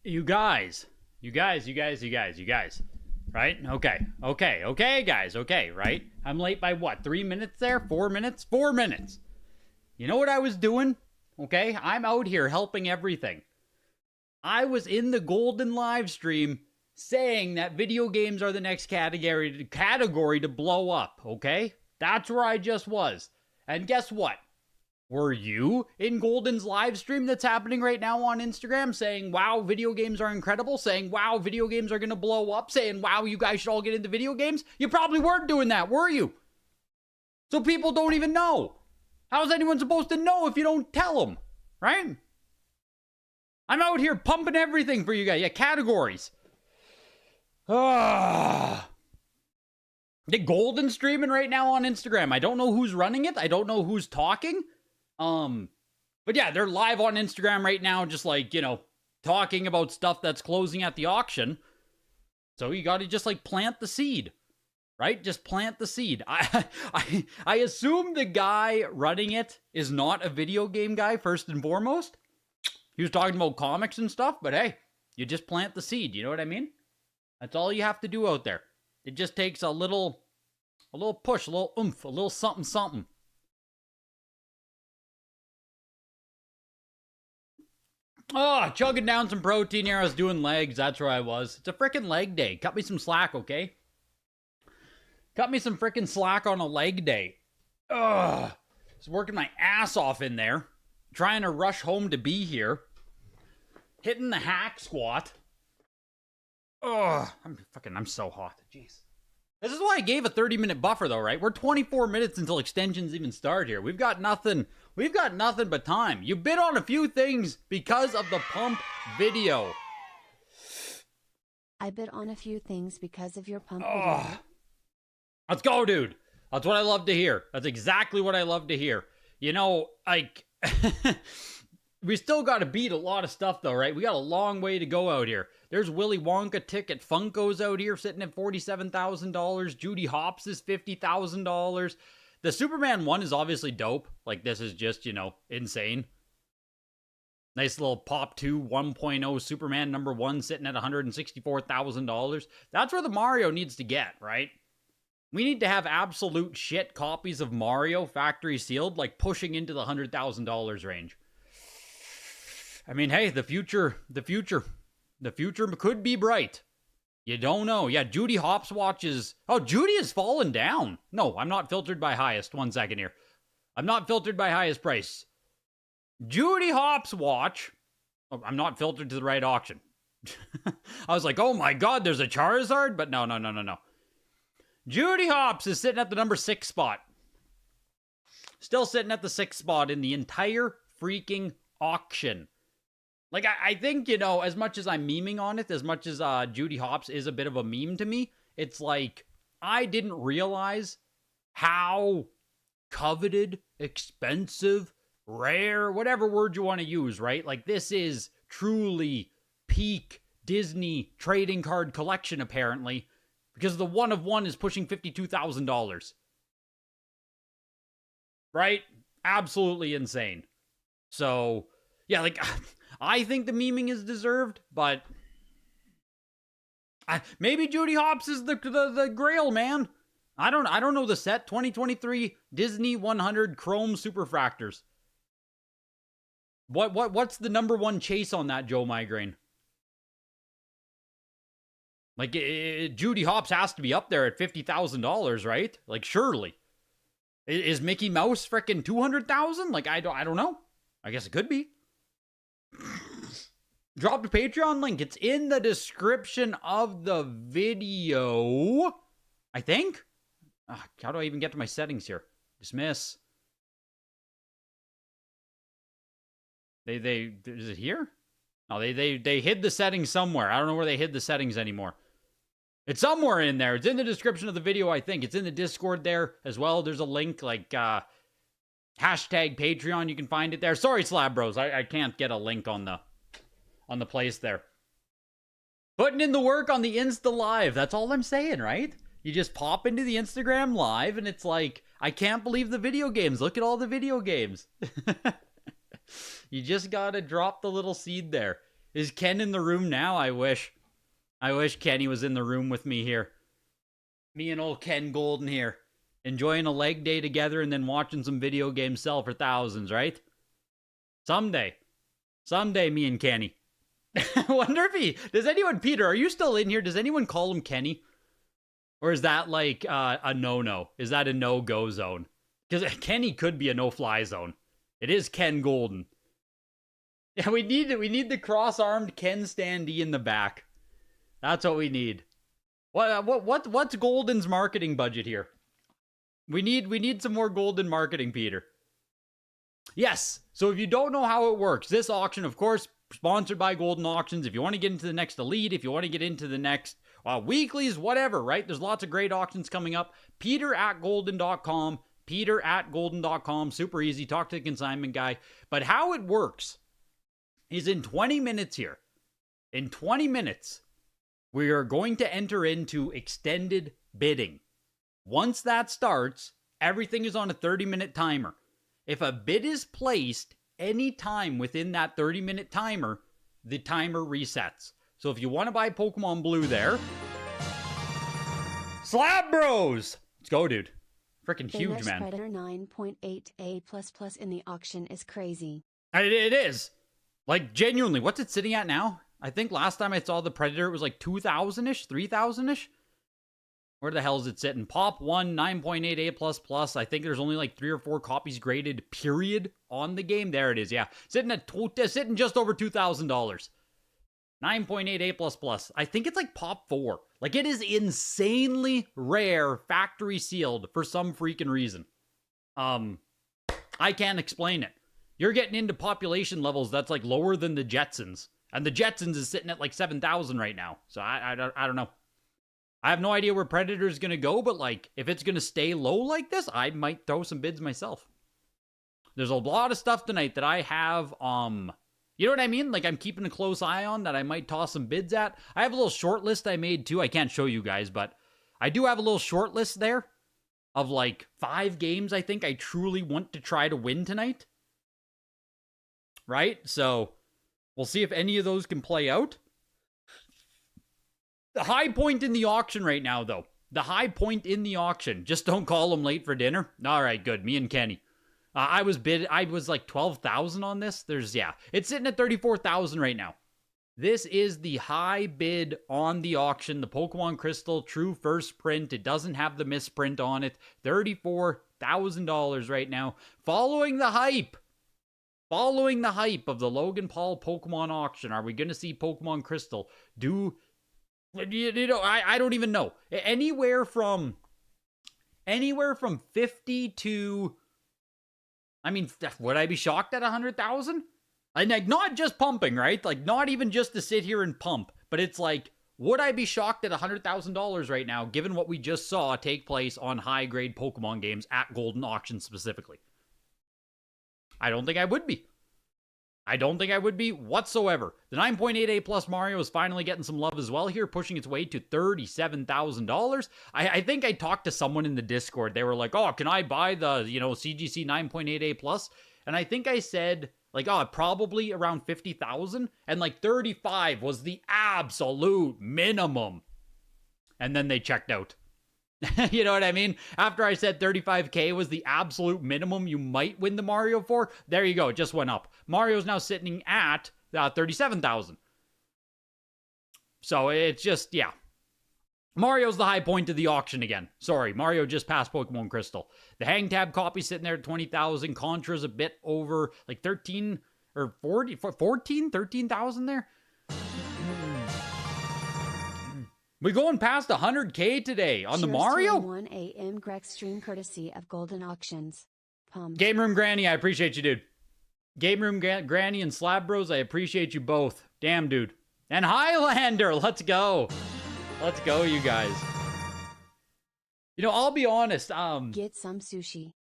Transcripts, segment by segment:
You guys, right? Okay, guys, okay, right? I'm late by what, 3 minutes there? 4 minutes? 4 minutes. You know what I was doing? Okay, I'm out here helping everything. I was in the Goldin live stream saying that video games are the next category to blow up, okay? That's where I just was. And guess what? Were you in Goldin's live stream that's happening right now on Instagram saying, wow, video games are incredible, saying, wow, video games are going to blow up, saying, wow, you guys should all get into video games? You probably weren't doing that, were you? So people don't even know. How's anyone supposed to know if you don't tell them, right? I'm out here pumping everything for you guys. Yeah, categories. The Goldin streaming right now on Instagram. I don't know who's running it. I don't know who's talking. But yeah, they're live on Instagram right now, just like, you know, talking about stuff that's closing at the auction. So you got to just like plant the seed, right? Just plant the seed. I assume the guy running it is not a video game guy, first and foremost. He was talking about comics and stuff, but hey, you just plant the seed. You know what I mean? That's all you have to do out there. It just takes a little push, a little oomph, a little something, something. Oh, chugging down some protein here. I was doing legs. That's where I was. It's a freaking leg day. Cut me some slack, okay? Cut me some freaking slack on a leg day. Ugh. I was working my ass off in there. Trying to rush home to be here. Hitting the hack squat. Ugh. I'm so hot. Jeez. This is why I gave a 30-minute buffer, though, right? We're 24 minutes until extensions even start here. We've got nothing but time. You bid on a few things because of the pump video. I bid on a few things because of your pump video. Let's go, dude. That's what I love to hear. That's exactly what I love to hear. You know, like, we still got to beat a lot of stuff, though, right? We got a long way to go out here. There's Willy Wonka ticket Funkos out here sitting at $47,000. Judy Hopps is $50,000. The Superman one is obviously dope. Like, this is just, you know, insane. Nice little Pop 2 1.0 Superman number 1 sitting at $164,000. That's where the Mario needs to get, right? We need to have absolute shit copies of Mario factory sealed, like pushing into the $100,000 range. I mean, hey, the future could be bright. You don't know. Yeah, Judy Hopps watches. Oh, Judy has fallen down. No, I'm not filtered by highest. 1 second here. I'm not filtered by highest price. Judy Hopps watch. Oh, I'm not filtered to the right auction. I was like, oh my god, there's a Charizard? But no. Judy Hopps is sitting at the number 6 spot. Still sitting at the 6th spot in the entire freaking auction. Like, I think, you know, as much as I'm memeing on it, as much as Judy Hopps is a bit of a meme to me, it's like, I didn't realize how coveted, expensive, rare, whatever word you want to use, right? Like, this is truly peak Disney trading card collection, apparently, because the one of one is pushing $52,000. Right? Absolutely insane. So, yeah, like, I think the memeing is deserved, but maybe Judy Hopps is the grail, man. I don't know the set. 2023 Disney 100 Chrome Superfractors. What's the number one chase on that, Joe Migraine? Like, Judy Hopps has to be up there at $50,000, right? Like, surely. Is Mickey Mouse frickin' 200,000? Like, I don't know. I guess it could be. Drop the Patreon link. It's in the description of the video. I think. How do I even get to my settings here? Dismiss. Is it here? No, they hid the settings somewhere. I don't know where they hid the settings anymore. It's somewhere in there. It's in the description of the video, I think. It's in the Discord there as well. There's a link, like, hashtag Patreon. You can find it there. Sorry, Slab Bros. I can't get a link on the place there. Putting in the work on the Insta Live. That's all I'm saying, right? You just pop into the Instagram Live, and it's like, I can't believe the video games. Look at all the video games. You just gotta drop the little seed there. Is Ken in the room now? I wish. I wish Kenny was in the room with me here. Me and old Ken Goldin here. Enjoying a leg day together and then watching some video games sell for thousands, right? Someday. Someday, me and Kenny. I wonder if he... Does anyone... Peter, are you still in here? Does anyone call him Kenny? Or is that like a no-no? Is that a no-go zone? Because Kenny could be a no-fly zone. It is Ken Goldin. Yeah, we need the cross-armed Ken standee in the back. That's what we need. What's Goldin's marketing budget here? We need some more Goldin marketing, Peter. Yes. So if you don't know how it works, this auction, of course, sponsored by Goldin Auctions. If you want to get into the next Elite, if you want to get into the next weeklies, whatever, right? There's lots of great auctions coming up. Peter@Goldin.com. Peter@Goldin.com. Super easy. Talk to the consignment guy. But how it works is in 20 minutes here. In 20 minutes, we are going to enter into extended bidding. Once that starts, everything is on a 30-minute timer. If a bid is placed any time within that 30-minute timer, the timer resets. So if you want to buy Pokemon Blue there, Slab Bros! Let's go, dude. Freaking huge, man. Predator 9.8A++ in the auction is crazy. It is. Like, genuinely, what's it sitting at now? I think last time I saw the Predator, it was like 2,000-ish, 3,000-ish. Where the hell is it sitting? Pop 1, 9.8A++. I think there's only like 3 or 4 copies graded, period, on the game. There it is, yeah. Sitting just over $2,000. 9.8A++. I think it's like Pop 4. Like, it is insanely rare, factory sealed, for some freaking reason. I can't explain it. You're getting into population levels that's like lower than the Jetsons. And the Jetsons is sitting at like 7,000 right now. So I don't know. I have no idea where Predator is going to go, but like, if it's going to stay low like this, I might throw some bids myself. There's a lot of stuff tonight that I have, you know what I mean? Like, I'm keeping a close eye on that I might toss some bids at. I have a little short list I made too. I can't show you guys, but I do have a little short list there of like 5 games I think I truly want to try to win tonight. Right? So we'll see if any of those can play out. The high point in the auction right now, though. The high point in the auction. Just don't call them late for dinner. All right, good. Me and Kenny. I was like 12,000 on this. It's sitting at 34,000 right now. This is the high bid on the auction. The Pokemon Crystal True First Print. It doesn't have the misprint on it. $34,000 right now. Following the hype of the Logan Paul Pokemon auction, are we going to see Pokemon Crystal do... I don't even know. Anywhere from 50 to... I mean, would I be shocked at 100,000? Like, not just pumping, right? Like, not even just to sit here and pump. But it's like, would I be shocked at $100,000 right now, given what we just saw take place on high-grade Pokemon games at Goldin Auction specifically? I don't think I would be. I don't think I would be whatsoever. The 9.8A plus Mario is finally getting some love as well here, pushing its way to $37,000. I think I talked to someone in the Discord. They were like, oh, can I buy the, CGC 9.8A plus? And I think I said, like, oh, probably around 50,000. And like 35 was the absolute minimum. And then they checked out. You know what I mean? After I said 35K was the absolute minimum you might win the Mario for, there you go. It just went up. Mario's now sitting at 37,000. So it's just, yeah. Mario's the high point of the auction again. Sorry, Mario just passed Pokemon Crystal. The Hang Tab copy sitting there at 20,000. Contra's a bit over like 13 or 13,000 there. We going past 100K today on the Mario? 1 a.m. Greg stream courtesy of Goldin Auctions. Pumped. Game Room Granny, I appreciate you, dude. Game Room Granny and Slab Bros, I appreciate you both. Damn, dude. And Highlander, let's go. Let's go, you guys. I'll be honest. Get some sushi.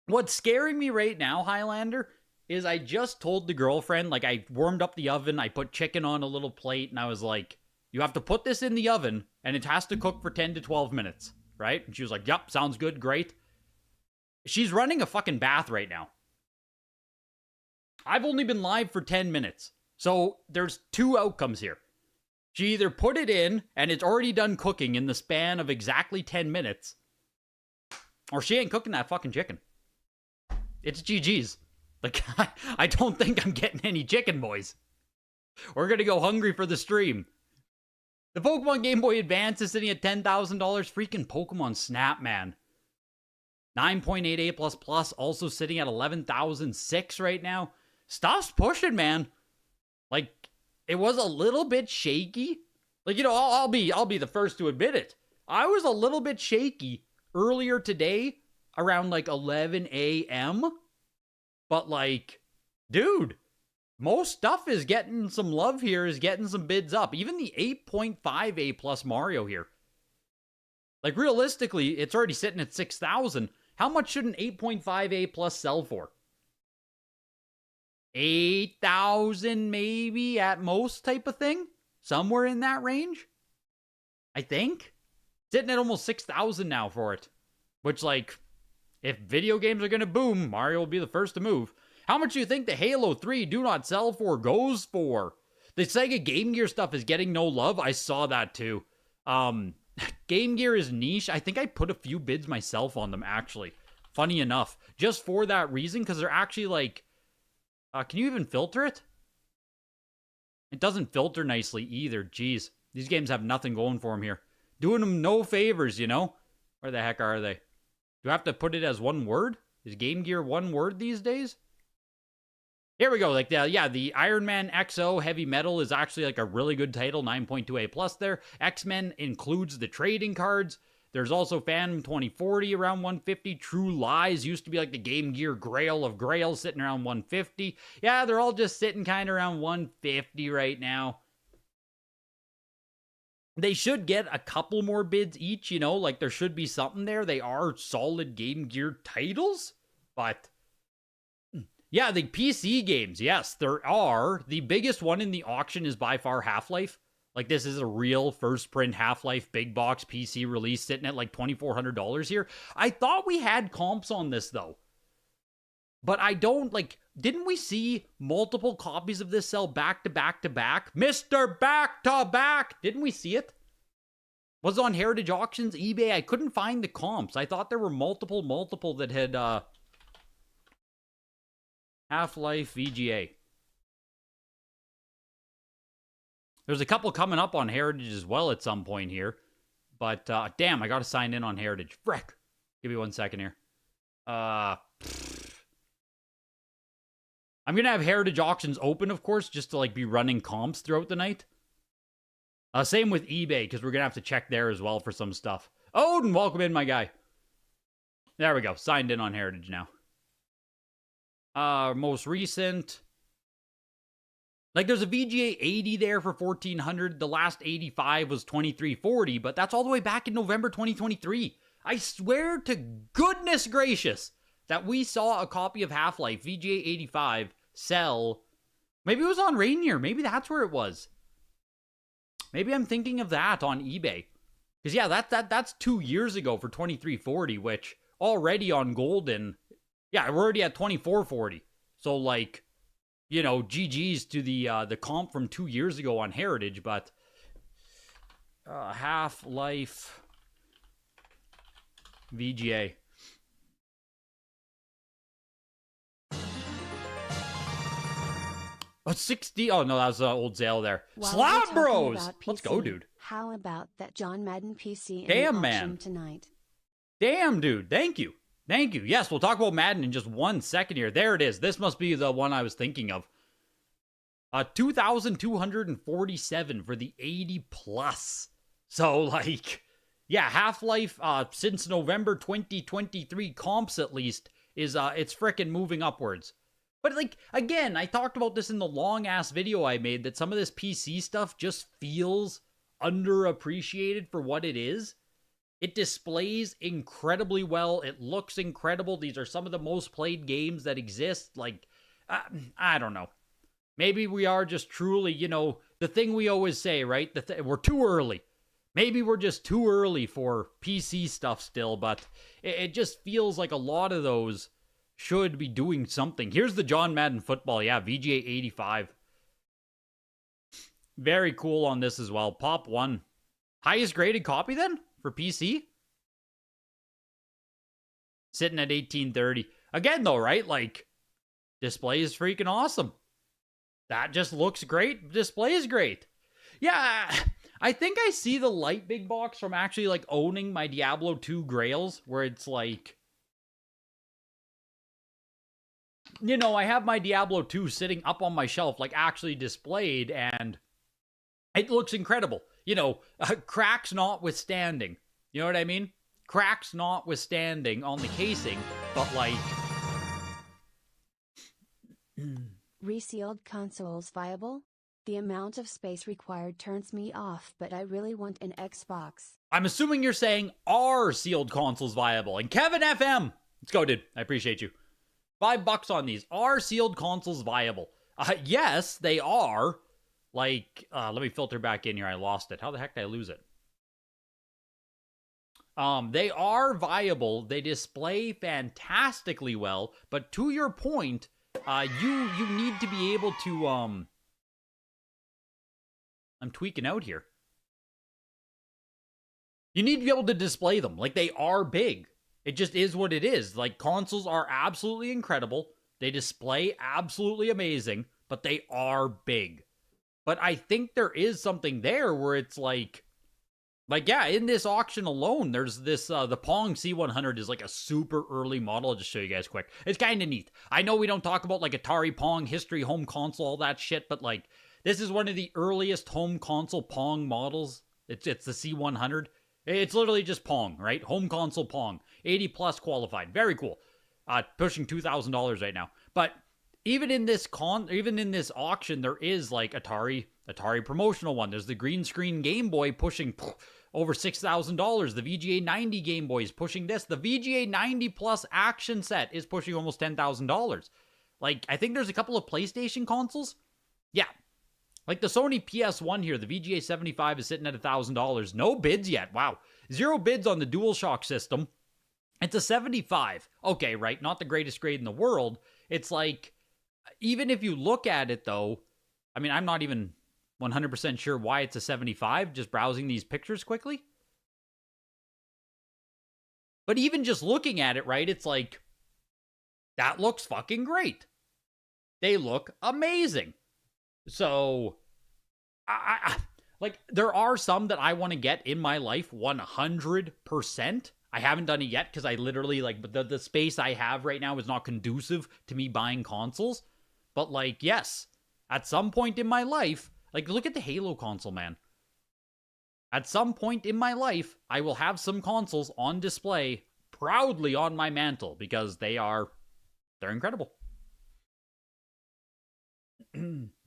What's scaring me right now, Highlander, is I just told the girlfriend, like, I warmed up the oven, I put chicken on a little plate, and I was like, you have to put this in the oven, and it has to cook for 10 to 12 minutes, right? And she was like, yep, sounds good, great. She's running a fucking bath right now. I've only been live for 10 minutes. So there's two outcomes here. She either put it in and it's already done cooking in the span of exactly 10 minutes, or she ain't cooking that fucking chicken. It's GG's. Like, I don't think I'm getting any chicken, boys. We're going to go hungry for the stream. The Pokemon Game Boy Advance is sitting at $10,000. Freaking Pokemon Snap, man. 9.88++, also sitting at 11,006 right now. Stuff's pushing, man. Like, it was a little bit shaky. Like, you know, I'll be the first to admit it. I was a little bit shaky earlier today around like 11 a.m. But like, dude, most stuff is getting some love here, is getting some bids up. Even the 8.5A plus Mario here. Like, realistically, it's already sitting at 6,000. How much should an 8.5A plus sell for? 8,000 maybe at most type of thing? Somewhere in that range? I think. Sitting at almost 6,000 now for it. Which, like, if video games are going to boom, Mario will be the first to move. How much do you think the Halo 3 Do Not Sell For goes for? The Sega Game Gear stuff is getting no love. I saw that too. Game Gear is niche. I think I put a few bids myself on them, actually. Funny enough. Just for that reason, because they're actually like... can you even filter it? It doesn't filter nicely either. Jeez. These games have nothing going for them here. Doing them no favors, you know? Where the heck are they? Do I have to put it as one word? Is Game Gear one word these days? Here we go. Like, the Iron Man XO Heavy Metal is actually like a really good title. 9.2A plus there. X-Men includes the trading cards. There's also Phantom 2040 around 150. True Lies used to be like the Game Gear Grail of Grails, sitting around 150. Yeah, they're all just sitting kind of around 150 right now. They should get a couple more bids each, you know, like there should be something there. They are solid Game Gear titles, but yeah, the PC games, yes, there are. The biggest one in the auction is by far Half-Life. Like, this is a real first print Half-Life big box PC release sitting at like $2,400 here. I thought we had comps on this, though. But I don't, like, didn't we see multiple copies of this sell back to back to back? Mr. Back to Back! Didn't we see it? Was it on Heritage Auctions, eBay? I couldn't find the comps. I thought there were multiple that had, Half-Life VGA. There's a couple coming up on Heritage as well at some point here. But, damn, I gotta sign in on Heritage. Frick! Give me 1 second here. I'm gonna have Heritage Auctions open, of course, just to, like, be running comps throughout the night. Same with eBay, because we're gonna have to check there as well for some stuff. Odin, welcome in, my guy. There we go. Signed in on Heritage now. Most recent. Like, there's a VGA 80 there for $1,400. The last 85 was $2,340, but that's all the way back in November 2023. I swear to goodness gracious that we saw a copy of Half-Life VGA 85 sell. Maybe it was on Rainier. Maybe that's where it was. Maybe I'm thinking of that on eBay. Because, yeah, that's 2 years ago for $2,340, which already on Goldin, yeah, we're already at $2,440. So, like, you know, GG's to the comp from 2 years ago on Heritage, but Half-Life VGA. Oh, 60. Oh, no, that was old Zale there. Slab Bros! PC, let's go, dude. How about that John Madden PC in Damn, the man. auction tonight? Damn, dude. Thank you. Thank you. Yes, we'll talk about Madden in just 1 second here. There it is. This must be the one I was thinking of. 2,247 for the 80 plus. So, like, yeah, Half-Life, since November 2023 comps at least, is, it's frickin' moving upwards. But, like, again, I talked about this in the long-ass video I made, that some of this PC stuff just feels underappreciated for what it is. It displays incredibly well. It looks incredible. These are some of the most played games that exist. Like, I don't know. Maybe we are just truly, you know, the thing we always say, right? We're too early. Maybe we're just too early for PC stuff still, but it just feels like a lot of those should be doing something. Here's the John Madden football. Yeah, VGA 85. Very cool on this as well. Pop 1. Highest graded copy then for PC? Sitting at 1830. Again, though, right? Like, display is freaking awesome. That just looks great. Display is great. Yeah, I think I see the light big box from actually, like, owning my Diablo 2 Grails, where it's like, you know, I have my Diablo 2 sitting up on my shelf, like, actually displayed, and it looks incredible. You know, cracks notwithstanding. You know what I mean? Cracks notwithstanding on the casing, but like... Resealed consoles viable? The amount of space required turns me off, but I really want an Xbox. I'm assuming you're saying, are sealed consoles viable? And Kevin FM! Let's go, dude. I appreciate you. $5 on these. Are sealed consoles viable? Yes, they are. Like, let me filter back in here. I lost it. How the heck did I lose it? They are viable. They display fantastically well. But to your point, you need to be able to, I'm tweaking out here. You need to be able to display them. Like, they are big. It just is what it is. Like, consoles are absolutely incredible. They display absolutely amazing, but they are big. But I think there is something there where it's like, yeah, in this auction alone, there's this, the Pong C100 is like a super early model. I'll just show you guys quick. It's kind of neat. I know we don't talk about like Atari Pong, history, home console, all that shit, but like, this is one of the earliest home console Pong models. It's the C100. It's literally just Pong, right? Home console Pong. 80 plus qualified. Very cool. Pushing $2,000 right now. But even in this auction, there is like Atari promotional one. There's the green screen Game Boy pushing over $6,000. The VGA 90 Game Boy is pushing this. The VGA 90 Plus action set is pushing almost $10,000. Like, I think there's a couple of PlayStation consoles. Yeah. Like the Sony PS1 here, the VGA 75 is sitting at $1,000. No bids yet. Wow. 0 bids on the DualShock system. It's a 75. Okay, right. Not the greatest grade in the world. It's like, even if you look at it though, I mean, I'm not even 100% sure why it's a 75, just browsing these pictures quickly. But even just looking at it, right, it's like, that looks fucking great. They look amazing. So, I like, there are some that I want to get in my life 100%. I haven't done it yet because I literally, like, the space I have right now is not conducive to me buying consoles. But, like, yes, at some point in my life, like, look at the Halo console, man. At some point in my life, I will have some consoles on display proudly on my mantle because they're incredible.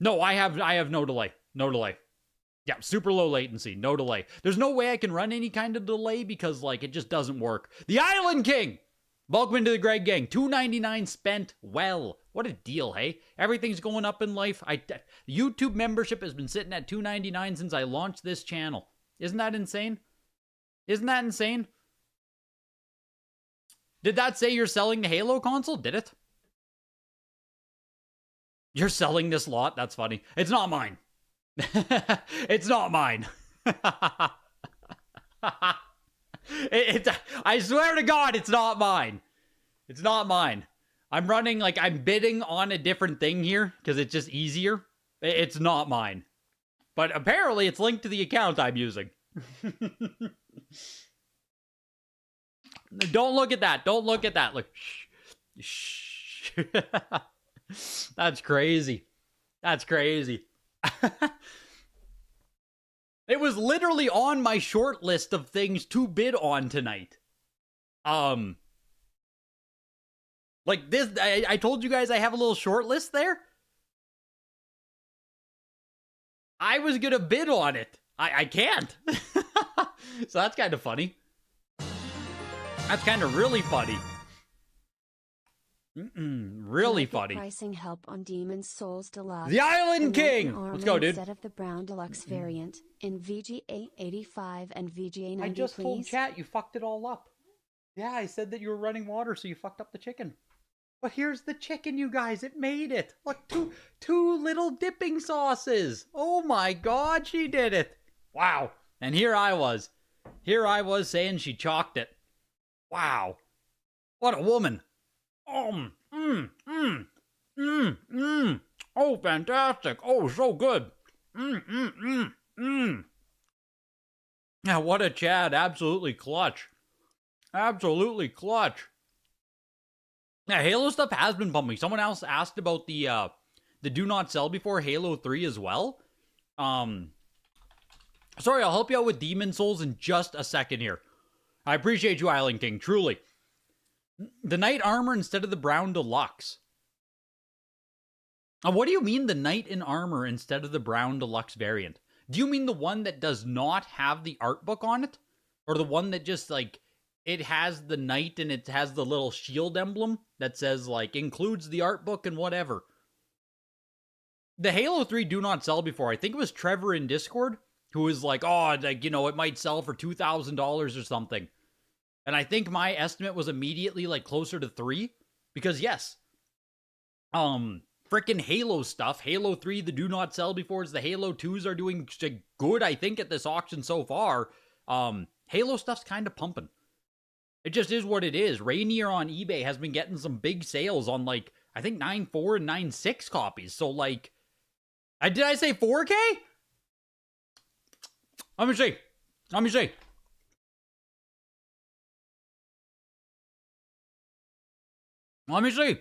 No, I have no delay. No delay. Yeah, super low latency, no delay. There's no way I can run any kind of delay because, like, it just doesn't work. The Island King! Welcome into the Greg Gang. $2.99 spent well. What a deal, hey? Everything's going up in life. YouTube membership has been sitting at $2.99 since I launched this channel. Isn't that insane? Isn't that insane? Did that say you're selling the Halo console? Did it? You're selling this lot? That's funny. It's not mine. It's not mine. I swear to God, it's not mine. It's not mine. I'm running, like, I'm bidding on a different thing here because it's just easier. It's not mine. But apparently it's linked to the account I'm using. Don't look at that. Don't look at that. Look. Shh. That's crazy. That's crazy. It was literally on my short list of things to bid on tonight. Like this, I told you guys I have a little short list there. I was gonna bid on it. I can't. So that's kind of funny. That's kind of really funny. Really funny. Pricing help on Demon's Souls Deluxe. The Island King! Let's go, dude. Instead of the Brown Deluxe variant in VGA 85 and VGA 90, I just told chat you fucked it all up. Yeah, I said that you were running water, so you fucked up the chicken. But here's the chicken, you guys. It made it. Look, two little dipping sauces. Oh my God, she did it. Wow. And here I was saying she chalked it. Wow. What a woman. Oh, Oh, fantastic. Oh, so good. Yeah, what a Chad. Absolutely clutch. Absolutely clutch. Yeah, Halo stuff has been pumping. Someone else asked about the do not sell before Halo 3 as well. Sorry, I'll help you out with Demon Souls in just a second here. I appreciate you, Island King, truly. The Knight Armor instead of the Brown Deluxe. What do you mean the Knight in Armor instead of the Brown Deluxe variant? Do you mean the one that does not have the art book on it? Or the one that just, like, it has the knight and it has the little shield emblem that says, like, includes the art book and whatever? The Halo 3 do not sell before. I think it was Trevor in Discord who was like, oh, like, you know, it might sell for $2,000 or something. And I think my estimate was immediately, like, closer to 3. Because, yes, freaking Halo stuff. Halo 3, the do not sell befores. The Halo 2s are doing good, I think, at this auction so far. Halo stuff's kind of pumping. It just is what it is. Rainier on eBay has been getting some big sales on, like, I think 9.4 and 9.6 copies. So, like, did I say 4K? Let me see. Let me see. Let me see.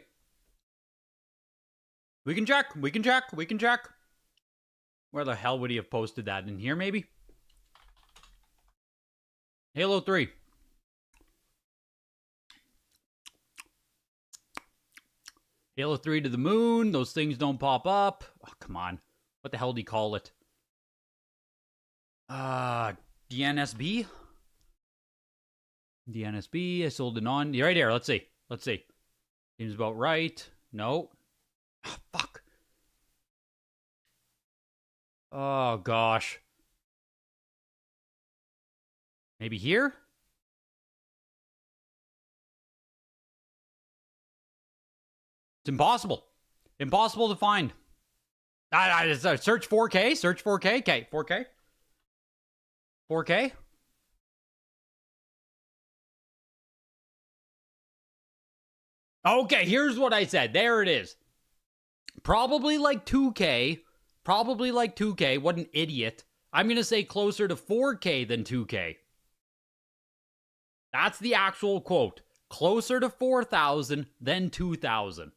We can check. We can check. We can check. Where the hell would he have posted that? In here, maybe? Halo 3. Halo 3 to the moon. Those things don't pop up. Oh, come on. What the hell do you call it? DNSB? DNSB. I sold it on. Right here. Let's see. Let's see. Seems about right. No. Oh, fuck. Oh, gosh. Maybe here? It's impossible. Impossible to find. Search 4K. Search 4K. Okay, 4K. 4K. Okay, here's what I said. There it is. Probably like 2K. Probably like 2K. What an idiot. I'm going to say closer to 4K than 2K. That's the actual quote. Closer to 4,000 than 2,000.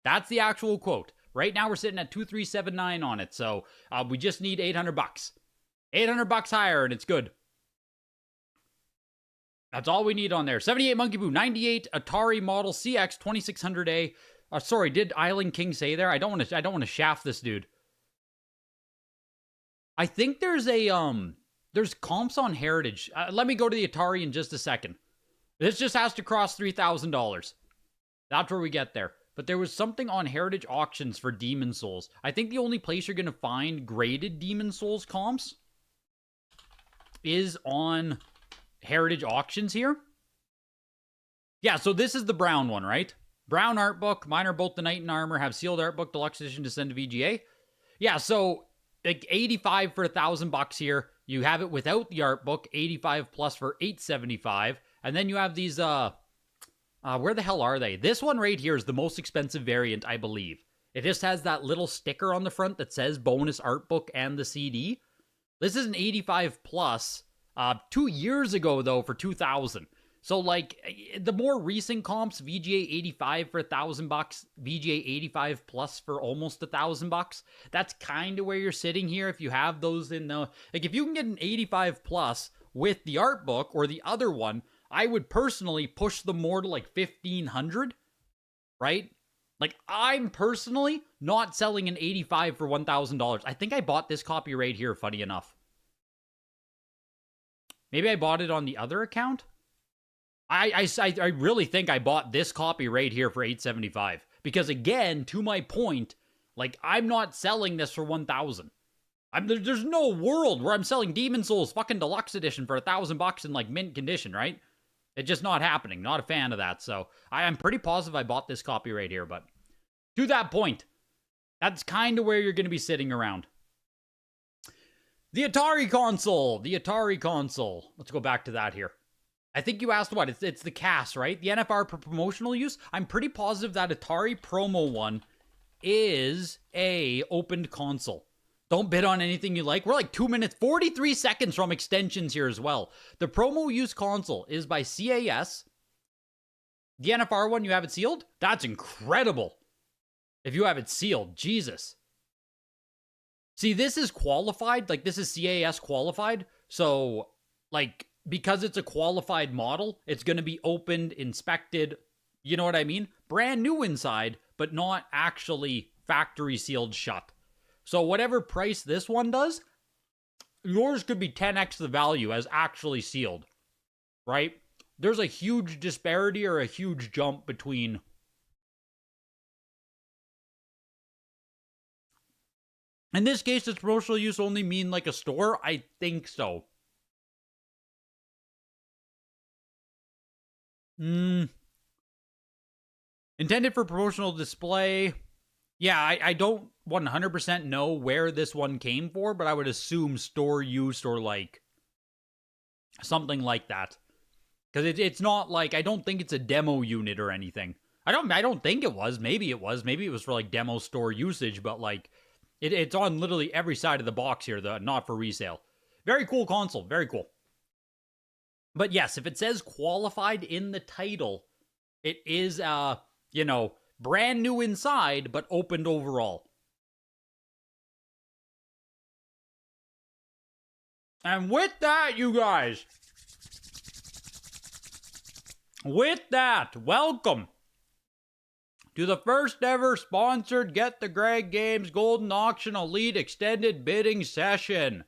That's the actual quote. Right now we're sitting at 2,379 on it. So we just need 800 bucks. 800 bucks higher and it's good. That's all we need on there. 78 Monkey Boo, 98 Atari Model CX 2600A. Sorry, did Island King say there? I don't want to shaft this dude. I think there's there's comps on Heritage. Let me go to the Atari in just a second. This just has to cross $3,000. That's where we get there. But there was something on Heritage Auctions for Demon Souls. I think the only place you're going to find graded Demon Souls comps is on Heritage Auctions here. Yeah, so this is the brown one, right? Brown art book. Mine are both the Knight in Armor, have sealed art book, deluxe edition to send to VGA. Yeah, so like 85 for $1,000 here. You have it without the art book, 85 plus for $875. And then you have these, where the hell are they? This one right here is the most expensive variant, I believe. It just has that little sticker on the front that says bonus art book and the CD. This is an 85 plus. 2 years ago, though, for 2,000. So, like, the more recent comps, VGA 85 for $1,000, VGA 85 plus for almost $1,000. That's kind of where you're sitting here if you have those in the... Like, if you can get an 85 plus with the art book or the other one, I would personally push them more to, like, 1,500, right? Like, I'm personally not selling an 85 for $1,000. I think I bought this copy right here, funny enough. Maybe I bought it on the other account? I really think I bought this copy right here for $875. Because again, to my point, like, I'm not selling this for $1,000. There's no world where I'm selling Demon Souls fucking deluxe edition for $1,000 in, like, mint condition, right? It's just not happening. Not a fan of that. So I am pretty positive I bought this copy right here. But to that point, that's kind of where you're going to be sitting around. The Atari console. The Atari console. Let's go back to that here. I think you asked what? It's the CAS, right? The NFR for promotional use. I'm pretty positive that Atari promo one is a opened console. Don't bid on anything you like. We're like 2 minutes, 43 seconds from extensions here as well. The promo use console is by CAS. The NFR one, you have it sealed? That's incredible. If you have it sealed, Jesus. See, this is qualified. Like, this is CAS qualified. So, like, because it's a qualified model, it's going to be opened, inspected. You know what I mean? Brand new inside, but not actually factory sealed shut. So whatever price this one does, yours could be 10x the value as actually sealed, right? There's a huge disparity or a huge jump between. In this case, does promotional use only mean like a store? I think so. Intended for promotional display. Yeah, I don't 100% know where this one came for, but I would assume store use or like something like that. Because it's not like, I don't think it's a demo unit or anything. I don't think it was. Maybe it was. Maybe it was for like demo store usage, but like it's on literally every side of the box here, not for resale. Very cool console. Very cool. But yes, if it says qualified in the title, it is, brand new inside, but opened overall. And with that, you guys, welcome to the first ever sponsored Get the Greg Games Golden Auction Elite Extended Bidding Session.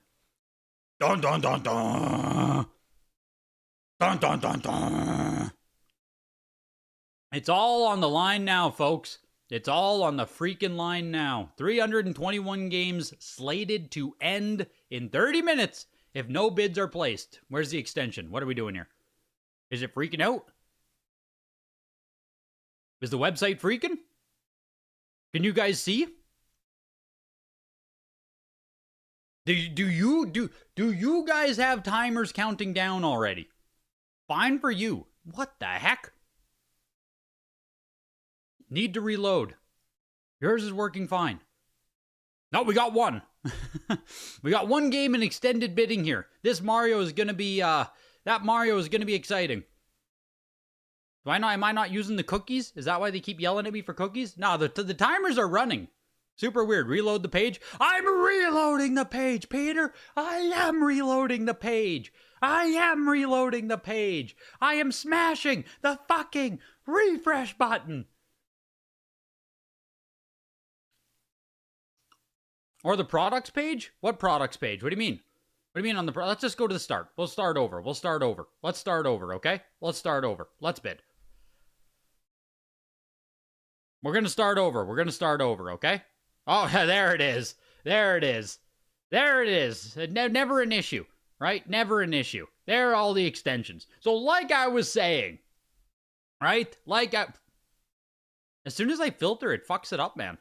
Dun dun dun dun. Dun dun dun dun. It's all on the line now, folks. It's all on the freaking line now. 321 games slated to end in 30 minutes if no bids are placed. Where's the extension? What are we doing here? Is it freaking out? Is the website freaking? Can you guys see? Do you guys have timers counting down already? Fine for you. What the heck? Need to reload. Yours is working fine. No, we got one. We got one game in extended bidding here. This Mario is going to be, that Mario is going to be exciting. Am I not using the cookies? Is that why they keep yelling at me for cookies? No, the timers are running. Super weird. Reload the page. I'm reloading the page, Peter. I am reloading the page. I am reloading the page. I am smashing the fucking refresh button. Or the products page? What products page? What do you mean? What do you mean on the... Let's just go to the start. We'll start over. Let's start over, okay? Let's start over. Let's bid. We're going to start over, okay? Oh, there it is. There it is. Never an issue, right? Never an issue. There are all the extensions. So like I was saying, right? As soon as I filter, it fucks it up, man.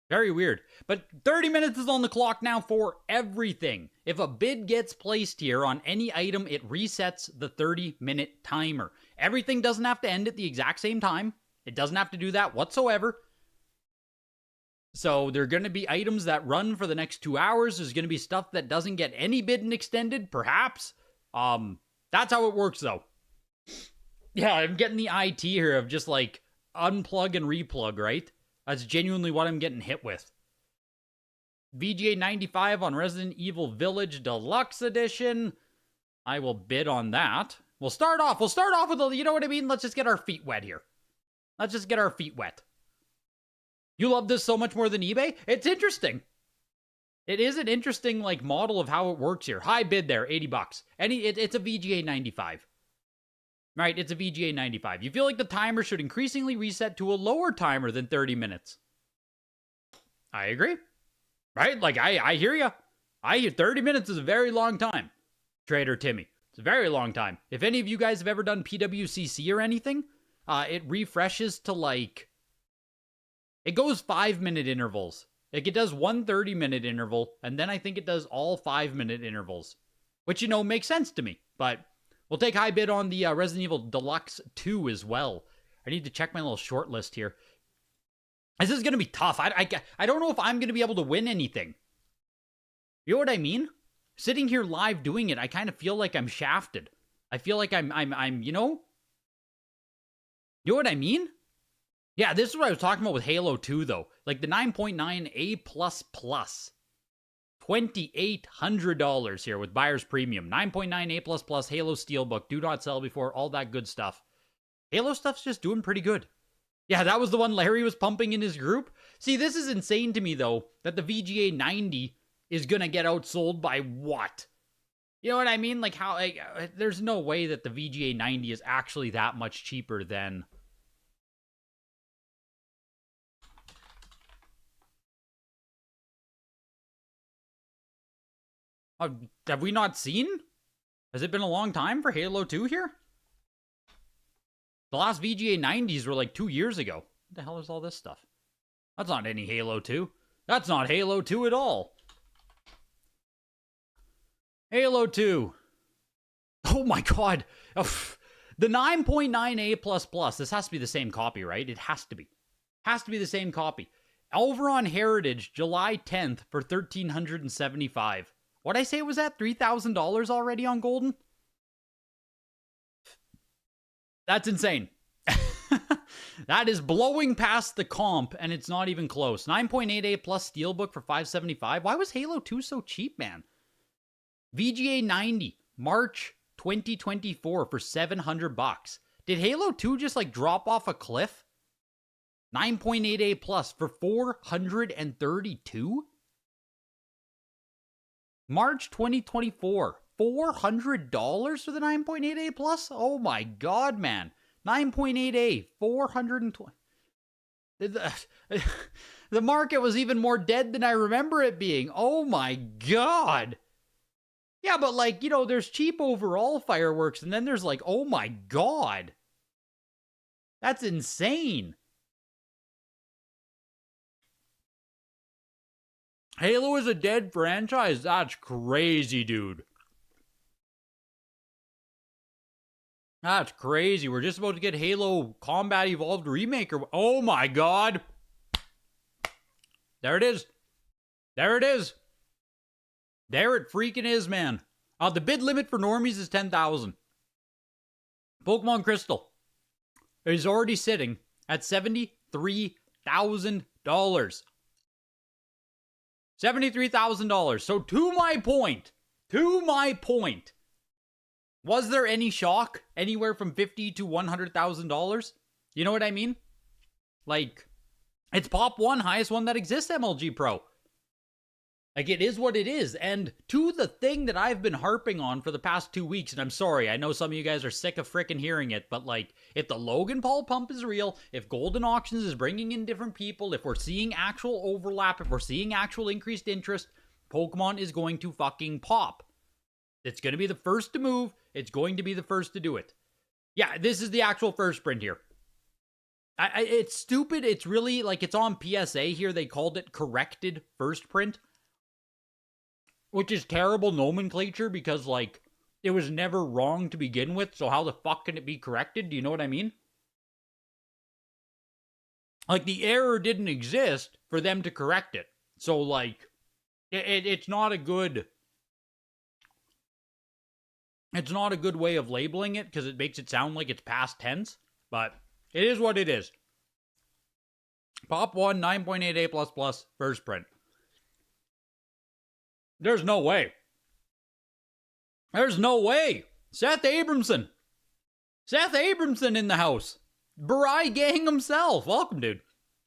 Very weird. But 30 minutes is on the clock now for everything. If a bid gets placed here on any item, it resets the 30-minute timer. Everything doesn't have to end at the exact same time. It doesn't have to do that whatsoever. So there are going to be items that run for the next 2 hours. There's going to be stuff that doesn't get any bid and extended, perhaps. That's how it works, though. Yeah, I'm getting the IT here of just like unplug and replug, right? That's genuinely what I'm getting hit with. VGA 95 on Resident Evil Village Deluxe Edition. I will bid on that. We'll start off with you know what I mean? Let's just get our feet wet here. Let's just get our feet wet. You love this so much more than eBay? It's interesting. It is an interesting like model of how it works here. High bid there, $80. It's a VGA 95. Right, it's a VGA 95. You feel like the timer should increasingly reset to a lower timer than 30 minutes. I agree. Right? Like, I hear you. 30 minutes is a very long time. Trader Timmy. It's a very long time. If any of you guys have ever done PWCC or anything, it refreshes to like, it goes 5-minute intervals. Like it does one 30-minute interval, and then I think it does all 5-minute intervals, which, you know, makes sense to me. But we'll take high bid on the Resident Evil Deluxe 2 as well. I need to check my little short list here. This is going to be tough. I don't know if I'm going to be able to win anything. You know what I mean? Sitting here live doing it, I kind of feel like I'm shafted. I feel like I'm, you know? You know what I mean? Yeah, this is what I was talking about with Halo 2, though. Like the 9.9 A++. $2,800 here with Buyer's Premium. 9.9 A++ Halo Steelbook. Do not sell before. All that good stuff. Halo stuff's just doing pretty good. Yeah, that was the one Larry was pumping in his group. See, this is insane to me, though, that the VGA 90 is going to get outsold by what? You know what I mean? Like, how? Like, there's no way that the VGA 90 is actually that much cheaper than... have we not seen? Has it been a long time for Halo 2 here? The last VGA 90s were like 2 years ago. What the hell is all this stuff? That's not any Halo 2. That's not Halo 2 at all. Halo 2. Oh my god. The 9.9 A++. This has to be the same copy, right? It has to be. Has to be the same copy. Over on Heritage, July 10th for $1,375. What'd I say it was at? $3,000 already on Goldin? That's insane. That is blowing past the comp, and it's not even close. 9.88 plus Steelbook for $575. Why was Halo 2 so cheap, man? VGA 90, March 2024 for $700. Did Halo 2 just like drop off a cliff? 9.88 plus for $432? March 2024. $400 for the 9.88 plus? Oh my god, man. 9.8A, 420. The market was even more dead than I remember it being. Oh my god. Yeah, but like, you know, there's cheap overall fireworks, and then there's like, oh my god. That's insane. Halo is a dead franchise? That's crazy, dude. That's crazy. We're just about to get Halo Combat Evolved Remake. Oh my god. There it is. There it is. There it freaking is, man. The bid limit for normies is 10,000. Pokemon Crystal is already sitting at $73,000. $73,000. So to my point, was there any shock anywhere from $50,000 to $100,000? You know what I mean? Like, it's Pop 1, highest one that exists, MLG Pro. Like, it is what it is. And to the thing that I've been harping on for the past 2 weeks, and I'm sorry, I know some of you guys are sick of frickin' hearing it, but like, if the Logan Paul pump is real, if Goldin Auctions is bringing in different people, if we're seeing actual overlap, if we're seeing actual increased interest, Pokemon is going to fucking pop. It's going to be the first to move. It's going to be the first to do it. Yeah, this is the actual first print here. It's stupid. It's really, like, it's on PSA here. They called it corrected first print, which is terrible nomenclature because, like, it was never wrong to begin with, so how the fuck can it be corrected? Do you know what I mean? Like, the error didn't exist for them to correct it. So, like, it's not a good... It's not a good way of labeling it because it makes it sound like it's past tense, but it is what it is. Pop 1, 9.88++, first print. There's no way. There's no way. Seth Abramson. Seth Abramson in the house. Barai Gang himself. Welcome, dude.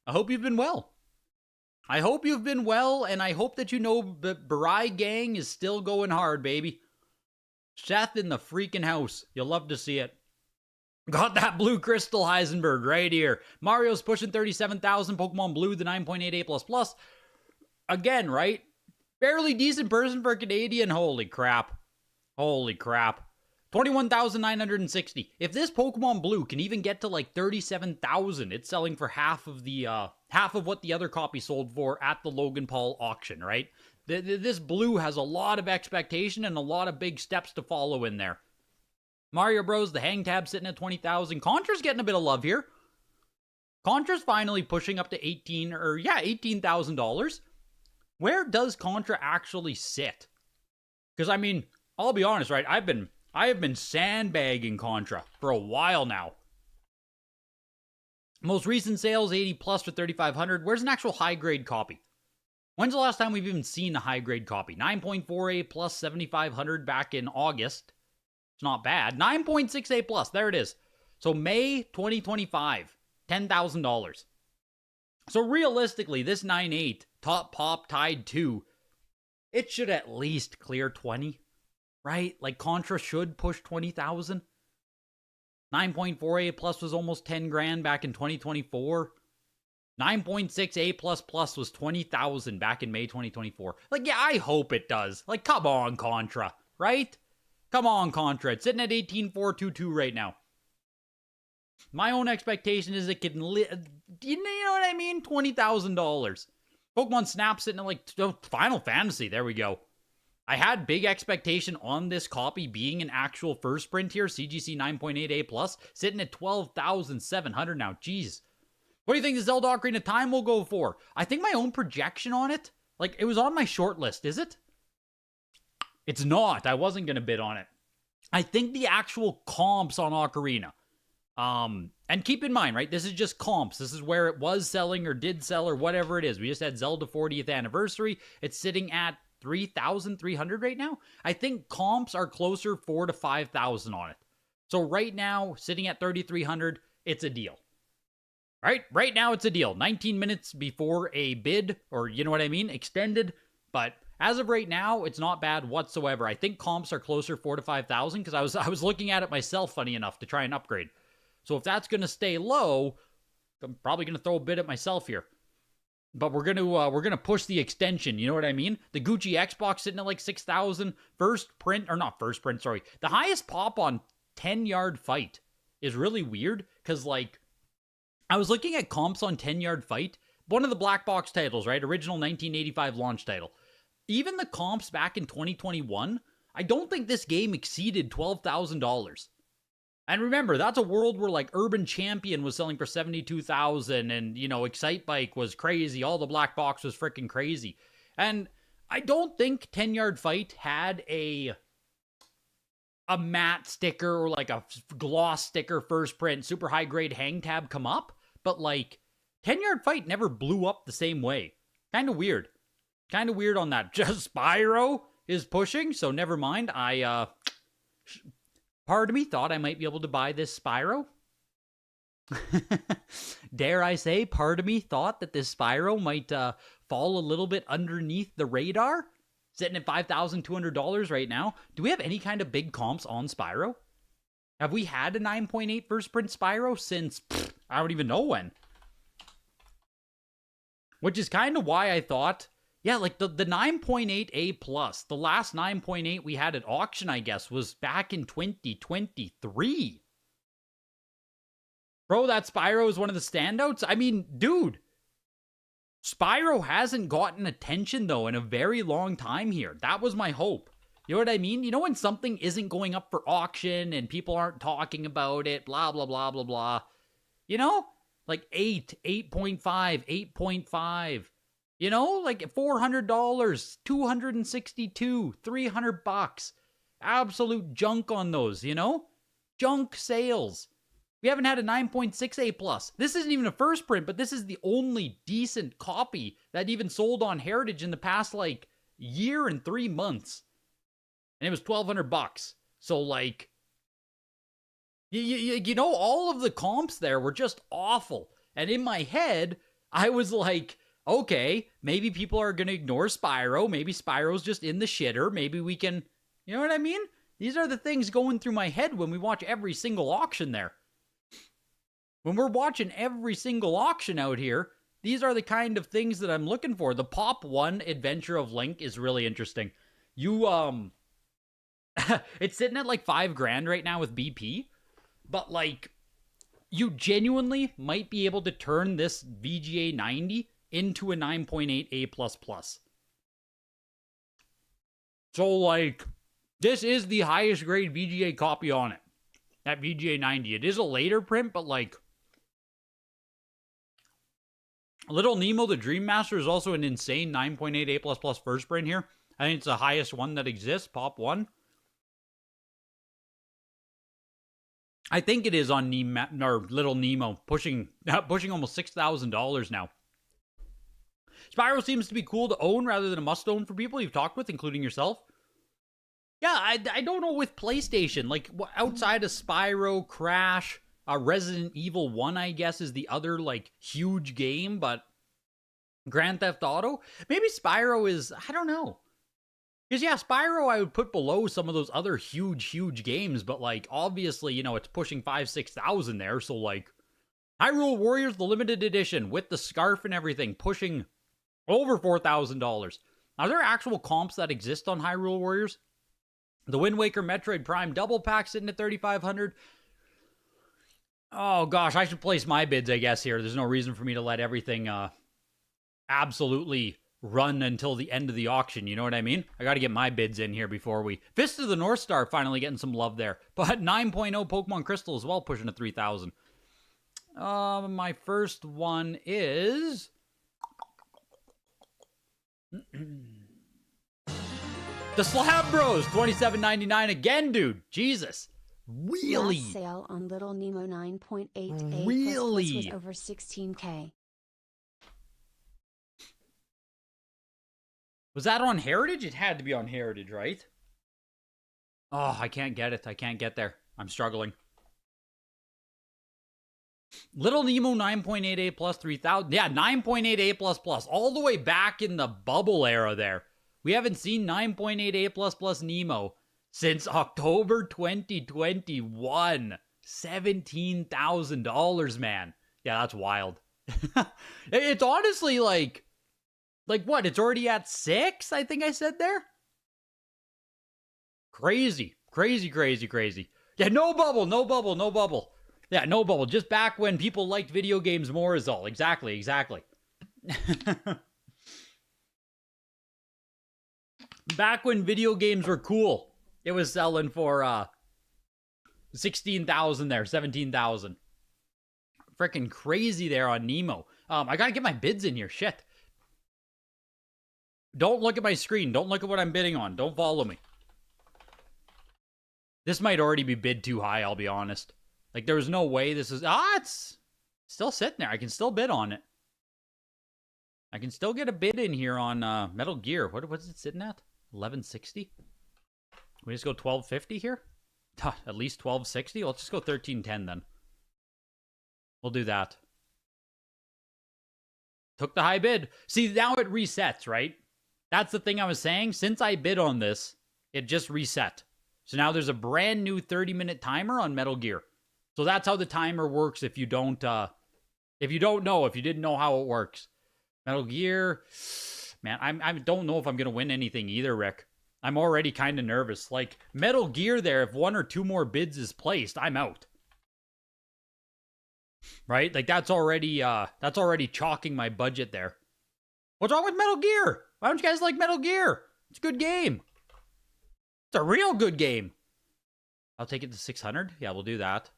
I hope you've been well. I hope you've been well, and I hope that you know that Barai Gang is still going hard, baby. Seth in the freaking house. You'll love to see it. Got that blue crystal Heisenberg right here. Mario's pushing 37,000. Pokemon Blue, the 9.88++. Again, right? Fairly decent person for a Canadian. Holy crap. Holy crap. 21,960. If this Pokemon Blue can even get to like 37,000, it's selling for half of what the other copy sold for at the Logan Paul auction, right? This Blue has a lot of expectation and a lot of big steps to follow in there. Mario Bros, the Hang Tab sitting at 20,000. Contra's getting a bit of love here. Contra's finally pushing up to $18,000. Where does Contra actually sit? Because I mean, I'll be honest, right? I have been sandbagging Contra for a while now. Most recent sales, 80 plus for 3,500. Where's an actual high-grade copy? When's the last time we've even seen a high-grade copy? 9.48 plus 7,500 back in August. It's not bad. 9.68 plus, there it is. So May 2025, $10,000. So realistically, this 9.8, top pop tied 2, it should at least clear 20, right? Like Contra should push 20,000. 9.48 plus was almost 10 grand back in 2024. 9.68 plus was 20,000 back in May 2024. Like, yeah, I hope it does. Like, come on, Contra, right? Come on, Contra. It's sitting at 18,422 right now. My own expectation is it can, you know what I mean? $20,000. Pokemon Snap sitting at like Final Fantasy. There we go. I had big expectation on this copy being an actual first print here. CGC 9.8A plus, sitting at 12,700 now. Jeez. What do you think the Zelda Ocarina of Time will go for? I think my own projection on it, like it was on my short list, is it? It's not. I wasn't going to bid on it. I think the actual comps on Ocarina, and keep in mind, right, this is just comps. This is where it was selling or did sell or whatever it is. We just had Zelda 40th anniversary. It's sitting at 3,300 right now. I think comps are closer 4,000 to 5,000 on it. So right now, sitting at 3,300, it's a deal. Right now it's a deal. 19 minutes before a bid, or you know what I mean, extended. But as of right now, it's not bad whatsoever. I think comps are closer 4,000 to 5,000 because I was looking at it myself, funny enough, to try and upgrade. So if that's going to stay low, I'm probably going to throw a bid at myself here. But we're gonna push the extension. You know what I mean? The Gucci Xbox sitting at like 6,000. The highest pop on 10-yard fight is really weird because like I was looking at comps on 10-yard fight. One of the black box titles, right? Original 1985 launch title. Even the comps back in 2021, I don't think this game exceeded $12,000. And remember, that's a world where like Urban Champion was selling for 72,000 and, you know, Excite Bike was crazy. All the black box was freaking crazy. And I don't think 10-yard fight had a matte sticker or like a gloss sticker first print super high grade hang tab come up, but like 10-yard fight never blew up the same way. Kind of weird on that. Just Spyro is pushing, so never mind. Part of me thought I might be able to buy this Spyro. Dare I say, part of me thought that this Spyro might fall a little bit underneath the radar. Sitting at $5,200 right now. Do we have any kind of big comps on Spyro? Have we had a 9.8 first print Spyro since, I don't even know when. Which is kind of why I thought, yeah, like the 9.8 A plus, the last 9.8 we had at auction, I guess, was back in 2023. Bro, that Spyro is one of the standouts. I mean, dude, Spyro hasn't gotten attention, though, in a very long time here. That was my hope. You know what I mean? You know when something isn't going up for auction and people aren't talking about it, blah, blah, blah, blah, blah. You know? Like 8, 8.5, 8.5. You know, like $400, 262, $300. Absolute junk on those, you know? Junk sales. We haven't had a 9.6A plus. This isn't even a first print, but this is the only decent copy that even sold on Heritage in the past, like, year and 3 months. And it was $1,200. So, like, you know, all of the comps there were just awful. And in my head, I was like, okay, maybe people are going to ignore Spyro. Maybe Spyro's just in the shitter. Maybe we can, you know what I mean? These are the things going through my head when we watch every single auction there. When we're watching every single auction out here, these are the kind of things that I'm looking for. The Pop 1 Adventure of Link is really interesting. You, It's sitting at like $5,000 right now with BP. But like, you genuinely might be able to turn this VGA 90 into a 9.8 A++. So like, this is the highest grade VGA copy on it. At VGA 90. It is a later print, but like, Little Nemo the Dream Master is also an insane 9.8 A++ first print here. I think it's the highest one that exists, Pop 1. I think it is on Little Nemo, pushing almost $6,000 now. Spyro seems to be cool to own rather than a must-own for people you've talked with, including yourself. Yeah, I don't know with PlayStation. Like, outside of Spyro, Crash, Resident Evil 1, I guess, is the other, like, huge game, but Grand Theft Auto? Maybe Spyro is, I don't know. Because, yeah, Spyro I would put below some of those other huge games, but, like, obviously, you know, it's pushing 5,000-6,000 there, so, like, Hyrule Warriors, the limited edition, with the scarf and everything, pushing over $4,000. Are there actual comps that exist on Hyrule Warriors? The Wind Waker Metroid Prime double pack sitting at $3,500. Oh, gosh, I should place my bids, I guess, here. There's no reason for me to let everything absolutely run until the end of the auction, you know what I mean? I got to get my bids in here before we... Fist of the North Star finally getting some love there. But 9.0 Pokemon Crystal as well, pushing to 3,000. My first one is... The Slab Bros, $27.99 again, dude. Jesus. Really? Last sale on Little Nemo 9.8 Really? was over $16K. Was that on Heritage? It had to be on Heritage, right? Oh, I can't get it. I can't get there. I'm struggling. Little Nemo 9.8 A plus 3,000. Yeah, 9.8 A plus plus. All the way back in the bubble era there. We haven't seen 9.8 A plus plus Nemo since October 2021. $17,000, man. Yeah, that's wild. It's honestly like what? It's already at 6, I think I said there. Crazy. Yeah, no bubble. Yeah, no bubble. Just back when people liked video games more is all. Exactly. Back when video games were cool, it was selling for 16,000 there, 17,000. Freaking crazy there on Nemo. I gotta get my bids in here. Shit. Don't look at my screen. Don't look at what I'm bidding on. Don't follow me. This might already be bid too high, I'll be honest. Like, there's no way this is... it's still sitting there. I can still bid on it. I can still get a bid in here on Metal Gear. What's it sitting at? 1160? We just go 1250 here? At least 1260? Let's just go 1310 then. We'll do that. Took the high bid. See, now it resets, right? That's the thing I was saying. Since I bid on this, it just reset. So now there's a brand new 30-minute timer on Metal Gear. So that's how the timer works if you don't know, if you didn't know how it works. Metal Gear, man, I don't know if I'm going to win anything either, Rick. I'm already kind of nervous. Like, Metal Gear there, if 1 or 2 more bids is placed, I'm out. Right? Like, that's already chalking my budget there. What's wrong with Metal Gear? Why don't you guys like Metal Gear? It's a good game. It's a real good game. I'll take it to 600. Yeah, we'll do that.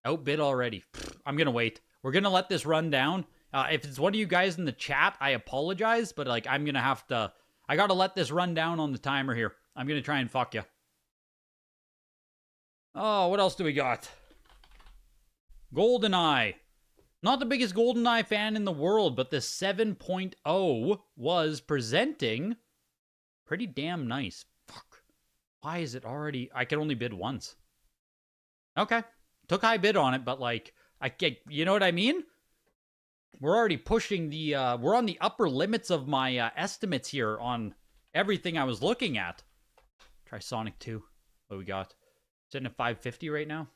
Outbid already. I'm going to wait. We're going to let this run down. If it's one of you guys in the chat, I apologize, but like I'm going to have to... I got to let this run down on the timer here. I'm going to try and fuck you. Oh, what else do we got? GoldenEye. Not the biggest GoldenEye fan in the world, but the 7.0 was presenting pretty damn nice. Fuck. Why is it already... I can only bid once. Okay. Took high bid on it, but like... you know what I mean? We're already pushing the... we're on the upper limits of my estimates here on everything I was looking at. Try Sonic 2. What do we got? Sitting at 550 right now.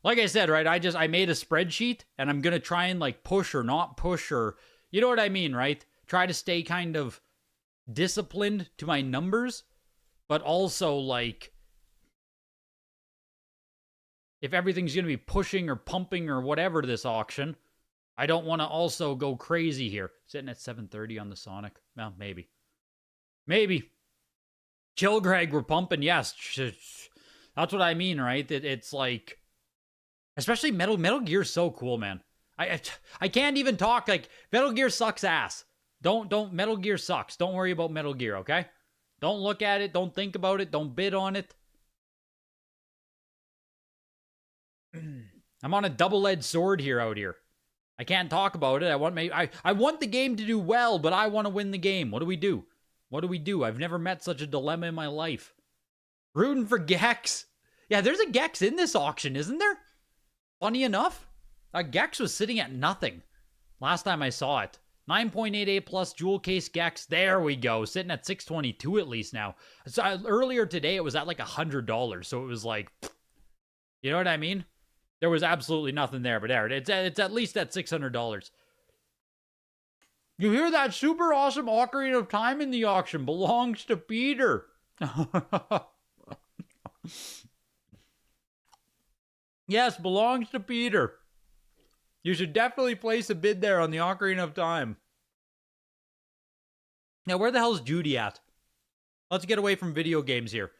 Like I said, right? I made a spreadsheet, and I'm going to try and like push or not push or... You know what I mean, right? Try to stay kind of disciplined to my numbers, but also like if everything's going to be pushing or pumping or whatever this auction, I don't want to also go crazy here. Sitting at 730 on the Sonic. Well, maybe. Maybe. Chill, Greg, we're pumping. Yes. That's what I mean, right? It's like, especially Metal Gear's so cool, man. I can't even talk. Like, Metal Gear sucks ass. Don't Metal Gear sucks. Don't worry about Metal Gear, okay? Don't look at it. Don't think about it. Don't bid on it. I'm on a double-edged sword here out here. I can't talk about it. I want the game to do well, but I want to win the game. What do we do? What do we do? I've never met such a dilemma in my life. Rooting for Gex. Yeah, there's a Gex in this auction, isn't there? Funny enough, Gex was sitting at nothing last time I saw it. 9.88 plus jewel case Gex. There we go. Sitting at 622 at least now. So earlier today, it was at like $100. So it was like, you know what I mean? There was absolutely nothing there, but there, it's at least at $600. You hear that super awesome Ocarina of Time in the auction belongs to Peter. Yes, belongs to Peter. You should definitely place a bid there on the Ocarina of Time. Now, where the hell is Judy at? Let's get away from video games here.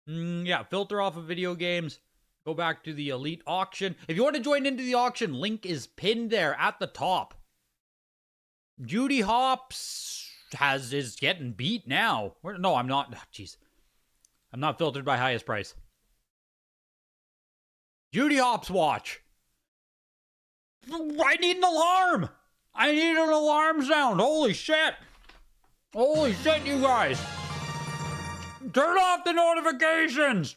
Yeah, filter off of video games. Go back to the Elite auction. If you want to join into the auction, link is pinned there at the top. Judy Hopps is getting beat now. No, I'm not. Jeez. I'm not filtered by highest price. Judy Hopps watch. I need an alarm. I need an alarm sound. Holy shit. Holy shit, you guys. Turn off the notifications!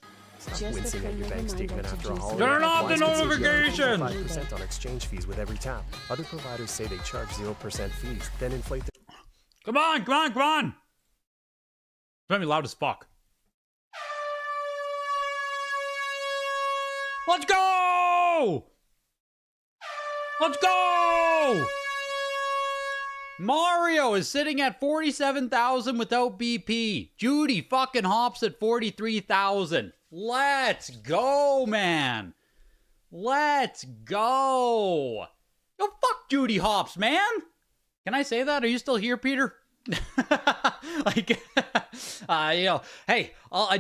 Wincing at your bank statement after a holiday. Turn off the notifications! 5% on exchange fees with every tap. Other providers say they charge 0% fees, then inflate the... Come on! It's gonna be loud as fuck. Let's go! Let's go! Mario is sitting at 47,000 without BP. Judy fucking Hopps at 43,000. Let's go, man. Let's go. Yo, fuck Judy Hopps, man. Can I say that? Are you still here, Peter? Like, hey,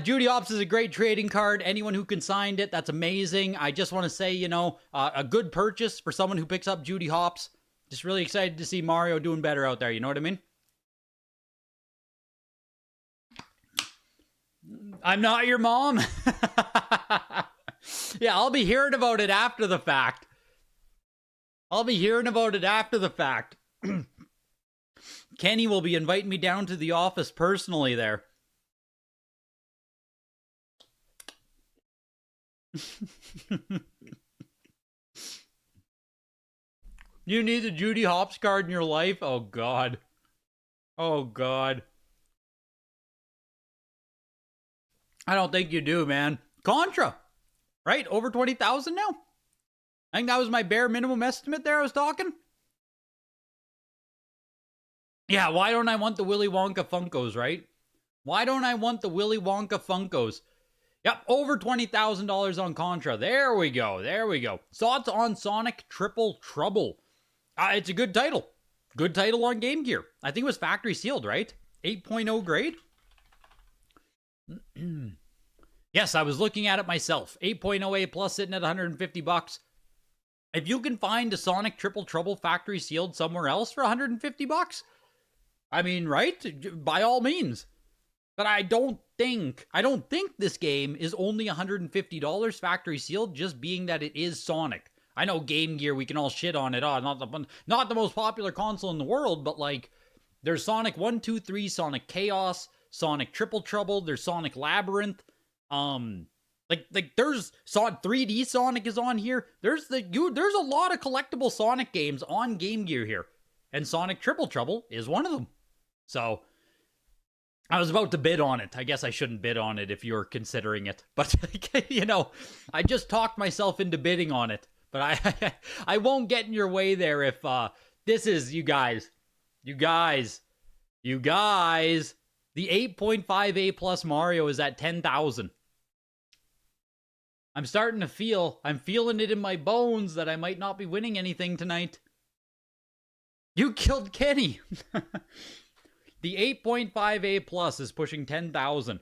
Judy Hopps is a great trading card. Anyone who consigned it, that's amazing. I just want to say, a good purchase for someone who picks up Judy Hopps. Just really excited to see Mario doing better out there. You know what I mean? I'm not your mom. Yeah, I'll be hearing about it after the fact. Kenny will be inviting me down to the office personally there. You need the Judy Hopps card in your life? Oh, God. Oh, God. I don't think you do, man. Contra, right? Over 20,000 now? I think that was my bare minimum estimate there I was talking. Yeah, why don't I want the Willy Wonka Funkos, right? Why don't I want the Willy Wonka Funkos? Yep, over $20,000 on Contra. There we go. Thoughts on Sonic Triple Trouble? It's a good title. Good title on Game Gear. I think it was factory sealed, right? 8.0 grade? Yes, I was looking at it myself. 8.08 plus sitting at $150. If you can find a Sonic Triple Trouble factory sealed somewhere else for $150, I mean, right? By all means. But I don't think this game is only $150 factory sealed, just being that it is Sonic. I know Game Gear, we can all shit on it. Oh, not the most popular console in the world, but like, there's Sonic 1, 2, 3, Sonic Chaos, Sonic Triple Trouble, there's Sonic Labyrinth. Like there's 3D Sonic is on here. There's a lot of collectible Sonic games on Game Gear here, and Sonic Triple Trouble is one of them. So I was about to bid on it. I guess I shouldn't bid on it if you're considering it, but I just talked myself into bidding on it. But I won't get in your way there if this is, you guys, You guys, the 8.5A plus Mario is at 10,000. I'm feeling it in my bones that I might not be winning anything tonight. You killed Kenny. The 8.5A plus is pushing 10,000.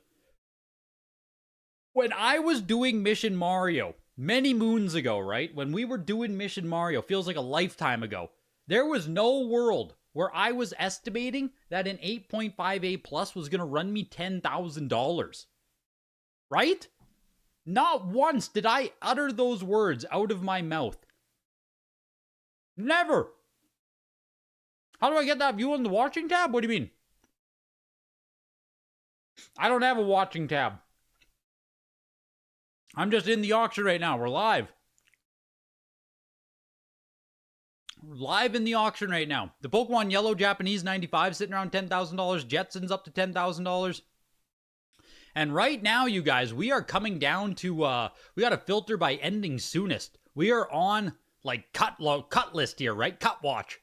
When I was doing Mission Mario, many moons ago, right? When we were doing Mission Mario, feels like a lifetime ago, there was no world where I was estimating that an 8.5A plus was going to run me $10,000. Right? Not once did I utter those words out of my mouth. Never. How do I get that view on the watching tab? What do you mean? I don't have a watching tab. I'm just in the auction right now. We're live. We're live in the auction right now. The Pokemon Yellow Japanese 95 sitting around $10,000. Jetsons up to $10,000. And right now, you guys, we are coming down to, we got to filter by ending soonest. We are on, like, cut list here, right? Cut watch.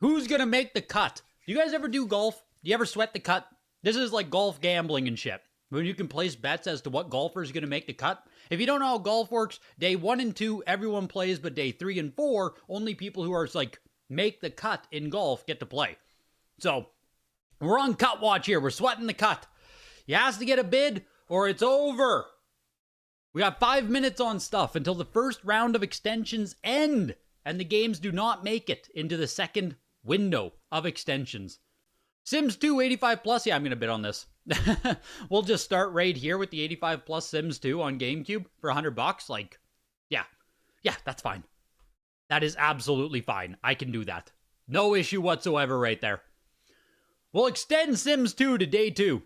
Who's going to make the cut? Do you guys ever do golf? Do you ever sweat the cut? This is like golf gambling and shit. When you can place bets as to what golfer is going to make the cut. If you don't know how golf works, day 1 and 2, everyone plays, but day 3 and 4, only people who are, like, make the cut in golf get to play. So, we're on cut watch here. We're sweating the cut. You has to get a bid or it's over. We got 5 minutes on stuff until the first round of extensions end, and the games do not make it into the second window of extensions. Sims 2 85 plus. Yeah, I'm going to bid on this. We'll just start right here with the 85 plus Sims 2 on GameCube for $100. Like, yeah, that's fine. That is absolutely fine. I can do that. No issue whatsoever right there. We'll extend Sims 2 to day 2.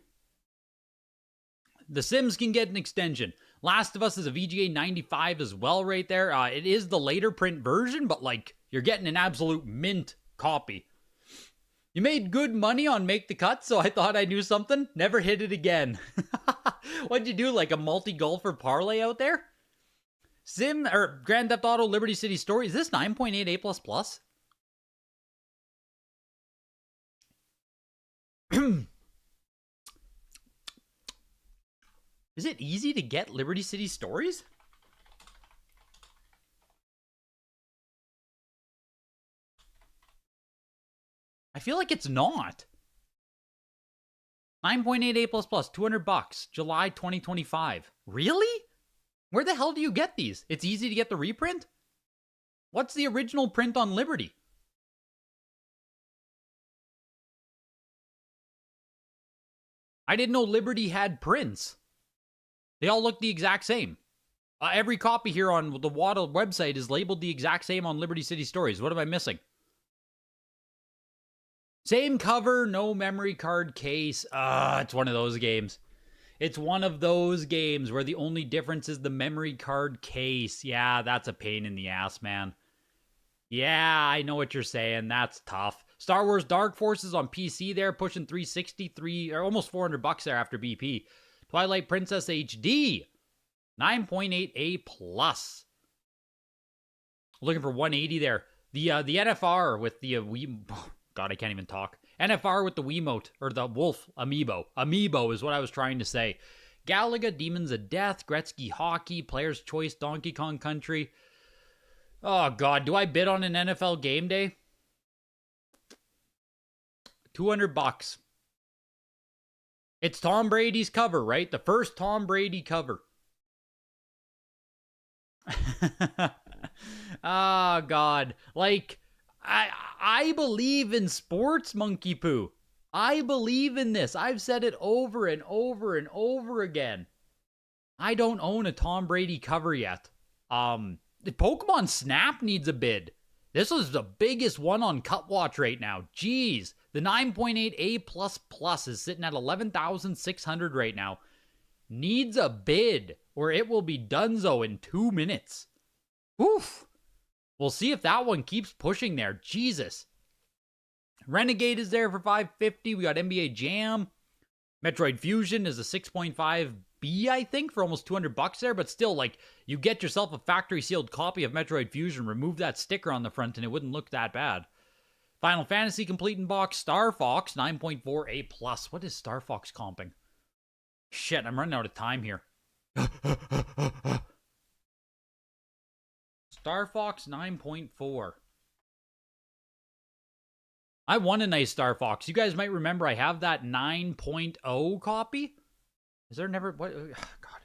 The Sims can get an extension. Last of Us is a VGA 95 as well right there. It is the later print version, but like, you're getting an absolute mint copy. You made good money on Make the Cut, so I thought I knew something. Never hit it again. What'd you do, like a multi-golfer parlay out there? Grand Theft Auto Liberty City Story. Is this 9.8 A++? Is it easy to get Liberty City Stories? I feel like it's not. 9.8 A++, $200, July 2025. Really? Where the hell do you get these? It's easy to get the reprint? What's the original print on Liberty? I didn't know Liberty had prints. They all look the exact same. Every copy here on the Waddle website is labeled the exact same on Liberty City Stories. What am I missing? Same cover, no memory card case. It's one of those games. It's one of those games where the only difference is the memory card case. Yeah, that's a pain in the ass, man. Yeah, I know what you're saying. That's tough. Star Wars Dark Forces on PC there, pushing 363 or almost $400 there after BP. Twilight Princess HD, 9.8 A+. Looking for 180 there. The NFR with the God, I can't even talk. NFR with the Wiimote, or the Wolf Amiibo. Amiibo is what I was trying to say. Galaga, Demons of Death, Gretzky Hockey, Player's Choice, Donkey Kong Country. Oh, God, do I bid on an NFL game day? $200. It's Tom Brady's cover, right? The first Tom Brady cover. Oh, God. Like, I believe in sports, Monkey Poo. I believe in this. I've said it over and over and over again. I don't own a Tom Brady cover yet. The Pokemon Snap needs a bid. This is the biggest one on Cut Watch right now. Jeez. The 9.8 A++ is sitting at 11,600 right now. Needs a bid, or it will be donezo in 2 minutes. Oof. We'll see if that one keeps pushing there. Jesus. Renegade is there for $550. We got NBA Jam. Metroid Fusion is a 6.5B, I think, for almost $200 there. But still, like, you get yourself a factory sealed copy of Metroid Fusion. Remove that sticker on the front and it wouldn't look that bad. Final Fantasy Complete in Box, Star Fox 9.4 A+. What is Star Fox comping? Shit, I'm running out of time here. Star Fox 9.4. I won a nice Star Fox. You guys might remember I have that 9.0 copy. Is there never... What? God.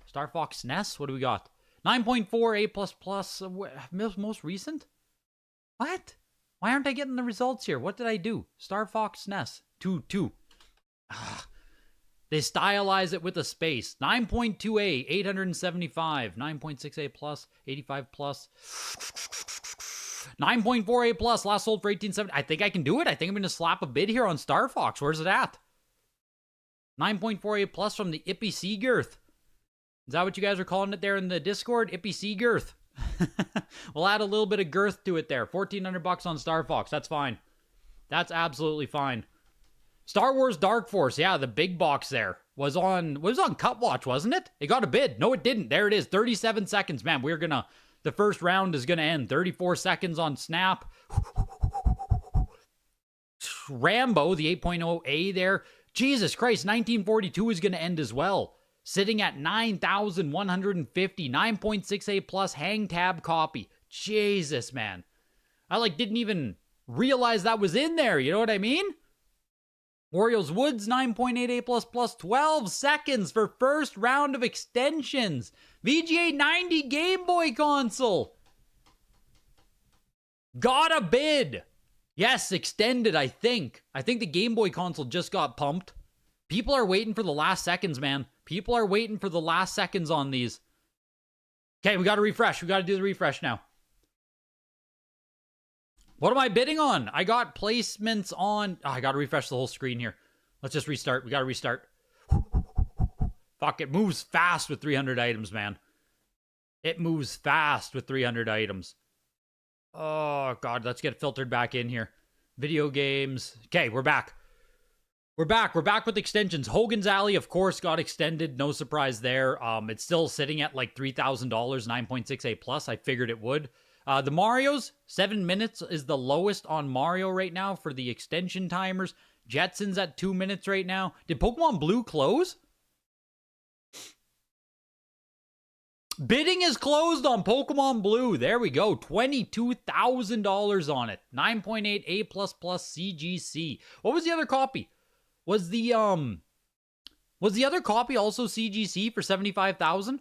Star Fox SNES? What do we got? 9.4 A++. Most recent? What? Why aren't I getting the results here? What did I do? Star Fox SNES. 2. They stylize it with a space. 9.2A, 875. 9.6A plus, 85 plus. 9.4A plus, last sold for 1870. I think I can do it. I think I'm going to slap a bid here on Star Fox. Where's it at? 9.4A plus from the Ippy Seagirth. Is that what you guys are calling it there in the Discord? Ippy Seagirth. We'll add a little bit of girth to it there. $1,400 on Star Fox. That's fine. That's absolutely fine. Star Wars Dark Force. Yeah, the big box there was on Cut Watch, wasn't it? It got a bid. No, it didn't. There it is. 37 seconds, man. The first round is gonna end. 34 seconds on Snap. Rambo, the 8.0A there. Jesus Christ, 1942 is gonna end as well. Sitting at 9,150, 9.6A plus hang tab copy. Jesus, man. I didn't even realize that was in there. You know what I mean? Orioles Woods 9.8A plus 12 seconds for first round of extensions. VGA 90 Game Boy console. Got a bid. Yes, extended, I think. I think the Game Boy console just got pumped. People are waiting for the last seconds, man. People are waiting for the last seconds on these. Okay, we got to refresh. We got to do the refresh now. What am I bidding on? I got placements on... Oh, I got to refresh the whole screen here. Let's just restart. We got to restart. Fuck, it moves fast with 300 items, man. It moves fast with 300 items. Oh, God, let's get filtered back in here. Video games. Okay, we're back. We're back with extensions. Hogan's Alley, of course, got extended. No surprise there. It's still sitting at like $3,000, 9.6A plus. I figured it would. The Marios, 7 minutes is the lowest on Mario right now for the extension timers. Jetsons at 2 minutes right now. Did Pokemon Blue close? Bidding is closed on Pokemon Blue. There we go. $22,000 on it. 9.8 A++ CGC. What was the other copy? Was the other copy also CGC for 75,000?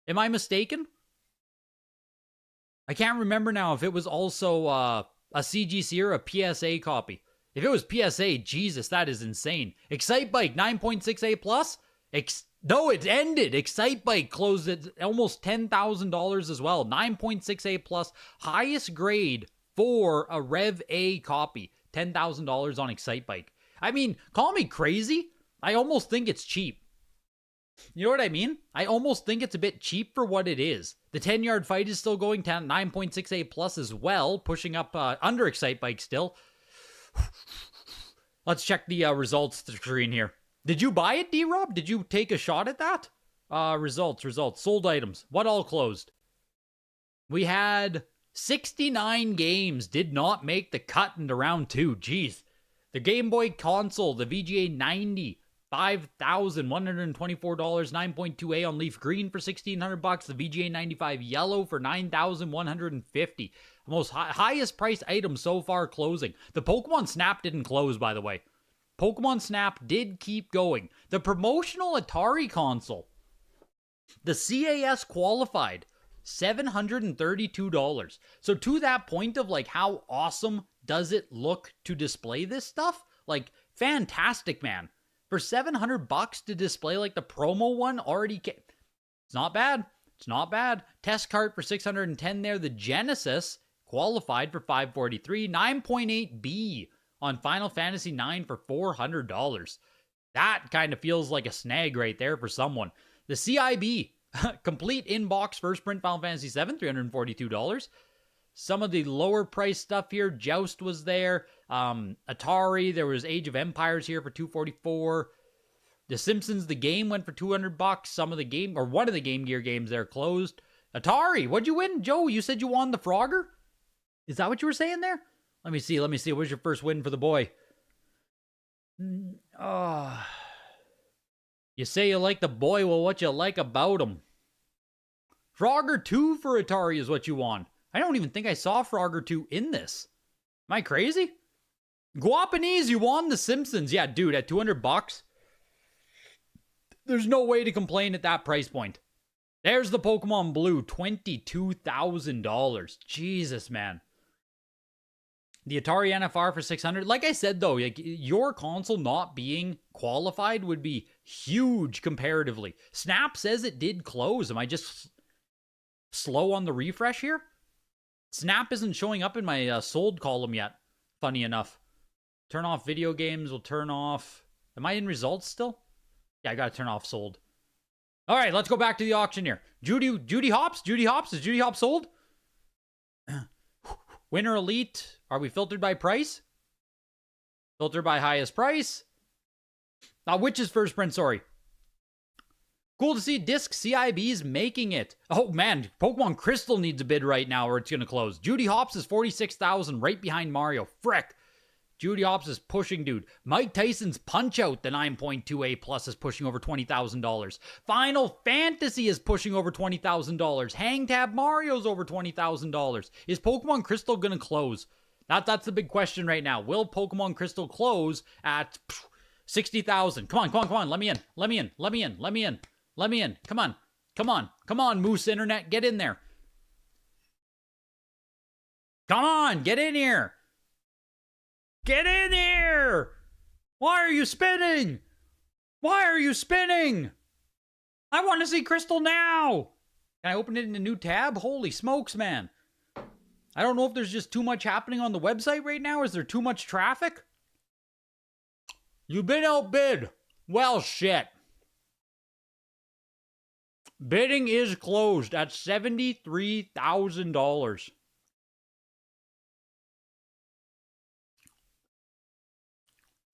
Am I mistaken? I can't remember now if it was also a CGC or a PSA copy. If it was PSA, Jesus, that is insane. Excitebike 9.6A+. No, it ended. Excitebike closed at almost $10,000 as well. 9.6A+. Highest grade for a Rev A copy. $10,000 on Excitebike. I mean, call me crazy. I almost think it's cheap. You know what I mean? I almost think it's a bit cheap for what it is. The 10-yard fight is still going 9.6A+ as well, pushing up under Excitebike still. Let's check the results screen here. Did you buy it, D-Rob? Did you take a shot at that? Results. Sold items. What all closed? We had 69 games did not make the cut into round 2. Jeez. The Game Boy console, the VGA 90, $5,124, 9.2A on Leaf Green for $1,600, the VGA 95 Yellow for $9,150. The most highest priced item so far closing. The Pokemon Snap didn't close, by the way. Pokemon Snap did keep going. The promotional Atari console, the CAS qualified, $732. So to that point of how awesome does it look to display this stuff? Fantastic, man. For $700 to display the promo one already it's not bad. It's not bad. Test cart for $610 there. The Genesis qualified for $543. 9.8B on Final Fantasy IX for $400. That kind of feels like a snag right there for someone. The CIB complete inbox first print Final Fantasy VII, $342. Some of the lower price stuff here, Joust was there. Atari, there was Age of Empires here for $244. The Simpsons, the game went for $200. Some of the game, or one of the Game Gear games there closed. Atari, what'd you win? Joe, you said you won the Frogger? Is that what you were saying there? Let me see. What's your first win for the boy? Oh. You say you like the boy, well, what you like about him? Frogger 2 for Atari is what you want. I don't even think I saw Frogger 2 in this. Am I crazy? Guapanese, you won The Simpsons. Yeah, dude, at $200, there's no way to complain at that price point. There's the Pokemon Blue, $22,000. Jesus, man. The Atari NFR for $600. Like I said, though, like, your console not being qualified would be huge comparatively. Snap says it did close. Am I just slow on the refresh here? Snap isn't showing up in my sold column yet, funny enough. Turn off video games. We'll turn off... Am I in results still? Yeah, I gotta turn off sold. All right, let's go back to the auction here. Judy Hops? Judy Hops? Is Judy Hops sold? Winner Elite. Are we filtered by price? Filtered by highest price. Which is first print, sorry. Cool to see Disc CIB's making it. Oh, man. Pokemon Crystal needs a bid right now or it's going to close. Judy Hops is 46,000 right behind Mario. Frick. Judy Hops is pushing, dude. Mike Tyson's Punch-Out, the 9.2A Plus, is pushing over $20,000. Final Fantasy is pushing over $20,000. Hang Tab Mario's over $20,000. Is Pokemon Crystal going to close? That's the big question right now. Will Pokemon Crystal close at 60,000? Come on. Let me in. Come on, Moose Internet. Get in there. Come on, get in here. Get in here! Why are you spinning? I want to see Crystal now! Can I open it in a new tab? Holy smokes, man. I don't know if there's just too much happening on the website right now. Is there too much traffic? You've been outbid. Well, shit. Bidding is closed at $73,000.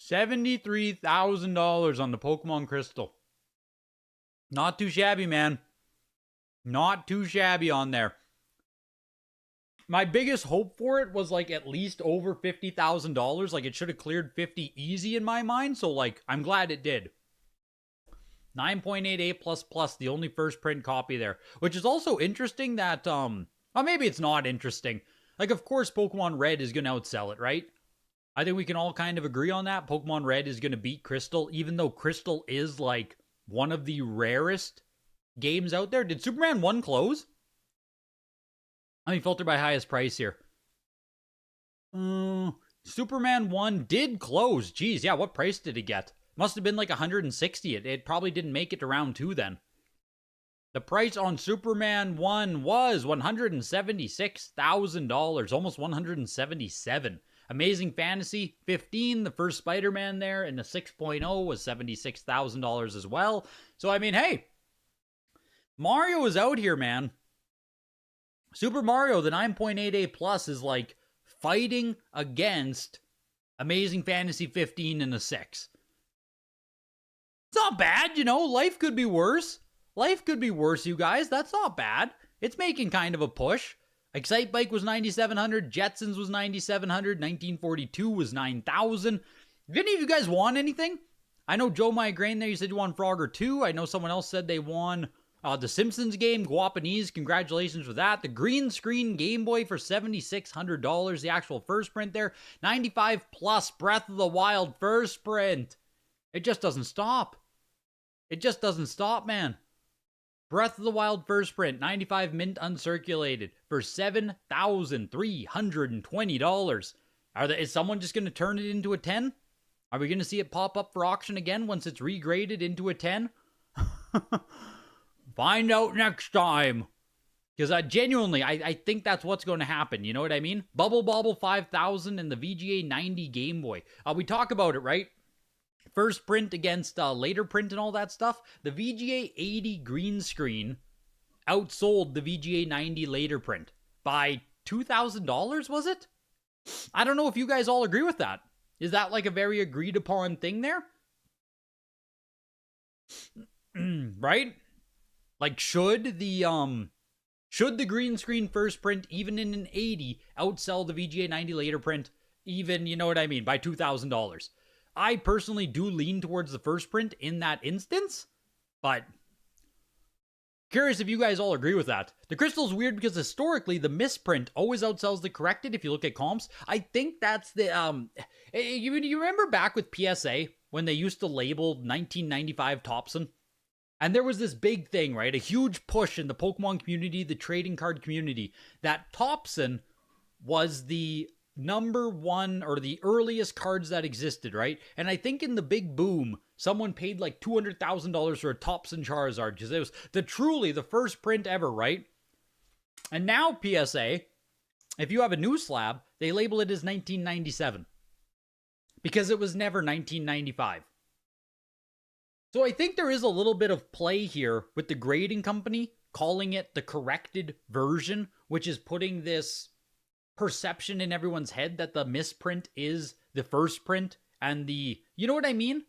$73,000 on the Pokemon Crystal. Not too shabby, man. Not too shabby on there. My biggest hope for it was like at least over $50,000. Like it should have cleared 50 easy in my mind. So like, I'm glad it did. 9.88++, the only first print copy there. Which is also interesting that, well, maybe it's not interesting. Like, of course, Pokemon Red is going to outsell it, right? I think we can all kind of agree on that. Pokemon Red is going to beat Crystal, even though Crystal is like one of the rarest games out there. Did Superman 1 close? I mean, filter by highest price here. Superman 1 did close. Geez, yeah, what price did it get? Must have been like 160. It probably didn't make it to round 2 then. The price on Superman 1 was $176,000, almost $177,000. Amazing Fantasy 15, the first Spider-Man there, and the 6.0 was $76,000 as well. So, I mean, hey, Mario is out here, man. Super Mario, the 9.88 Plus, is like fighting against Amazing Fantasy 15 and the 6. It's not bad, you know. Life could be worse. Life could be worse, you guys. That's not bad. It's making kind of a push. Excite Bike was 9,700. Jetsons was 9,700. 1942 was 9,000. Did any of you guys want anything? I know Joe Migraine there, you said you won Frogger 2. I know someone else said they won the Simpsons game, Guapanese. Congratulations for that. The green screen Game Boy for $7,600. The actual first print there. 95 plus Breath of the Wild first print. It just doesn't stop. It just doesn't stop, man. Breath of the Wild first print, 95 mint uncirculated for $7,320. Is someone just going to turn it into a 10? Are we going to see it pop up for auction again once it's regraded into a 10? Find out next time. Because I think that's what's going to happen. You know what I mean? Bubble Bobble 5000 and the VGA 90 Game Boy. We talk about it, right? First print against later print and all that stuff. The VGA 80 green screen outsold the VGA 90 later print by $2,000, was it? I don't know if you guys all agree with that. Is that like a very agreed upon thing there? Right? Like, should Should the green screen first print, even in an 80, outsell the VGA 90 later print, even, you know what I mean, by $2,000? I personally do lean towards the first print in that instance, but curious if you guys all agree with that. The crystal's weird because historically the misprint always outsells the corrected if you look at comps. I think that's the you remember back with PSA when they used to label 1995 Topson? And there was this big thing, right? A huge push in the Pokemon community, the trading card community, that Topson was the number one or the earliest cards that existed, right? And I think in the big boom, someone paid like $200,000 for a Topson Charizard because it was truly the first print ever, right? And now PSA, if you have a new slab, they label it as 1997 because it was never 1995. So I think there is a little bit of play here with the grading company calling it the corrected version, which is putting this perception in everyone's head that the misprint is the first print and the, you know what I mean?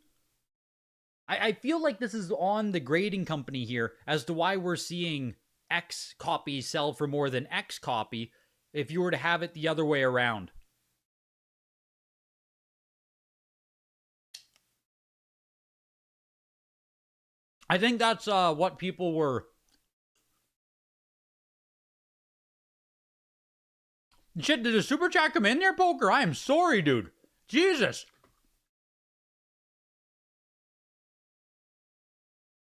I feel like this is on the grading company here as to why we're seeing X copy sell for more than X copy if you were to have it the other way around. I think that's what people were. Shit, did a super chat come in there, Poker? I am sorry, dude. Jesus.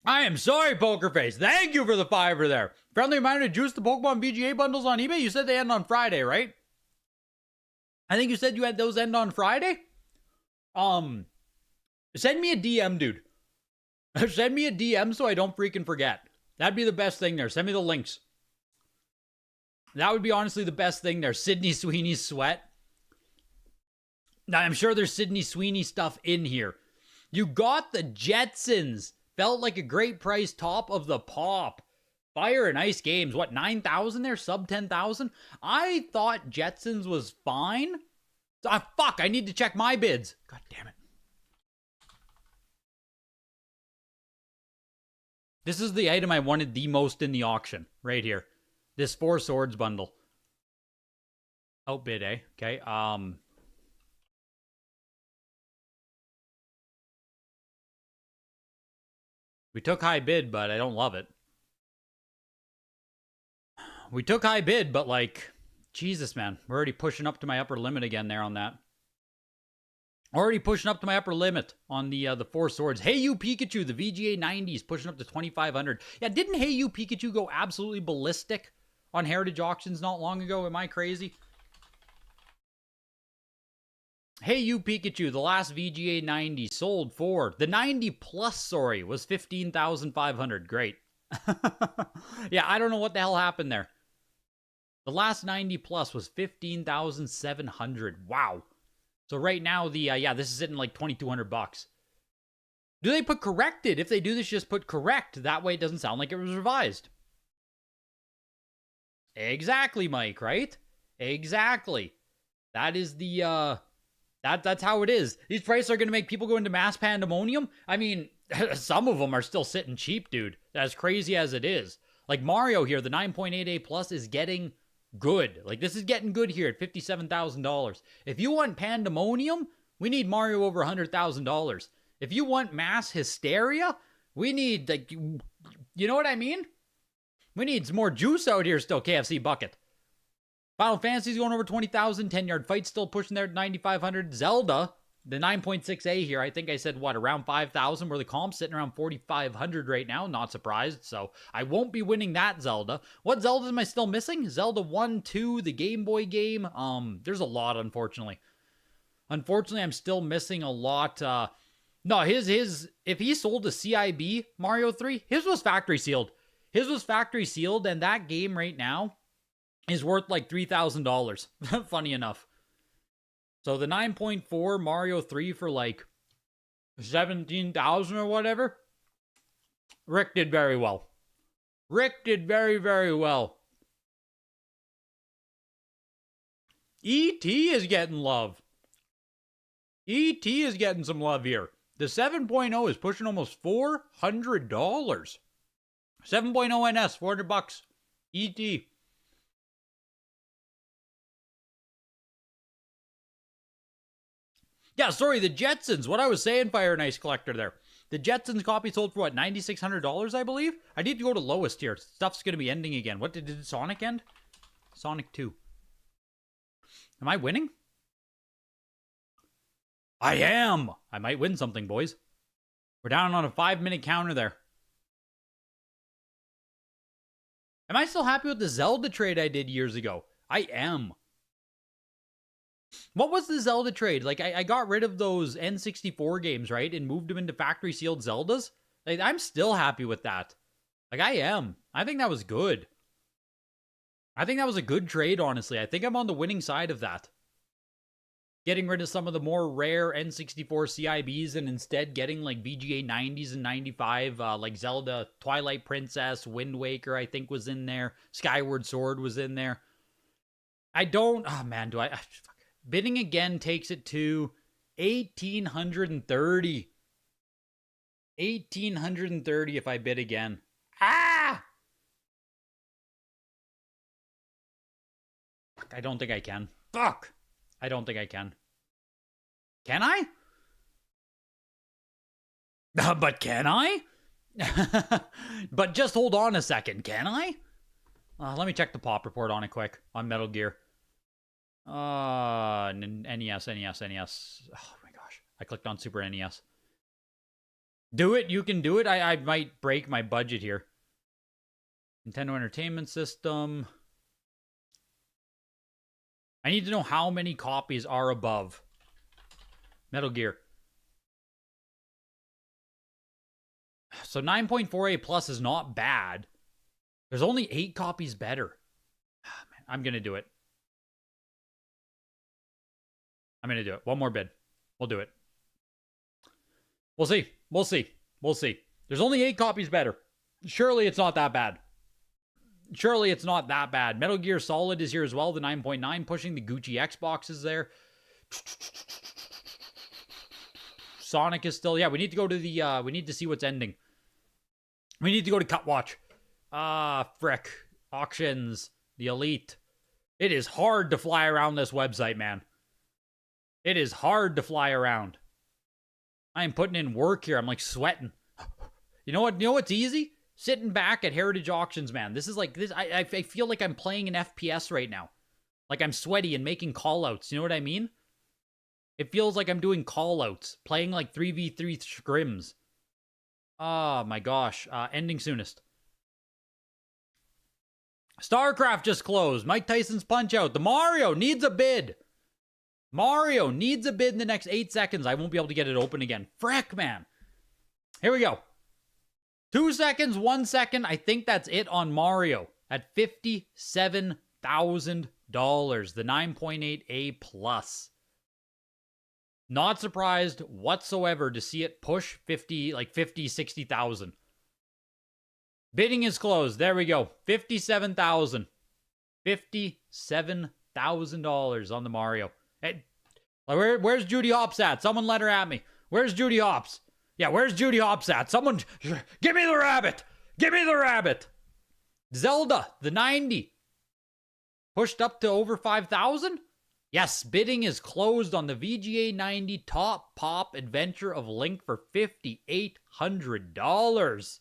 I am sorry, Pokerface. Thank you for the $5 there. Friendly reminder to juice the Pokemon VGA bundles on eBay. You said they end on Friday, right? I think you said you had those end on Friday. Send me a DM, dude. Send me a DM so I don't freaking forget. That'd be the best thing there. Send me the links. That would be honestly the best thing there. Sydney Sweeney's sweat. Now, I'm sure there's Sydney Sweeney stuff in here. You got the Jetsons. Felt like a great price, top of the pop. Fire and Ice Games. What, 9,000 there? Sub 10,000? I thought Jetsons was fine. Fuck, I need to check my bids. God damn it. This is the item I wanted the most in the auction. Right here. This 4 swords bundle. Outbid, eh? Okay, we took high bid, but I don't love it. We took high bid, but like, Jesus, man. We're already pushing up to my upper limit again there on that. Already pushing up to my upper limit on the 4 swords. Hey You Pikachu, the VGA 90s, pushing up to 2,500. Yeah, didn't Hey You Pikachu go absolutely ballistic on Heritage Auctions not long ago? Am I crazy? Hey You Pikachu, the last VGA 90 sold for, the 90 plus, sorry, was 15,500. Great. Yeah, I don't know what the hell happened there. The last 90 plus was 15,700. Wow. So right now, this is sitting like 2,200 bucks. Do they put corrected? If they do this, just put correct. That way it doesn't sound like it was revised. Exactly, Mike, right? Exactly. That is the, that's how it is. These prices are going to make people go into mass pandemonium. I mean, some of them are still sitting cheap, dude. As crazy as it is. Like Mario here, the 9.8A Plus is getting good. Like, this is getting good here at $57,000. If you want pandemonium, we need Mario over $100,000. If you want mass hysteria, we need, like, you know what I mean? We need some more juice out here still, KFC Bucket. Final Fantasy's going over 20,000. 10-yard fight still pushing there at 9,500. Zelda, the 9.6A here, I think I said, what, around 5,000, where the comp's sitting around 4,500 right now. Not surprised, so I won't be winning that Zelda. What Zelda am I still missing? Zelda 1, 2, the Game Boy game. There's a lot, unfortunately. Unfortunately, I'm still missing a lot. No, his, if he sold a CIB Mario 3, his was factory sealed. His was factory sealed, and that game right now is worth like $3,000. Funny enough. So the 9.4 Mario 3 for like 17,000 or whatever. Rick did very well. Rick did very, very well. E.T. is getting love. E.T. is getting some love here. The 7.0 is pushing almost $400. 7.0 NS, $400. E.T. Yeah, sorry, the Jetsons. What I was saying, Fire and Ice Collector there. The Jetsons copy sold for what, $9,600, I believe? I need to go to lowest here. Stuff's going to be ending again. What did Sonic end? Sonic 2. Am I winning? I am! I might win something, boys. We're down on a 5-minute counter there. Am I still happy with the Zelda trade I did years ago? I am. What was the Zelda trade? Like, I got rid of those N64 games, right? And moved them into factory sealed Zeldas. Like, I'm still happy with that. Like, I am. I think that was good. I think that was a good trade, honestly. I think I'm on the winning side of that. Getting rid of some of the more rare N64 CIBs and instead getting like VGA 90s and 95, like Zelda, Twilight Princess, Wind Waker, I think was in there. Skyward Sword was in there. Oh man, bidding again takes it to 1,830. 1,830 if I bid again. Ah! I don't think I can. Fuck! I don't think I can. Can I? But can I? But just hold on a second. Can I? Let me check the pop report on it quick. On Metal Gear. NES. Oh my gosh. I clicked on Super NES. Do it. You can do it. I might break my budget here. Nintendo Entertainment System. I need to know how many copies are above Metal Gear. So 9.48 plus is not bad. There's only 8 copies better. Man, I'm going to do it. I'm going to do it. One more bid. We'll do it. We'll see. We'll see. We'll see. There's only 8 copies better. Surely it's not that bad. Surely it's not that bad. Metal Gear Solid is here as well. The 9.9 pushing the Gucci Xbox is there. Sonic is still... Yeah, we need to go to the... we need to see what's ending. We need to go to Cut Watch. Frick. Auctions. The Elite. It is hard to fly around this website, man. It is hard to fly around. I am putting in work here. I'm like sweating. You know what? You know what's easy? Sitting back at Heritage Auctions, man. This is like this. I feel like I'm playing an FPS right now. Like I'm sweaty and making call-outs. You know what I mean? It feels like I'm doing call-outs. Playing like 3v3 scrims. Oh my gosh. Ending soonest. StarCraft just closed. Mike Tyson's Punch-Out. The Mario needs a bid. Mario needs a bid in the next 8 seconds. I won't be able to get it open again. Frick, man. Here we go. 2 seconds, 1 second. I think that's it on Mario at $57,000. The 9.8A plus. Not surprised whatsoever to see it push 60,000. Bidding is closed. There we go. $57,000. $57,000 on the Mario. Hey, where's Judy Hopps at? Someone let her at me. Where's Judy Hopps? Yeah, where's Judy Hopps at? Someone, give me the rabbit. Give me the rabbit. Zelda, the 90. Pushed up to over 5,000? Yes, bidding is closed on the VGA 90 Top Pop Adventure of Link for $5,800.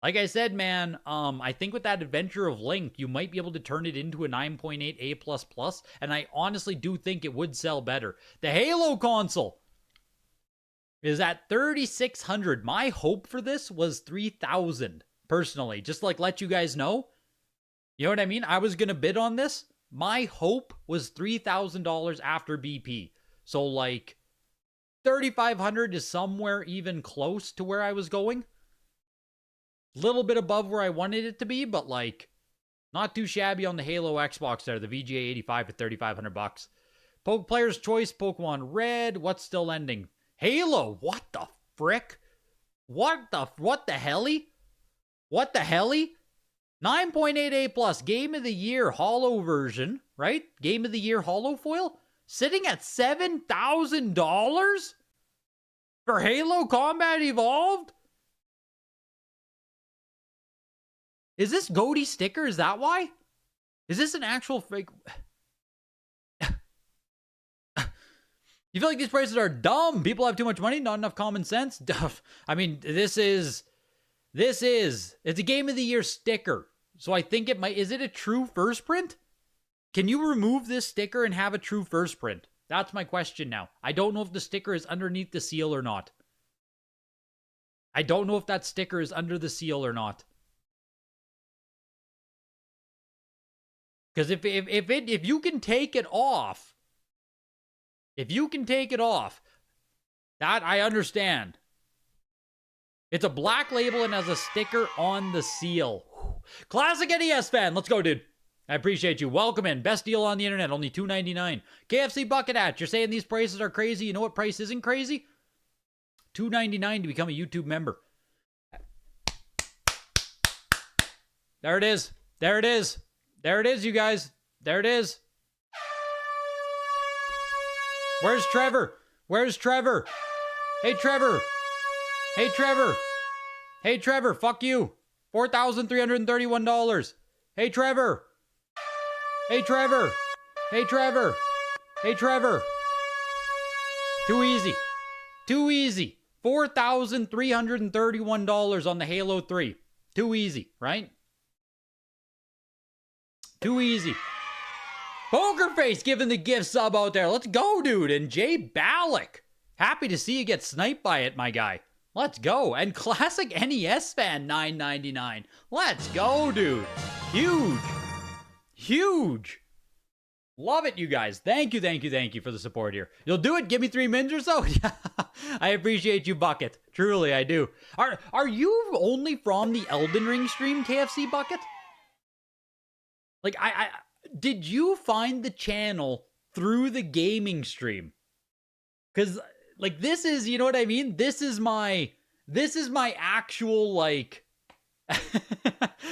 Like I said, man, I think with that Adventure of Link, you might be able to turn it into a 9.8A++, and I honestly do think it would sell better. The Halo console is at $3,600. My hope for this was $3,000, personally. Just like let you guys know. You know what I mean? I was going to bid on this. My hope was $3,000 after BP. So like $3,500 is somewhere even close to where I was going. Little bit above where I wanted it to be, but like not too shabby on the Halo Xbox there. The VGA 85 for $3,500. Player's Choice, Pokemon Red. What's still ending? Halo. What the frick? What the helly? What the helly? 9.8A plus, Game of the Year Holo version, right? Game of the Year Holo foil? Sitting at $7,000? For Halo Combat Evolved? Is this Goldie sticker? Is that why? Is this an actual fake? You feel like these prices are dumb? People have too much money, not enough common sense? I mean, it's a Game of the Year sticker. So I think it might, is it a true first print? Can you remove this sticker and have a true first print? That's my question now. I don't know if the sticker is underneath the seal or not. I don't know if that sticker is under the seal or not. Because if you can take it off, that I understand. It's a black label and has a sticker on the seal. Classic NES fan. Let's go, dude. I appreciate you. Welcome in. Best deal on the internet. Only $2.99. KFC Bucket Hatch. You're saying these prices are crazy. You know what price isn't crazy? $2.99 to become a YouTube member. There it is. There it is. There it is, you guys. There it is. Where's Trevor? Where's Trevor? Hey, Trevor. Hey, Trevor. Hey, Trevor. Fuck you. $4,331. Hey, Trevor. Hey, Trevor. Hey, Trevor. Hey, Trevor. Too easy. Too easy. $4,331 on the Halo 3. Too easy, right? Too easy. Poker Face giving the gift sub out there. Let's go, dude. And Jay Ballack. Happy to see you get sniped by it, my guy. Let's go. And Classic NES Fan $9.99. Let's go, dude. Huge. Huge. Love it, you guys. Thank you for the support here. You'll do it? Give me 3 mins or so? I appreciate you, Bucket. Truly, I do. Are you only from the Elden Ring stream, KFC Bucket? Like, I did you find the channel through the gaming stream? Because, like, this is, you know what I mean? This is my actual, like,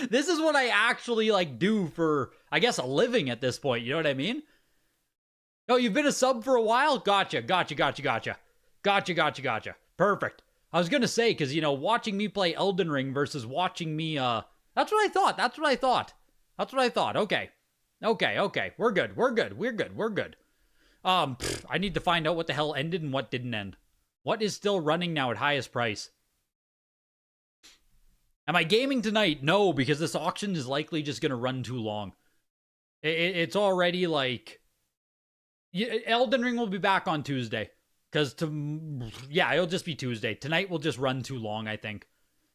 this is what I actually, like, do for, I guess, a living at this point. You know what I mean? Oh, you've been a sub for a while? Gotcha. Perfect. I was going to say, because, you know, watching me play Elden Ring versus watching me, that's what I thought. Okay. We're good. I need to find out what the hell ended and what didn't end. What is still running now at highest price? Am I gaming tonight? No, because this auction is likely just going to run too long. It's already like... Elden Ring will be back on Tuesday. Because, it'll just be Tuesday. Tonight will just run too long, I think.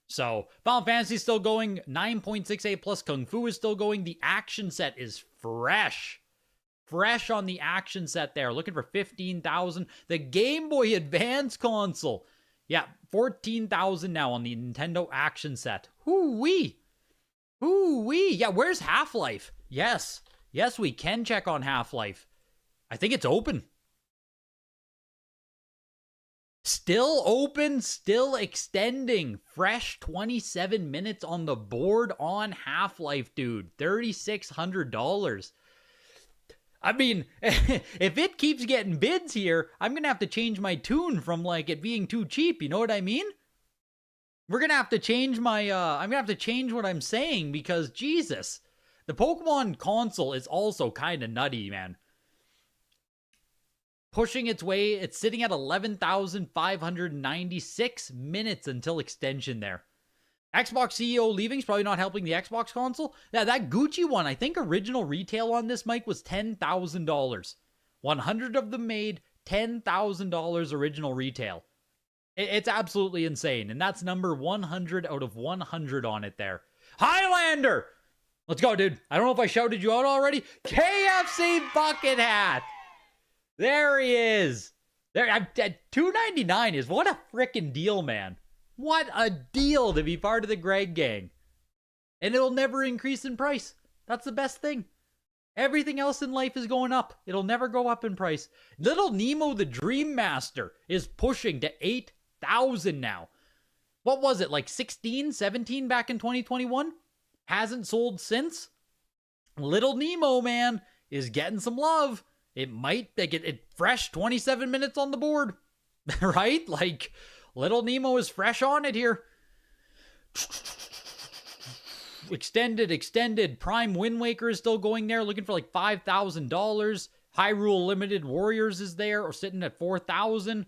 So, Final Fantasy is still going. 9.68 plus Kung Fu is still going. The action set is fresh. Fresh on the action set there. Looking for $15,000. The Game Boy Advance console. Yeah, $14,000 now on the Nintendo action set. Hoo-wee. Yeah, where's Half-Life? Yes, we can check on Half-Life. I think it's open. Still open, still extending. Fresh 27 minutes on the board on Half-Life, dude. $3,600. I mean, if it keeps getting bids here, I'm going to have to change my tune from, like, it being too cheap. You know what I mean? We're going to have to change my, I'm going to have to change what I'm saying because, Jesus, the Pokemon console is also kind of nutty, man. Pushing its way, it's sitting at 11,596 minutes until extension there. Xbox CEO leaving's probably not helping the Xbox console. Yeah, that Gucci one, I think original retail on this mic was $10,000. 100 of them made, $10,000 original retail. It's absolutely insane, and that's number 100 out of 100 on it there. Highlander! Let's go, dude. I don't know if I shouted you out already. KFC Bucket Hat! There he is. There, at $2.99 is what a freaking deal, man. What a deal to be part of the Greg gang. And it'll never increase in price. That's the best thing. Everything else in life is going up. It'll never go up in price. Little Nemo the Dream Master is pushing to 8,000 now. What was it, like 16, 17 back in 2021? Hasn't sold since. Little Nemo, man, is getting some love. It might get it fresh 27 minutes on the board. Right? Like, Little Nemo is fresh on it here. Extended. Prime Wind Waker is still going there, looking for like $5,000. Hyrule Limited Warriors is there, or sitting at $4,000.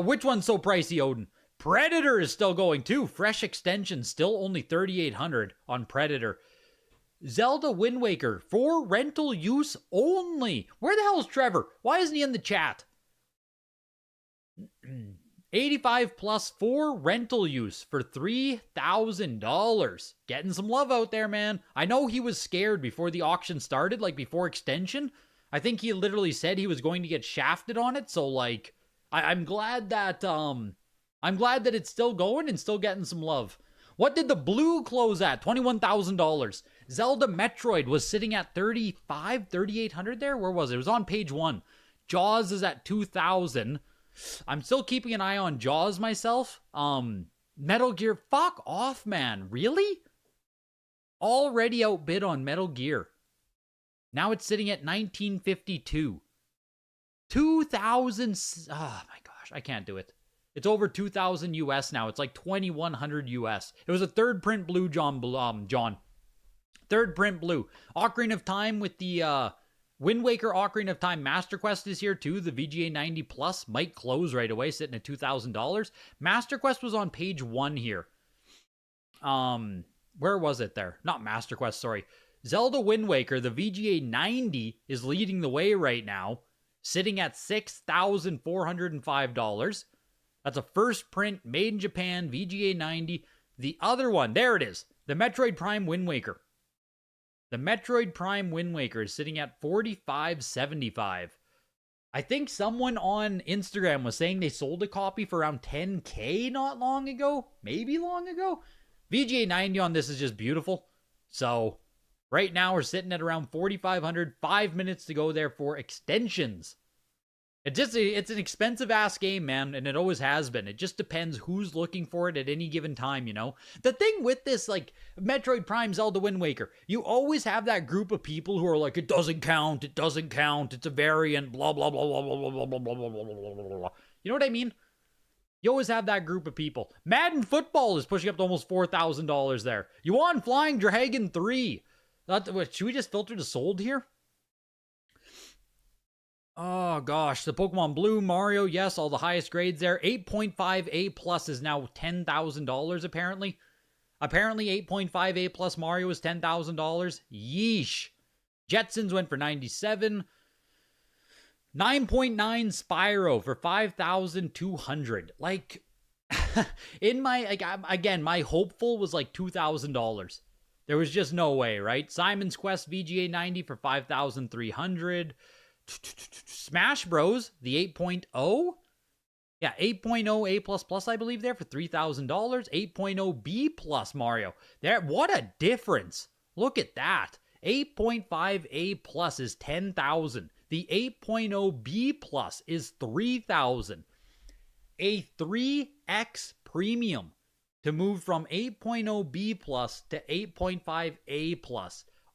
Which one's so pricey, Odin? Predator is still going too. Fresh extension, still only $3,800 on Predator. Zelda Wind Waker, for rental use only. Where the hell is Trevor? Why isn't he in the chat? 85 plus for rental use for $3,000. Getting some love out there, man. I know he was scared before the auction started, like before extension. I think he literally said he was going to get shafted on it. So like, I'm glad that it's still going and still getting some love. What did the blue close at? $21,000. Zelda Metroid was sitting at $3,800 there. Where was it? It was on page 1. Jaws is at $2,000. I'm still keeping an eye on Jaws myself. Metal Gear, fuck off, man. Really? Already outbid on Metal Gear. Now it's sitting at $1,952. 2,000. Oh my gosh, I can't do it. It's over 2,000 US now. It's like 2,100 US. It was a third print blue, John. Third print blue. Ocarina of Time with the Wind Waker Ocarina of Time Master Quest is here too. The VGA 90 Plus might close right away, sitting at $2,000. Master Quest was on page 1 here. Where was it there? Not Master Quest, sorry. Zelda Wind Waker, the VGA 90 is leading the way right now, sitting at $6,405. That's a first print, made in Japan, VGA 90. The other one, there it is. The Metroid Prime Wind Waker. The Metroid Prime Wind Waker is sitting at $4,575. I think someone on Instagram was saying they sold a copy for around $10K not long ago. Maybe long ago. VGA 90 on this is just beautiful. So, right now we're sitting at around 4,500. 5 minutes to go there for extensions. It's an expensive ass game, man, and it always has been. It just depends who's looking for it at any given time, you know? The thing with this, like, Metroid Prime Zelda Wind Waker, you always have that group of people who are like, it doesn't count, it's a variant, blah, blah, blah, blah, blah, blah, blah, blah, blah, blah, blah, blah, blah. You know what I mean? You always have that group of people. Madden Football is pushing up to almost $4,000 there. You want Flying Dragon 3. Should we just filter to sold here? Oh gosh, the Pokemon Blue, Mario, yes, all the highest grades there. 8.5 A plus is now $10,000 apparently. Apparently 8.5 A plus Mario is $10,000. Yeesh. Jetsons went for 97. 9.9 Spyro for 5,200. Like, in my, like, again, my hopeful was like $2,000. There was just no way, right? Simon's Quest VGA 90 for 5,300. Smash Bros, the 8.0. Yeah, 8.0 A++, I believe, there for $3,000. 8.0 B+ Mario. There, what a difference. Look at that. 8.5 A+ is $10,000. The 8.0 B+ is $3,000. A 3x premium to move from 8.0 B+ to 8.5 A+.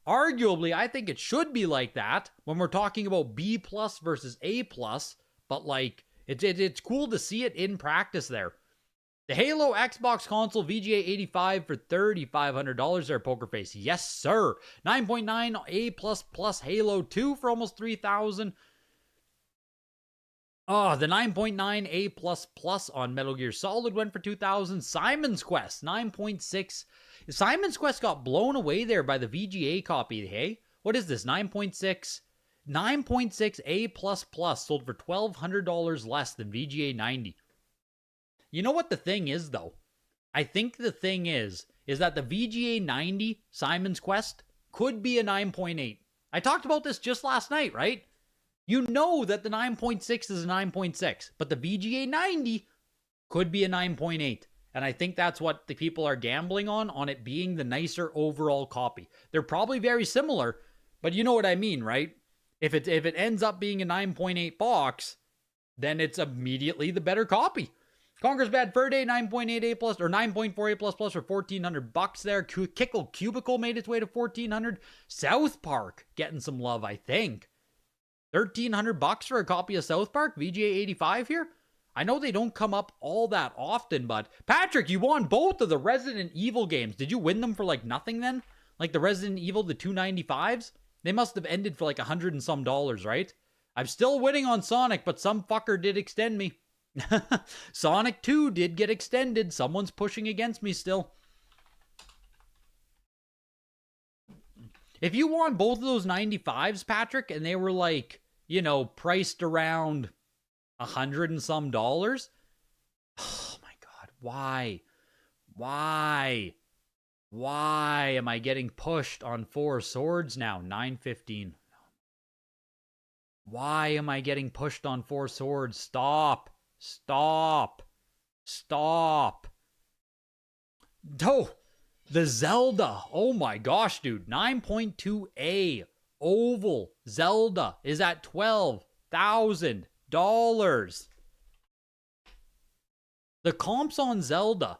Arguably, I think it should be like that when we're talking about B+ versus A+, but like, it's cool to see it in practice there. The Halo Xbox console VGA 85 for $3,500 there, Pokerface. Yes, sir. 9.9 A++ Halo 2 for almost $3,000. Oh, the 9.9 A++ on Metal Gear Solid went for $2,000. Simon's Quest, 9.6. Simon's Quest got blown away there by the VGA copy, hey? What is this, 9.6? 9.6 A++ sold for $1,200 less than VGA 90. You know what the thing is, though? I think the thing is that the VGA 90 Simon's Quest could be a 9.8. I talked about this just last night, right? You know that the 9.6 is a 9.6, but the VGA 90 could be a 9.8. And I think that's what the people are gambling on it being the nicer overall copy. They're probably very similar, but you know what I mean, right? If it ends up being a 9.8 box, then it's immediately the better copy. Conquer's Bad Fur Day, 9.8 A+, or 9.4 A++ for $1,400 there. Kickle Cubicle made its way to $1,400. South Park getting some love, I think. $1,300 for a copy of South Park, VGA 85 here. I know they don't come up all that often, but Patrick, you won both of the Resident Evil games. Did you win them for like nothing then? Like the Resident Evil, the 295s? They must have ended for like $100 and some, right? I'm still winning on Sonic, but some fucker did extend me. Sonic 2 did get extended. Someone's pushing against me still. If you won both of those 95s, Patrick, and they were like, you know, priced around $100 and some, oh my God, why? Why am I getting pushed on 4 swords now? 915. Why am I getting pushed on 4 swords? Stop. Oh, the Zelda. Oh my gosh, dude. 9.2A oval Zelda is at $12,000. The comps on Zelda.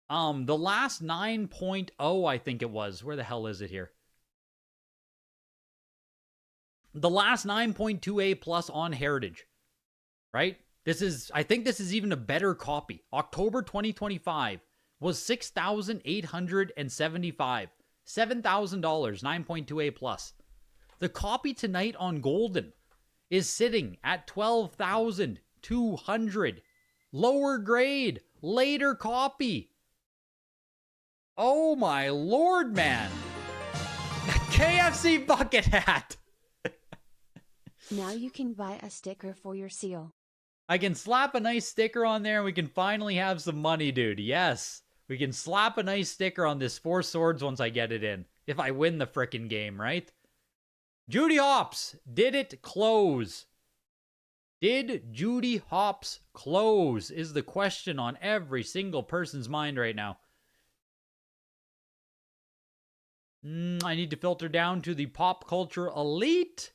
The last 9.0, I think it was. Where the hell is it here? The last 9.2A plus on Heritage. Right? I think this is even a better copy. October 2025 was $6,875. $7,000, 9.2A plus. The copy tonight on Goldin is sitting at $12,200. Lower grade, later copy. Oh my lord, man. KFC bucket hat. Now you can buy a sticker for your seal. I can slap a nice sticker on there and we can finally have some money, dude. Yes. We can slap a nice sticker on this 4 swords once I get it in. If I win the frickin' game, right? Judy Hopps, did it close? Did Judy Hopps close? Is the question on every single person's mind right now. I need to filter down to the pop culture elite.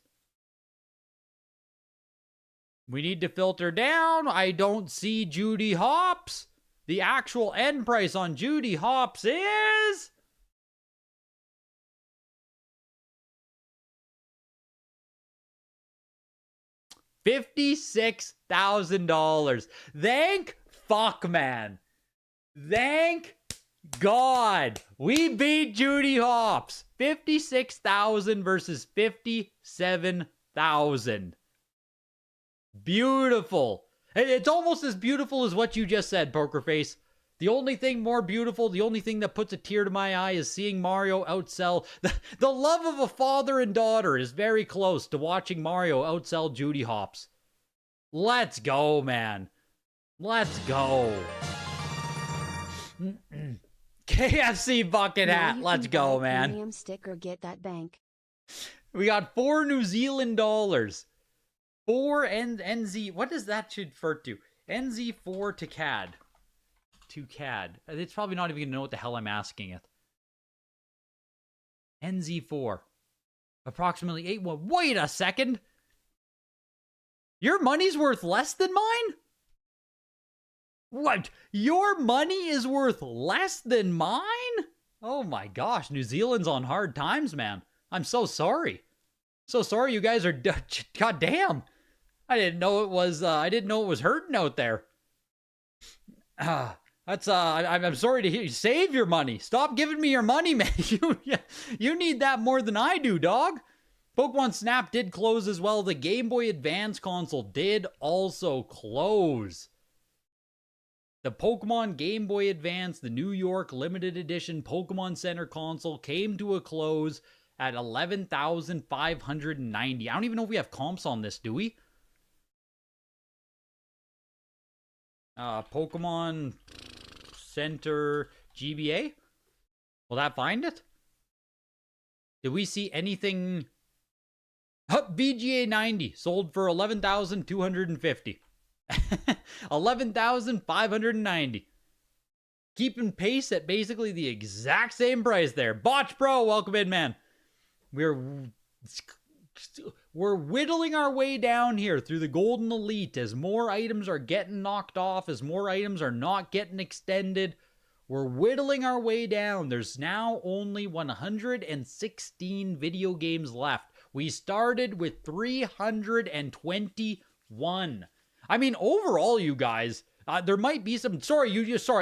We need to filter down. I don't see Judy Hopps. The actual end price on Judy Hopps is $56,000. Thank fuck, man. Thank God. We beat Judy Hopps. 56,000 versus 57,000. Beautiful. It's almost as beautiful as what you just said, Pokerface. The only thing more beautiful, the only thing that puts a tear to my eye is seeing Mario outsell. The love of a father and daughter is very close to watching Mario outsell Judy Hopps. Let's go, man. Let's go. KFC bucket hat. Let's go, man. Premium sticker, get that bank. We got 4 New Zealand dollars. 4 NZ. What does that should refer to? NZ4 to CAD. To CAD. It's probably not even going to know what the hell I'm asking it. NZ4. Approximately 8. Well, wait a second. Your money's worth less than mine? What? Your money is worth less than mine? Oh my gosh. New Zealand's on hard times, man. I'm so sorry. So sorry you guys are... God damn. I didn't know it was hurting out there. I'm sorry to hear you. Save your money. Stop giving me your money, man. You need that more than I do, dog. Pokemon Snap did close as well. The Game Boy Advance console did also close. The Pokemon Game Boy Advance, the New York limited edition Pokemon Center console came to a close at $11,590. I don't even know if we have comps on this, do we? Pokemon Center GBA? Will that find it? Did we see anything? VGA 90 sold for $11,250. $11,590. Keeping pace at basically the exact same price there. Botch Pro, welcome in, man. We're whittling our way down here through the Golden Elite as more items are getting knocked off, as more items are not getting extended. We're whittling our way down. There's now only 116 video games left. We started with 321. I mean, overall, you guys, there might be some. Sorry,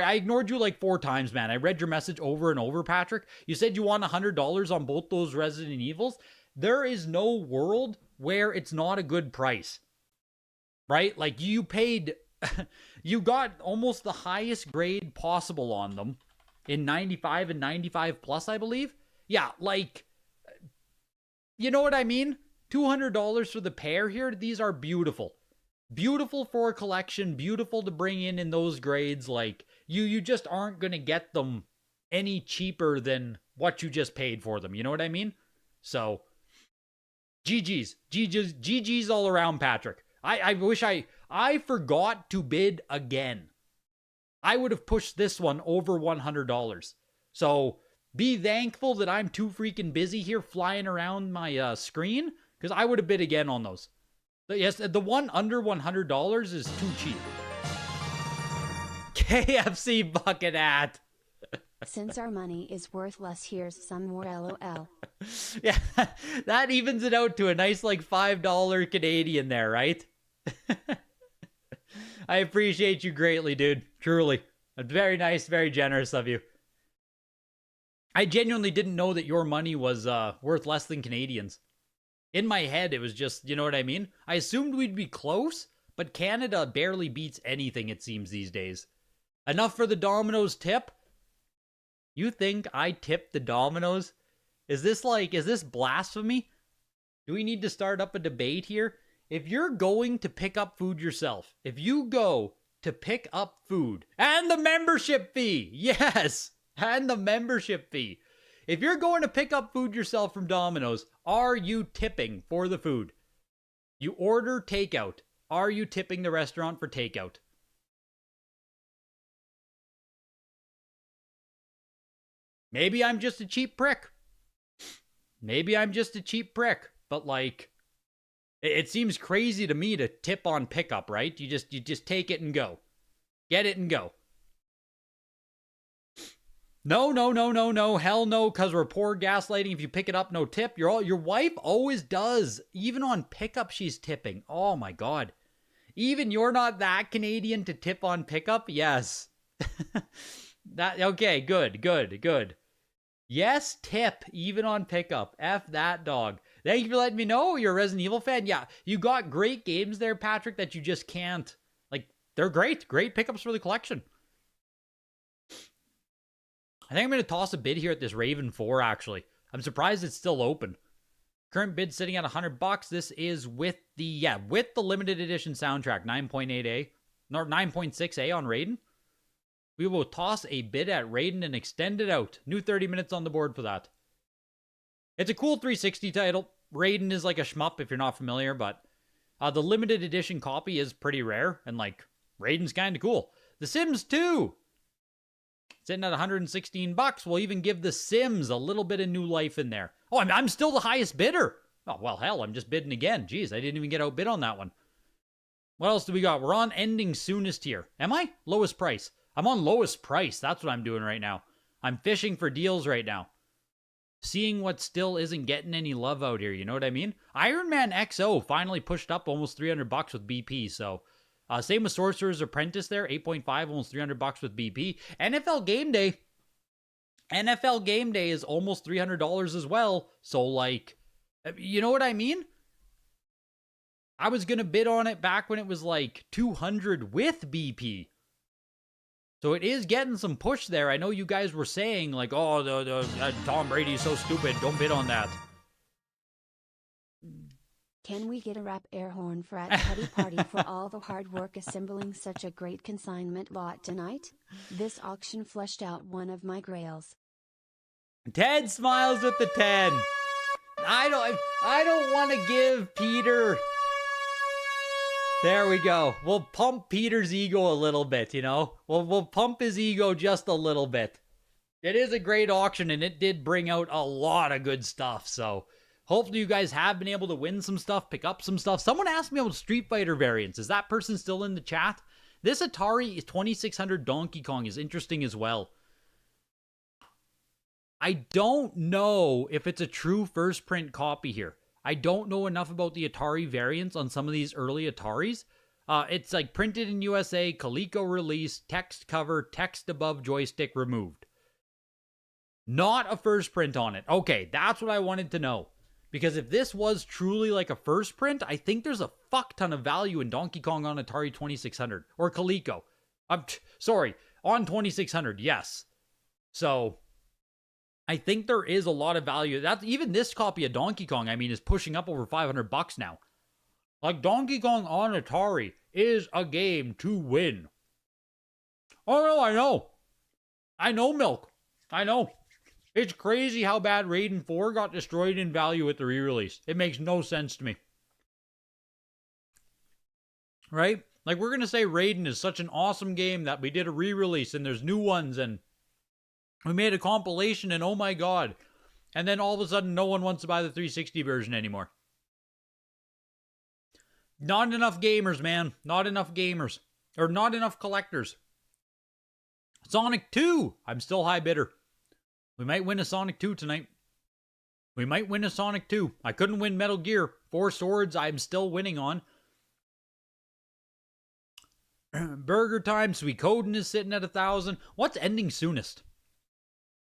I ignored you like 4 times, man. I read your message over and over, Patrick. You said you want $100 on both those Resident Evils. There is no world where it's not a good price, right? Like you paid, you got almost the highest grade possible on them in 95 and 95 plus, I believe. Yeah, like, you know what I mean? $200 for the pair here. These are beautiful. Beautiful for a collection, beautiful to bring in those grades. Like, you just aren't going to get them any cheaper than what you just paid for them. You know what I mean? So, GG's all around, Patrick. I wish I forgot to bid again. I would have pushed this one over $100. So, be thankful that I'm too freaking busy here flying around my screen, because I would have bid again on those. Yes, the one under $100 is too cheap. KFC bucket hat. Since our money is worth less, here's some more LOL. Yeah, that evens it out to a nice like $5 Canadian there, right? I appreciate you greatly, dude. Truly. Very nice, very generous of you. I genuinely didn't know that your money was worth less than Canadians. In my head, it was just, you know what I mean? I assumed we'd be close, but Canada barely beats anything, it seems, these days. Enough for the Domino's tip? You think I tipped the Domino's? Is this blasphemy? Do we need to start up a debate here? If you're going to pick up food yourself, if you go to pick up food, and the membership fee, yes, and the membership fee. If you're going to pick up food yourself from Domino's, are you tipping for the food? You order takeout. Are you tipping the restaurant for takeout? Maybe I'm just a cheap prick. But like, it seems crazy to me to tip on pickup, right? You just take it and go. Get it and go. No. Hell no, because we're poor gaslighting. If you pick it up, no tip. Your wife always does. Even on pickup, she's tipping. Oh my God. Even you're not that Canadian to tip on pickup? Yes. Okay, good. Yes, tip, even on pickup. F that dog. Thank you for letting me know you're a Resident Evil fan. Yeah, you got great games there, Patrick, that you just can't. Like, they're great. Great pickups for the collection. I think I'm going to toss a bid here at this Raven 4, actually. I'm surprised it's still open. Current bid sitting at $100. This is with the limited edition soundtrack, 9.8A. No, 9.6A on Raiden. We will toss a bid at Raiden and extend it out. New 30 minutes on the board for that. It's a cool 360 title. Raiden is like a shmup if you're not familiar, but the limited edition copy is pretty rare, and like, Raiden's kind of cool. The Sims 2! Sitting at $116. We'll even give The Sims a little bit of new life in there. Oh, I'm still the highest bidder. Oh, well, hell, I'm just bidding again. Jeez, I didn't even get outbid on that one. What else do we got? We're on ending soonest here. Am I? Lowest price. I'm on lowest price. That's what I'm doing right now. I'm fishing for deals right now. Seeing what still isn't getting any love out here. You know what I mean? Iron Man XO finally pushed up almost $300 with BP. So, same with Sorcerer's Apprentice there. 8.5, almost $300 with BP. NFL Game Day. NFL Game Day is almost $300 as well. So, like, you know what I mean? I was going to bid on it back when it was like $200 with BP. So it is getting some push there. I know you guys were saying, like, oh, Tom Brady's so stupid. Don't bid on that. Can we get a rap air horn for at Petty Party for all the hard work assembling such a great consignment lot tonight? This auction fleshed out one of my grails. Ted smiles with the 10. I don't want to give Peter... There we go. We'll pump Peter's ego a little bit, you know? We'll pump his ego just a little bit. It is a great auction, and it did bring out a lot of good stuff, so hopefully you guys have been able to win some stuff, pick up some stuff. Someone asked me about Street Fighter variants. Is that person still in the chat? This Atari 2600 Donkey Kong is interesting as well. I don't know if it's a true first print copy here. I don't know enough about the Atari variants on some of these early Ataris. It's like printed in USA, Coleco release, text cover, text above joystick removed. Not a first print on it. Okay, that's what I wanted to know. Because if this was truly like a first print, I think there's a fuck ton of value in Donkey Kong on Atari 2600 or Coleco. Sorry, on 2600, yes. So I think there is a lot of value. That's even this copy of Donkey Kong, I mean, is pushing up over $500 now. Like, Donkey Kong on Atari is a game to win. Oh no, I know. I know, Milk. I know. It's crazy how bad Raiden 4 got destroyed in value with the re-release. It makes no sense to me. Right? Like, we're going to say Raiden is such an awesome game that we did a re-release and there's new ones and we made a compilation and oh my god. And then all of a sudden no one wants to buy the 360 version anymore. Not enough gamers, man. Not enough gamers. Or not enough collectors. Sonic 2! I'm still high bidder. We might win a Sonic 2 tonight. We might win a Sonic 2. I couldn't win Metal Gear. 4 Swords I'm still winning on. Burger Time, Suikoden is sitting at 1,000. What's ending soonest?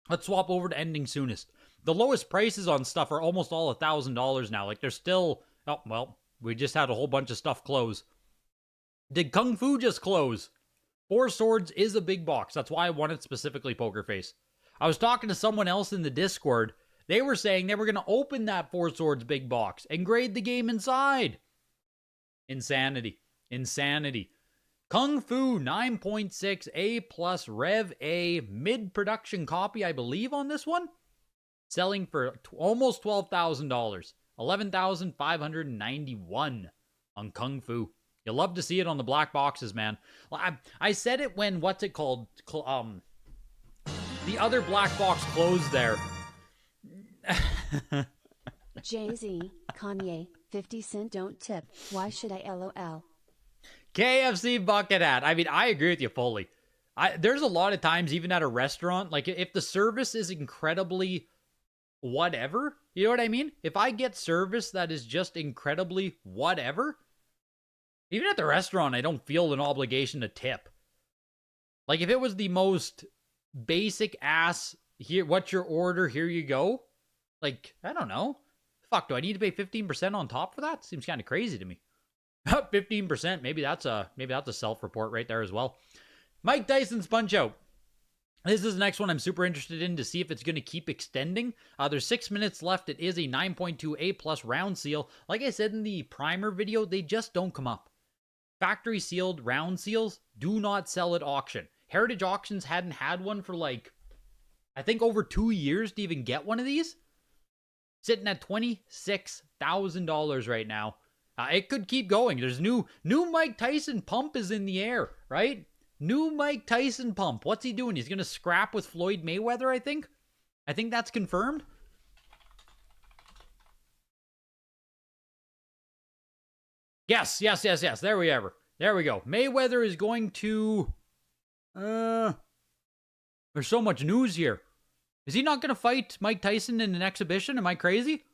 Let's swap over to ending soonest. The lowest prices on stuff are almost all $1,000 now. Like, they're still... Oh, well, we just had a whole bunch of stuff close. Did Kung Fu just close? 4 Swords is a big box. That's why I wanted specifically Poker Face. I was talking to someone else in the Discord. They were saying they were going to open that 4 Swords big box and grade the game inside. Insanity. Insanity. Kung Fu 9.6 A plus Rev A mid-production copy, I believe, on this one. Selling for almost $12,000. $11,591 on Kung Fu. You'll love to see it on the black boxes, man. I said it when, what's it called? The other black box closed there. Jay-Z, Kanye, 50 Cent don't tip. Why should I LOL? KFC Bucket Hat. I mean, I agree with you fully. There's a lot of times, even at a restaurant, like if the service is incredibly whatever, you know what I mean? If I get service that is just incredibly whatever, even at the restaurant, I don't feel an obligation to tip. Like if it was the most basic ass, here, what's your order, here you go. Like, I don't know. Fuck, do I need to pay 15% on top for that? Seems kind of crazy to me. 15%, maybe that's a self-report right there as well. Mike Tyson's Punch-Out. This is the next one I'm super interested in to see if it's going to keep extending. There's 6 minutes left. It is a 9.2 A plus round seal. Like I said in the primer video, they just don't come up. Factory sealed round seals do not sell at auction. Heritage Auctions hadn't had one for like, I think over 2 years to even get one of these. Sitting at $26,000 right now. It could keep going. There's new Mike Tyson pump is in the air, right? New Mike Tyson pump. What's he doing? He's going to scrap with Floyd Mayweather, I think. I think that's confirmed. Yes. There we go. Mayweather is going to... There's so much news here. Is he not going to fight Mike Tyson in an exhibition? Am I crazy?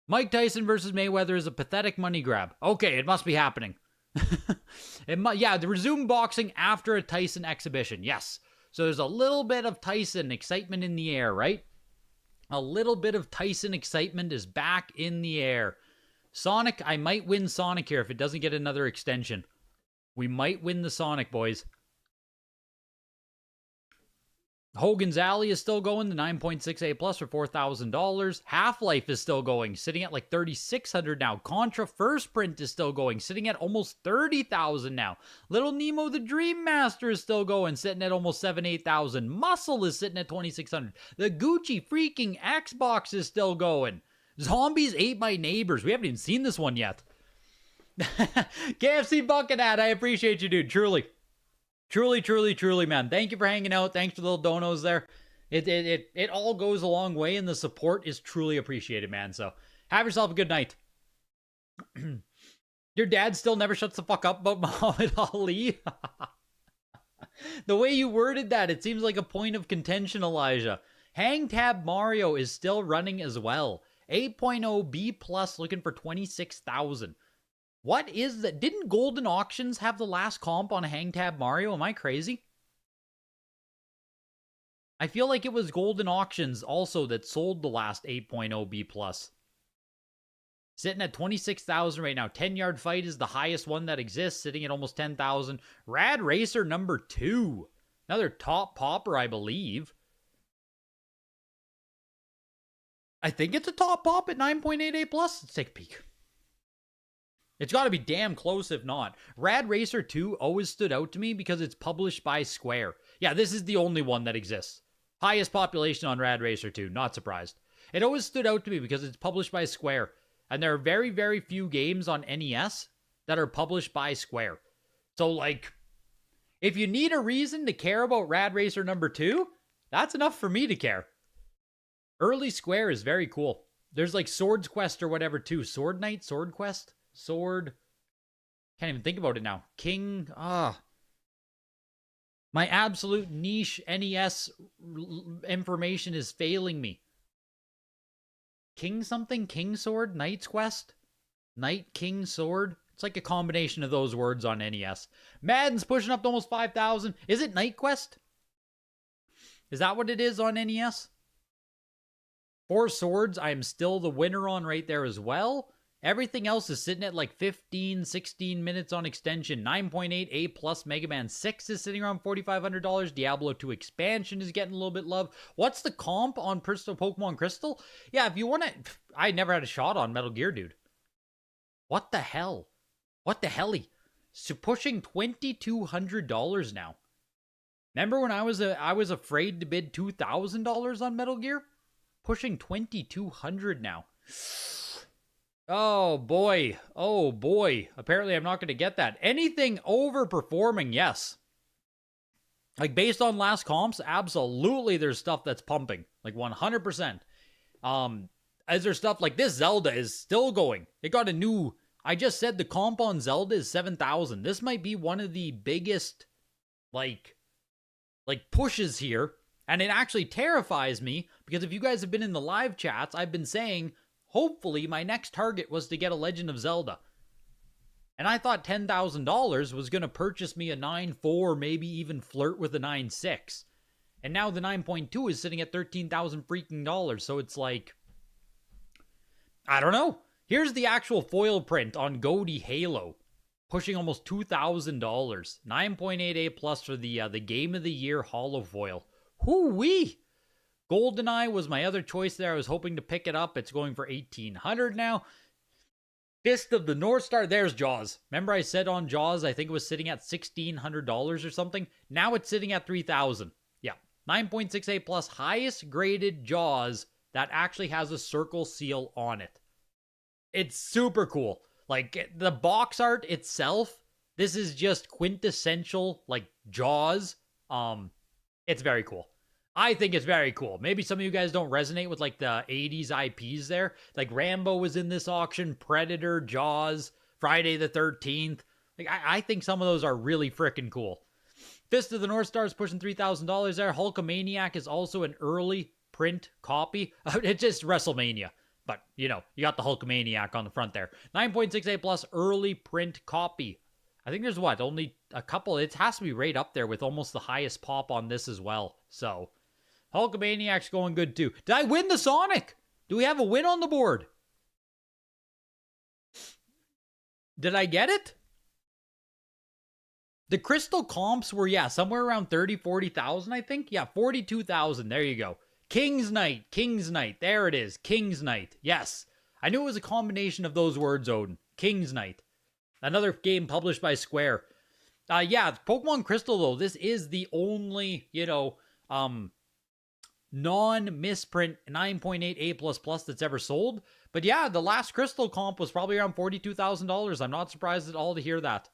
Mike Tyson versus Mayweather is a pathetic money grab. Okay, it must be happening. Yeah, the resume boxing after a Tyson exhibition. Yes. So there's a little bit of Tyson excitement in the air, right? A little bit of Tyson excitement is back in the air. Sonic, I might win Sonic here if it doesn't get another extension. We might win the Sonic, boys. Hogan's Alley is still going, the 9.6 A plus for $4,000. Half-Life is still going, sitting at like $3,600 now. Contra First Print is still going, sitting at almost $30,000 now. Little Nemo the Dream Master is still going, sitting at almost $7,000-8,000. Muscle is sitting at $2,600. The Gucci freaking Xbox is still going. Zombies Ate My Neighbors. We haven't even seen this one yet. KFC Bucket Hat, I appreciate you, dude. Truly, man. Thank you for hanging out. Thanks for the little donos there. It all goes a long way, and the support is truly appreciated, man. So have yourself a good night. Your dad still never shuts the fuck up about Muhammad Ali. The way you worded that, it seems like a point of contention, Elijah. Hang Tab Mario is still running as well. 8.0 B plus looking for $26,000. What is that? Didn't Goldin Auctions have the last comp on Hang Tab Mario? Am I crazy? I feel like it was Goldin Auctions also that sold the last 8.0 B+. Sitting at 26,000 right now. 10-Yard Fight is the highest one that exists, sitting at almost 10,000. Rad Racer number 2. Another top popper, I believe. I think it's a top pop at 9.88 plus. Let's take a peek. It's got to be damn close if not. Rad Racer 2 always stood out to me because it's published by Square. Yeah, this is the only one that exists. Highest population on Rad Racer 2. Not surprised. It always stood out to me because it's published by Square. And there are very, very few games on NES that are published by Square. So, like, if you need a reason to care about Rad Racer number 2, that's enough for me to care. Early Square is very cool. There's like Swords Quest or whatever too. Sword Knight, Sword Quest, Sword. Can't even think about it now. King. My absolute niche NES information is failing me. King something? King Sword? Knight's Quest? Knight, King, Sword? It's like a combination of those words on NES. Madden's pushing up to almost 5,000. Is it Knight Quest? Is that what it is on NES? 4 Swords, I am still the winner on right there as well. Everything else is sitting at like 15, 16 minutes on extension. 9.8 A plus. Mega Man 6 is sitting around $4,500. Diablo 2 expansion is getting a little bit love. What's the comp on Pokemon Crystal? Yeah, if you want to... I never had a shot on Metal Gear, dude. What the hell? What the helly? So pushing $2,200 now. Remember when I was afraid to bid $2,000 on Metal Gear? Pushing $2,200 now. Oh boy. Oh boy. Apparently I'm not going to get that. Anything overperforming, yes. Like based on last comps, absolutely there's stuff that's pumping. Like 100%. Is there stuff like this? Zelda is still going. It got a new... I just said the comp on Zelda is 7,000. This might be one of the biggest, like pushes here. And it actually terrifies me because if you guys have been in the live chats, I've been saying, hopefully my next target was to get a Legend of Zelda. And I thought $10,000 was going to purchase me a 9.4, maybe even flirt with a 9.6. And now the 9.2 is sitting at 13,000 freaking dollars. So it's like, I don't know. Here's the actual foil print on Goldin Halo. Pushing almost $2,000. 9.8 A plus for the Game of the Year Holo Foil. Hoo-wee! GoldenEye was my other choice there. I was hoping to pick it up. It's going for $1,800 now. Fist of the North Star. There's Jaws. Remember I said on Jaws, I think it was sitting at $1,600 or something? Now it's sitting at $3,000. Yeah. 9.68 plus. Highest graded Jaws that actually has a circle seal on it. It's super cool. Like, the box art itself, this is just quintessential, like, Jaws. It's very cool. I think it's very cool. Maybe some of you guys don't resonate with like the 80s IPs there. Like Rambo was in this auction, Predator, Jaws, Friday the 13th. Like I think some of those are really freaking cool. Fist of the North Star is pushing $3,000 there. Hulkamaniac is also an early print copy. It's just WrestleMania. But, you know, you got the Hulkamaniac on the front there. 9.68 plus early print copy. I think there's what? Only a couple. It has to be right up there with almost the highest pop on this as well. So, Hulkamaniac's going good too. Did I win the Sonic? Do we have a win on the board? Did I get it? The crystal comps were, yeah, somewhere around 30, 40,000, I think. Yeah, 42,000. There you go. King's Knight. King's Knight. There it is. King's Knight. Yes. I knew it was a combination of those words, Odin. King's Knight. Another game published by Square. Yeah, Pokemon Crystal, though, this is the only, you know, non-misprint 9.8 A++ that's ever sold. But yeah, the last Crystal comp was probably around $42,000. I'm not surprised at all to hear that.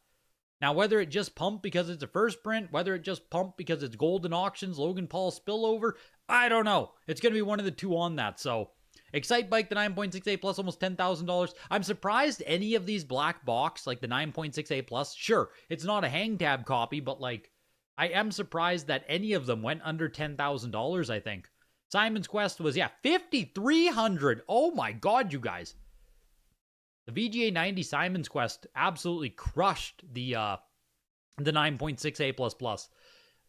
Now, whether it just pumped because it's a first print, whether it just pumped because it's Goldin Auctions, Logan Paul spillover, I don't know. It's going to be one of the two on that, so... Excite Bike, the 9.68 plus, almost $10,000. I'm surprised any of these black box, like the 9.68 plus, sure, it's not a hang tab copy, but like, I am surprised that any of them went under $10,000, I think. Simon's Quest was, yeah, $5,300. Oh my god, you guys. The VGA 90 Simon's Quest absolutely crushed the 9.6A++.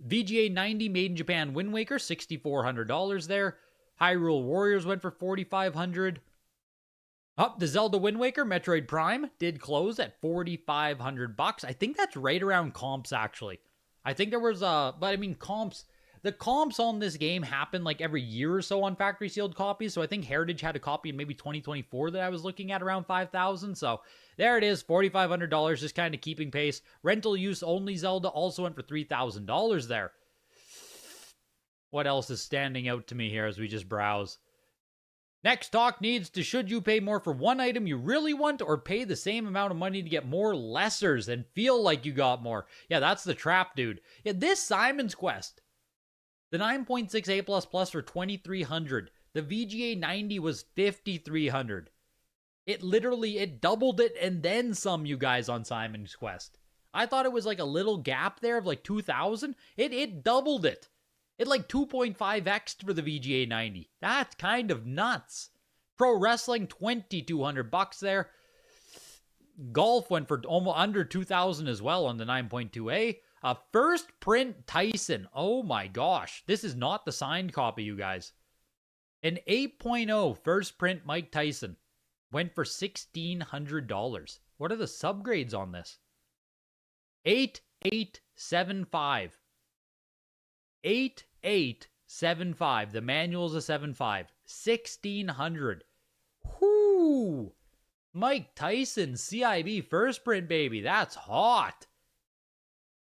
VGA 90 Made in Japan Wind Waker, $6,400 there. Hyrule Warriors went for $4,500. The Zelda Wind Waker Metroid Prime did close at $4,500. I think that's right around comps, actually. I think there was but I mean, comps. The comps on this game happen like every year or so on factory sealed copies. So I think Heritage had a copy in maybe 2024 that I was looking at around $5,000. So there it is, $4,500, just kind of keeping pace. Rental use only Zelda also went for $3,000 there. What else is standing out to me here as we just browse? Next talk needs to, should you pay more for one item you really want or pay the same amount of money to get more lessers and feel like you got more? Yeah, that's the trap, dude. Yeah, this Simon's Quest. The 9.6A++ for $2,300. The VGA 90 was $5,300. It doubled it and then some, you guys, on Simon's Quest. I thought it was like a little gap there of like 2,000. It doubled it. It like 2.5x'd for the VGA 90. That's kind of nuts. Pro Wrestling, $2,200 there. Golf went for almost under 2,000 as well on the 9.2A. First print Tyson. Oh my gosh. This is not the signed copy, you guys. An 8.0 first print Mike Tyson went for $1,600. What are the subgrades on this? 8875. 8875. The manual's a 7.5. 1,600. Whoo! Mike Tyson, CIB first print, baby. That's hot.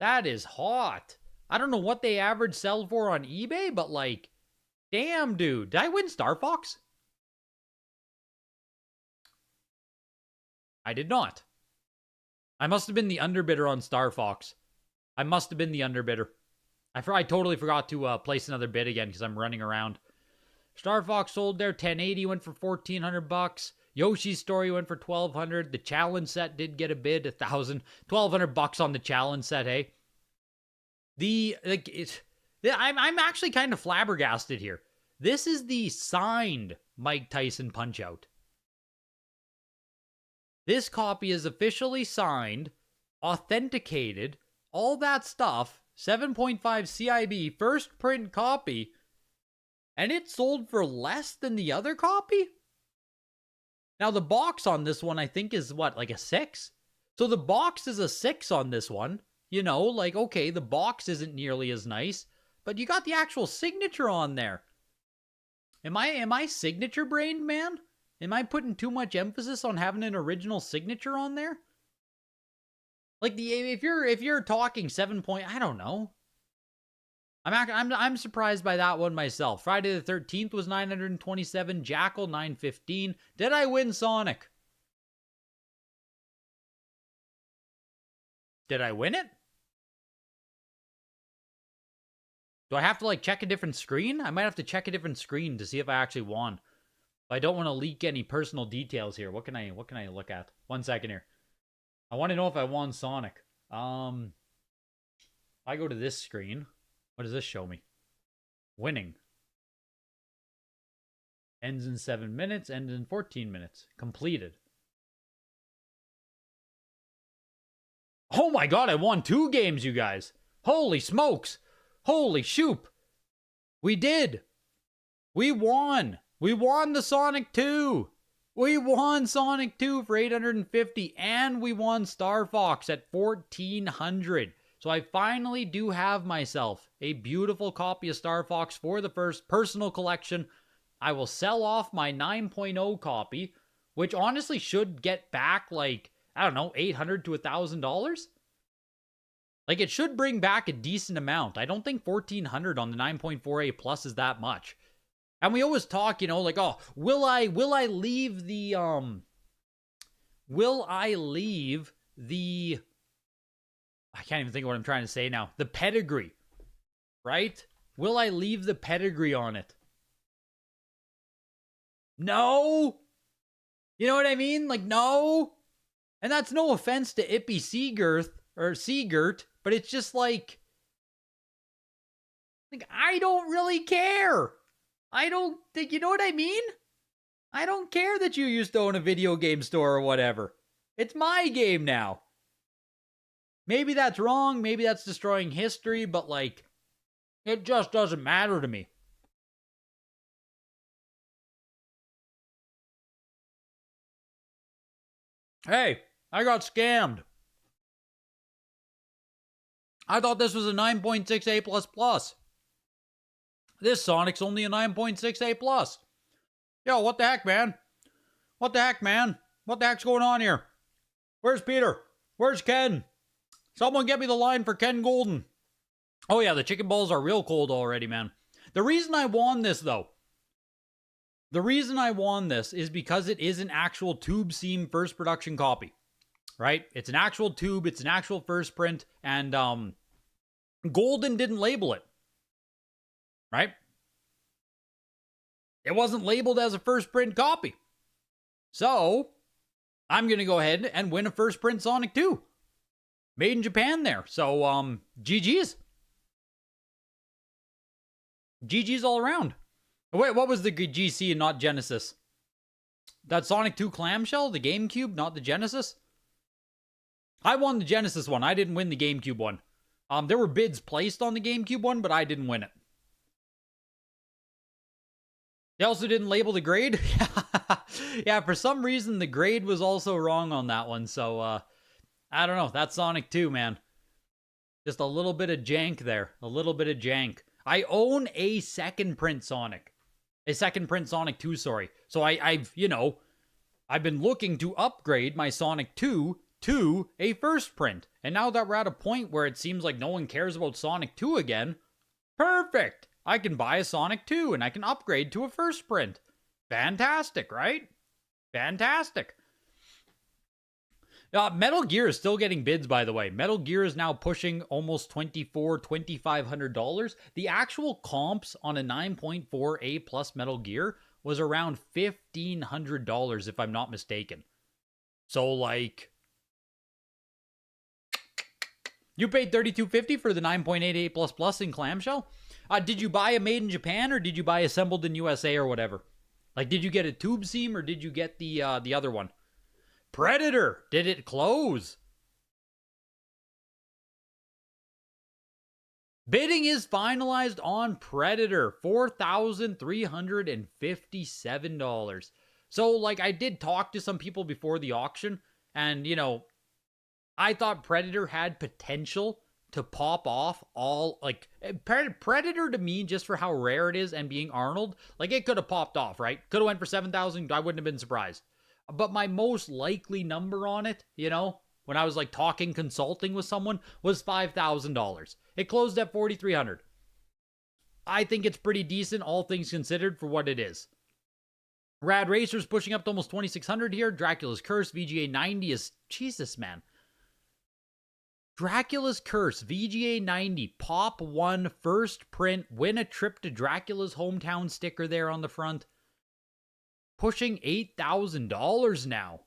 That is hot. I don't know what they average sell for on eBay, but like, damn, dude. Did I win Star Fox? I did not. I must have been the underbidder on Star Fox. I must have been the underbidder. I totally forgot to place another bid again because I'm running around. Star Fox sold there. 1080 went for $1,400. Yoshi's Story went for $1,200. The challenge set did get a bid, $1,000, $1,200 on the challenge set. Hey, I'm actually kind of flabbergasted here. This is the signed Mike Tyson Punch Out. This copy is officially signed, authenticated, all that stuff. 7.5 CIB first print copy, and it sold for less than the other copy. Now, the box on this one, I think, is what, like a 6? So the box is a 6 on this one. You know, like, okay, the box isn't nearly as nice, but you got the actual signature on there. Am I signature brained, man? Am I putting too much emphasis on having an original signature on there? Like, if you're talking 7 point, I don't know. I'm surprised by that one myself. Friday the 13th was 927. Jackal 915. Did I win Sonic? Did I win it? Do I have to like check a different screen? I might have to check a different screen to see if I actually won. But I don't want to leak any personal details here. What can I look at? 1 second here. I want to know if I won Sonic. I go to this screen. What does this show me? Winning. Ends in 7 minutes, ends in 14 minutes. Completed. Oh my god, I won 2 games, you guys. Holy smokes. Holy shoop. We did. We won. We won the Sonic 2. We won Sonic 2 for $850, and we won Star Fox at $1,400. So I finally do have myself a beautiful copy of Star Fox for the first personal collection. I will sell off my 9.0 copy, which honestly should get back like, I don't know, $800 to $1,000. Like, it should bring back a decent amount. I don't think $1,400 on the 9.4A Plus is that much. And we always talk, you know, like, oh, will I leave the I can't even think of what I'm trying to say now. The pedigree, right? Will I leave the pedigree on it? No. You know what I mean? Like, no. And that's no offense to Ippy Seegert, but it's just like I don't really care. I don't think, you know what I mean? I don't care that you used to own a video game store or whatever. It's my game now. Maybe that's wrong. Maybe that's destroying history, but like, it just doesn't matter to me. Hey, I got scammed. I thought this was a 9.6A++. This Sonic's only a 9.6A+. Yo, what the heck, man? What the heck, man? What the heck's going on here? Where's Peter? Where's Ken? Someone get me the line for Ken Goldin. Oh yeah, the chicken balls are real cold already, man. The reason I won this, though, is because it is an actual tube seam first production copy, right? It's an actual tube, it's an actual first print, and Goldin didn't label it, right? It wasn't labeled as a first print copy. So, I'm going to go ahead and win a first print Sonic 2. Made in Japan there. So, GG's. GG's all around. Wait, what was the GC and not Genesis? That Sonic 2 clamshell? The GameCube, not the Genesis? I won the Genesis one. I didn't win the GameCube one. There were bids placed on the GameCube one, but I didn't win it. They also didn't label the grade. Yeah, for some reason, the grade was also wrong on that one. So, I don't know. That's Sonic 2, man. Just a little bit of jank there. A little bit of jank. I own a second print Sonic. A second print Sonic 2, sorry. So I've been looking to upgrade my Sonic 2 to a first print. And now that we're at a point where it seems like no one cares about Sonic 2 again, perfect. I can buy a Sonic 2 and I can upgrade to a first print. Fantastic, right? Fantastic. Metal Gear is still getting bids, by the way. Metal Gear is now pushing almost $2,500. The actual comps on a 9.4A plus Metal Gear was around $1,500, if I'm not mistaken. So, like, you paid $3,250 for the 9.88++ in clamshell? Did you buy a made in Japan or did you buy assembled in USA or whatever? Like, did you get a tube seam or did you get the other one? Predator, did it close? Bidding is finalized on Predator, $4,357. So, like, I did talk to some people before the auction, and, I thought Predator had potential to pop off all, like, Predator to me, just for how rare it is and being Arnold, like, it could have popped off, right? Could have went for $7,000, I wouldn't have been surprised. But my most likely number on it, when I was like consulting with someone, was $5,000. It closed at $4,300. I think it's pretty decent, all things considered, for what it is. Rad Racer's pushing up to almost $2,600 here. Dracula's Curse, VGA 90 is, Jesus, man. Dracula's Curse, VGA 90, Pop 1, first print, win a trip to Dracula's hometown sticker there on the front. Pushing $8,000 now.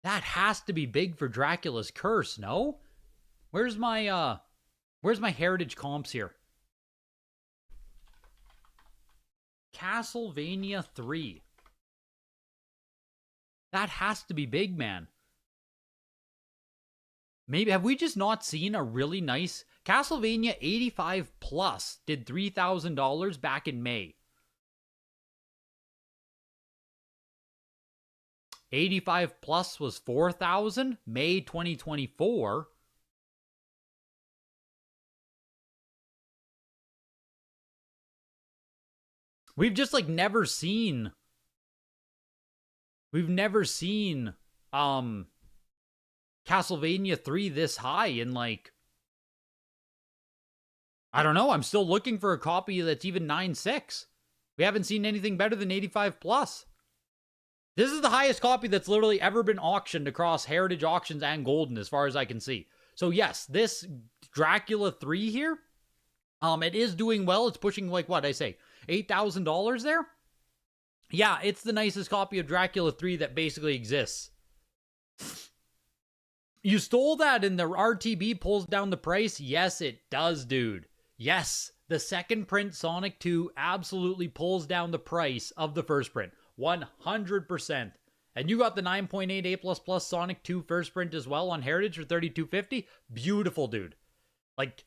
That has to be big for Dracula's Curse, no? Where's my heritage comps here? Castlevania 3. That has to be big, man. Maybe, have we just not seen a really nice... Castlevania 85 Plus did $3,000 back in May. 85 Plus was $4,000, May 2024. We've just like never seen Castlevania 3 this high in like, I don't know, I'm still looking for a copy that's even 9.6. We haven't seen anything better than 85 Plus. This is the highest copy that's literally ever been auctioned across Heritage Auctions and Goldin, as far as I can see. So yes, this Dracula 3 here, it is doing well. It's pushing, like, what I say, $8,000 there? Yeah, it's the nicest copy of Dracula 3 that basically exists. You stole that and the RTB pulls down the price? Yes, it does, dude. Yes, the second print Sonic 2 absolutely pulls down the price of the first print. 100%. And you got the 9.8 A++ Sonic 2 first print as well on Heritage for $32.50. Beautiful, dude. Like,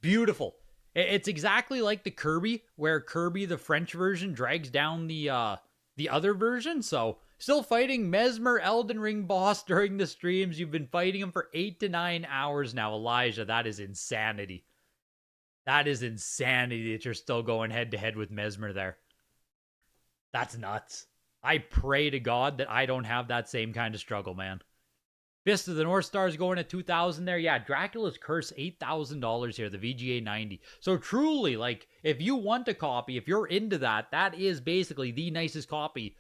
beautiful. It's exactly like the Kirby, where Kirby, the French version, drags down the other version. So, still fighting Mesmer Elden Ring boss during the streams. You've been fighting him for 8 to 9 hours now, Elijah. That is insanity. That is insanity that you're still going head-to-head with Mesmer there. That's nuts. I pray to God that I don't have that same kind of struggle, man. Fist of the North Star is going at $2,000 there. Yeah, Dracula's Curse, $8,000 here, the VGA 90. So truly, like, if you want a copy, if you're into that, that is basically the nicest copy.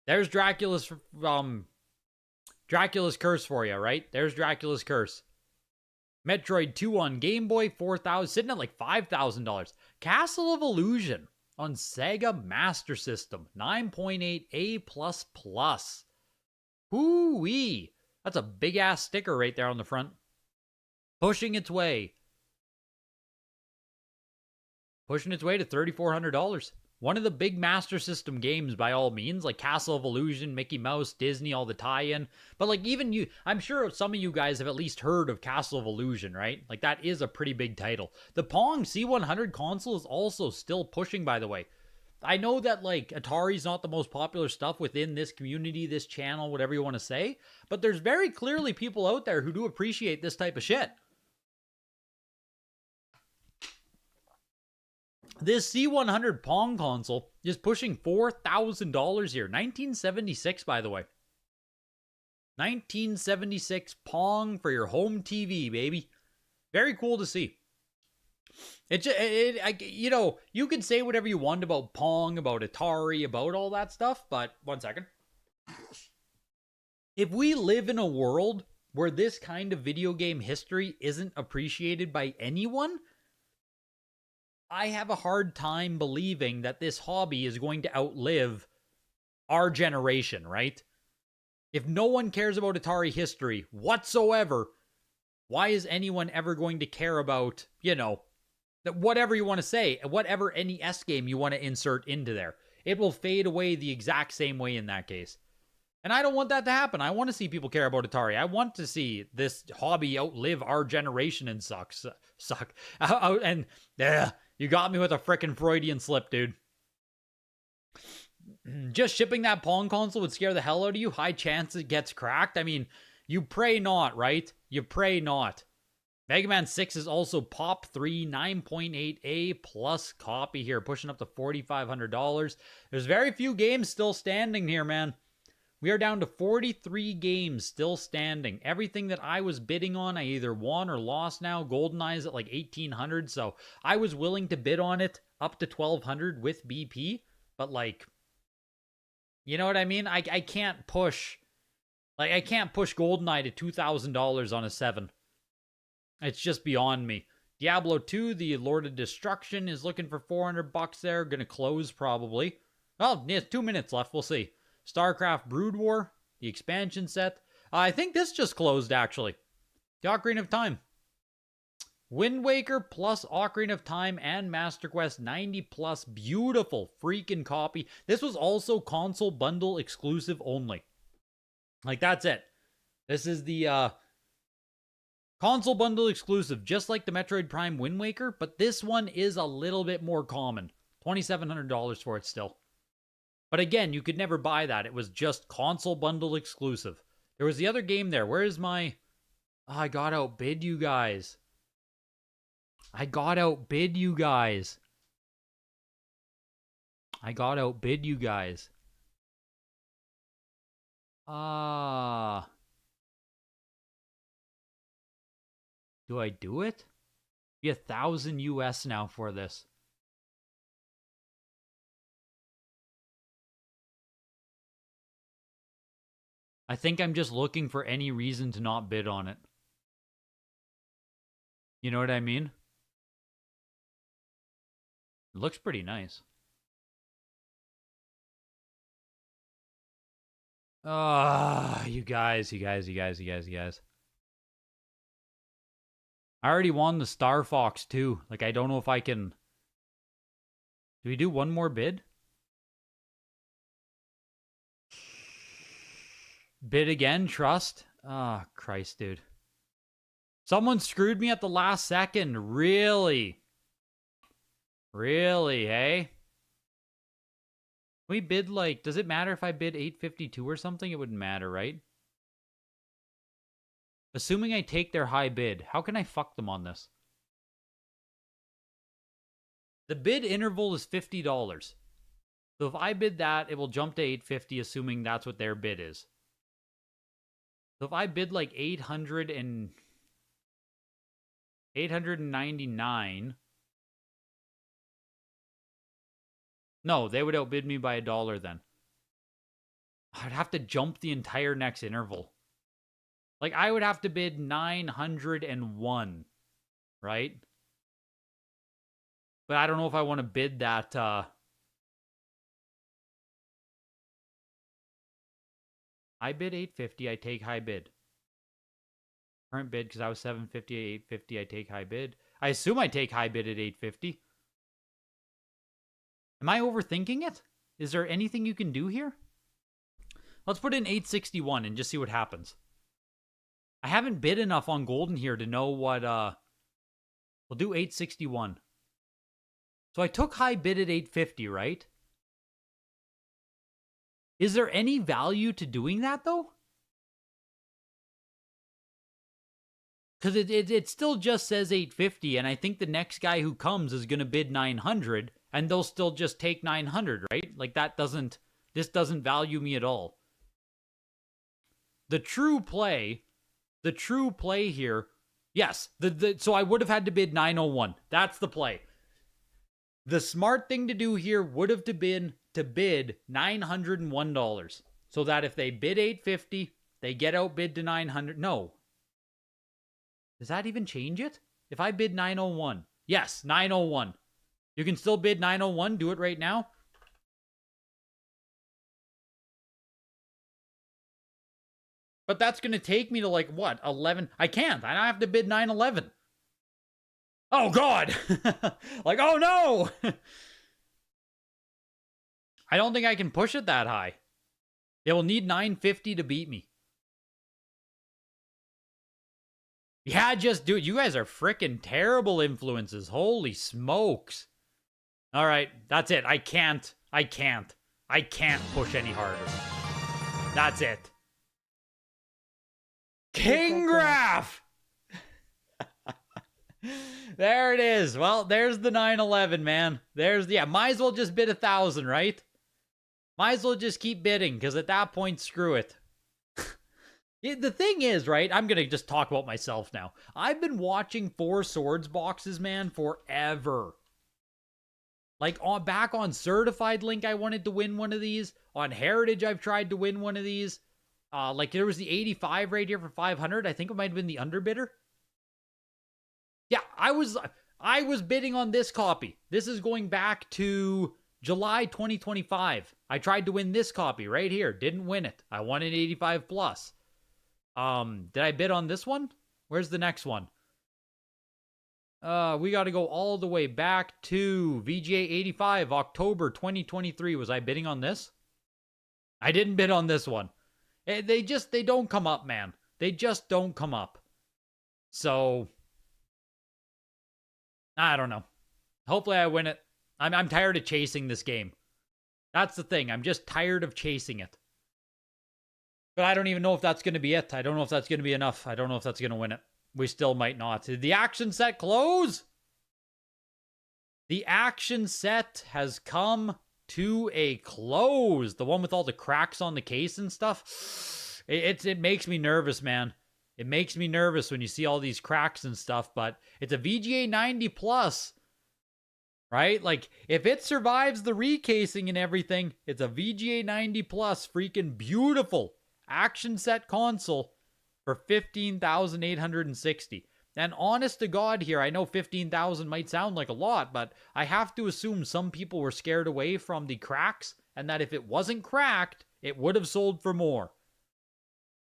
There's Dracula's Curse for you, right? There's Dracula's Curse. Metroid 2 on Game Boy, $4,000, sitting at like $5,000. Castle of Illusion on Sega Master System, 9.8 A++. Hoo-wee. That's a big-ass sticker right there on the front. Pushing its way to $3,400. One of the big Master System games by all means, like Castle of Illusion, Mickey Mouse, Disney, all the tie-in. But like even you, I'm sure some of you guys have at least heard of Castle of Illusion, right? Like that is a pretty big title. The Pong C100 console is also still pushing, by the way. I know that like Atari's not the most popular stuff within this community, this channel, whatever you want to say, but there's very clearly people out there who do appreciate this type of shit. This C100 Pong console is pushing $4,000 here. 1976, by the way. 1976 Pong for your home TV, baby. Very cool to see. You know, you can say whatever you want about Pong, about Atari, about all that stuff, but one second. If we live in a world where this kind of video game history isn't appreciated by anyone, I have a hard time believing that this hobby is going to outlive our generation, right? If no one cares about Atari history whatsoever, why is anyone ever going to care about, you know, that whatever you want to say, whatever NES game you want to insert into there? It will fade away the exact same way in that case. And I don't want that to happen. I want to see people care about Atari. I want to see this hobby outlive our generation and suck. And you got me with a frickin' Freudian slip, dude. Just shipping that Pong console would scare the hell out of you. High chance it gets cracked. I mean, you pray not, right? You pray not. Mega Man 6 is also Pop 3, 9.8 A+ copy here, pushing up to $4,500. There's very few games still standing here, man. We are down to 43 games still standing. Everything that I was bidding on, I either won or lost now. GoldenEye's at like 1,800, so I was willing to bid on it up to 1,200 with BP, but like, you know what I mean? I can't push, like, I can't push GoldenEye to $2,000 on a 7. It's just beyond me. Diablo 2, the Lord of Destruction, is looking for $400 there. Gonna close probably. Oh, yeah, 2 minutes left. We'll see. StarCraft Brood War, the expansion set. I think this just closed, actually. The Ocarina of Time. Wind Waker plus Ocarina of Time and Master Quest 90 plus. Beautiful freaking copy. This was also console bundle exclusive only. Like, that's it. This is the console bundle exclusive, just like the Metroid Prime Wind Waker, but this one is a little bit more common. $2,700 for it still. But again, you could never buy that. It was just console bundle exclusive. There was the other game there. Where is my... Oh, I got outbid you guys. I got outbid you guys. Ah. Do I do it? Be $1,000 US now for this. I think I'm just looking for any reason to not bid on it. You know what I mean? It looks pretty nice. Ah, you guys. I already won the Star Fox too. Like, I don't know if I can... Do we do one more bid? Bid again, trust. Oh, Christ, dude. Someone screwed me at the last second. Really? Really, hey? We bid like, does it matter if I bid 852 or something? It wouldn't matter, right? Assuming I take their high bid, how can I fuck them on this? The bid interval is $50. So if I bid that, it will jump to 850, assuming that's what their bid is. So if I bid like 899, no, they would outbid me by $1 then. I'd have to jump the entire next interval. Like, I would have to bid 901, right? But I don't know if I want to bid that, I bid 850, I take high bid. Current bid, because I was 750 at 850, I take high bid. I assume I take high bid at 850. Am I overthinking it? Is there anything you can do here? Let's put in 861 and just see what happens. I haven't bid enough on Goldin here to know what, we'll do 861. So I took high bid at 850, right? Is there any value to doing that, though? Because it still just says 850, and I think the next guy who comes is going to bid 900, and they'll still just take 900, right? Like, this doesn't value me at all. The true play here, yes, so I would have had to bid 901. That's the play. The smart thing to do here would have been to bid $901, so that if they bid 850, they get outbid to 900. No. Does that even change it? If I bid 901. Yes, 901. You can still bid 901. Do it right now. But that's going to take me to like, what, 11? I can't. I have to bid 911. Oh, God. Like, oh, no. I don't think I can push it that high. They will need 950 to beat me. Yeah, just do it. You guys are freaking terrible influences. Holy smokes. All right, that's it. I can't push any harder. That's it. King Graph! There it is. Well, there's the 911, man. Might as well just bid 1,000, right? Might as well just keep bidding, because at that point, screw it. The thing is, right, I'm going to just talk about myself now. I've been watching Four Swords boxes, man, forever. Like, back on Certified Link, I wanted to win one of these. On Heritage, I've tried to win one of these. Like, there was the 85 right here for 500. I think it might have been the underbidder. Yeah, I was bidding on this copy. This is going back to July 2025. I tried to win this copy right here. Didn't win it. I won an 85 plus. Did I bid on this one? Where's the next one? We got to go all the way back to VGA 85, October 2023. Was I bidding on this? I didn't bid on this one. They don't come up, man. They just don't come up. So, I don't know. Hopefully I win it. I'm tired of chasing this game. That's the thing. I'm just tired of chasing it. But I don't even know if that's going to be it. I don't know if that's going to be enough. I don't know if that's going to win it. We still might not. Did the action set close? The action set has come to a close. The one with all the cracks on the case and stuff. It makes me nervous, man. It makes me nervous when you see all these cracks and stuff, but it's a VGA 90 plus, right? Like, if it survives the recasing and everything, it's a VGA 90 plus freaking beautiful action set console for $15,860. And honest to God here, I know 15,000 might sound like a lot, but I have to assume some people were scared away from the cracks, and that if it wasn't cracked, it would have sold for more.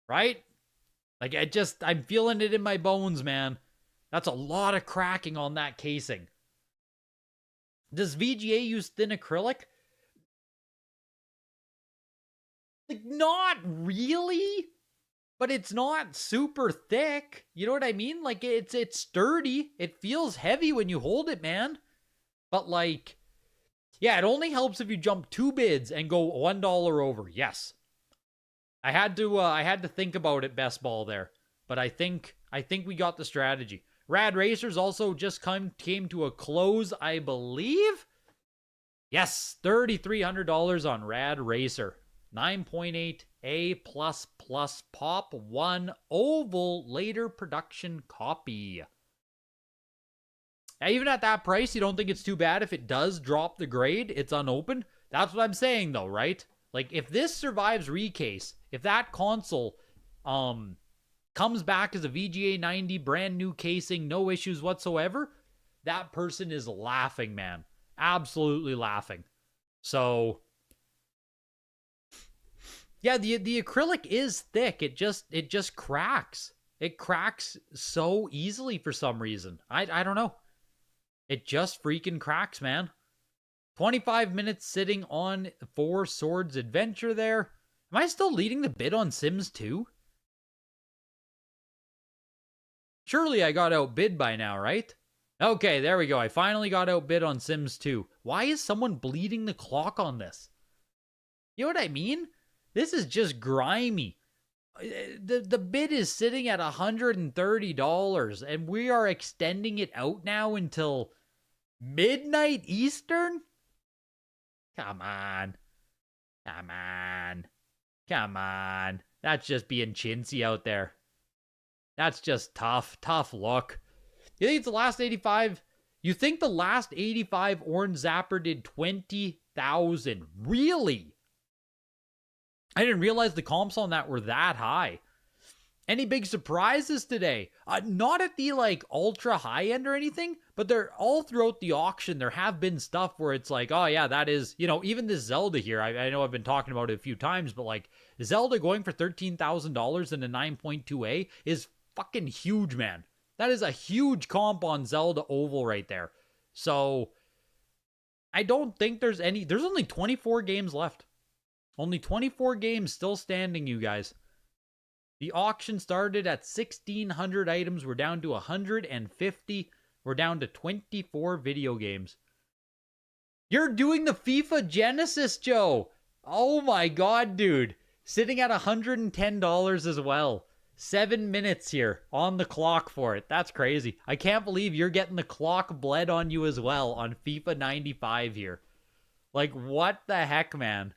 Right? Like, I'm feeling it in my bones, man. That's a lot of cracking on that casing. Does VGA use thin acrylic? Like, not really, but it's not super thick. You know what I mean? Like, it's sturdy. It feels heavy when you hold it, man. But like, yeah, it only helps if you jump 2 bids and go $1 over. Yes. I had to think about it, best ball there. But I think we got the strategy. Rad Racers also just came to a close, I believe. Yes, $3,300 on Rad Racer. 9.8 A++ pop 1 oval later production copy. Now, even at that price, you don't think it's too bad if it does drop the grade? It's unopened? That's what I'm saying though, right? Like, if this survives recase, if that console comes back as a VGA 90, brand new casing, no issues whatsoever, that person is laughing, man. Absolutely laughing. So, yeah, the acrylic is thick. It just cracks. It cracks so easily for some reason. I don't know. It just freaking cracks, man. 25 minutes sitting on 4 Swords Adventure there. Am I still leading the bid on Sims 2? Surely I got outbid by now, right? Okay, there we go. I finally got outbid on Sims 2. Why is someone bleeding the clock on this? You know what I mean? This is just grimy. The bid is sitting at $130, and we are extending it out now until midnight Eastern? Come on. Come on. Come on. That's just being chintzy out there. That's just tough. Tough look. You think it's the last 85? You think the last 85 Orange Zapper did 20,000? Really? I didn't realize the comps on that were that high. Any big surprises today? Not at the like ultra high end or anything, but they're all throughout the auction. There have been stuff where it's like, oh yeah, that is, you know, even this Zelda here. I know I've been talking about it a few times, but like Zelda going for $13,000 in a 9.2A is fucking huge, man. That is a huge comp on Zelda Oval right there. So I don't think there's only 24 games left. Only 24 games still standing, you guys. The auction started at 1,600 items. We're down to 150. We're down to 24 video games. You're doing the FIFA Genesis, Joe. Oh my god, dude. Sitting at $110 as well. 7 minutes here on the clock for it. That's crazy. I can't believe you're getting the clock bled on you as well on FIFA 95 here. Like, what the heck, man?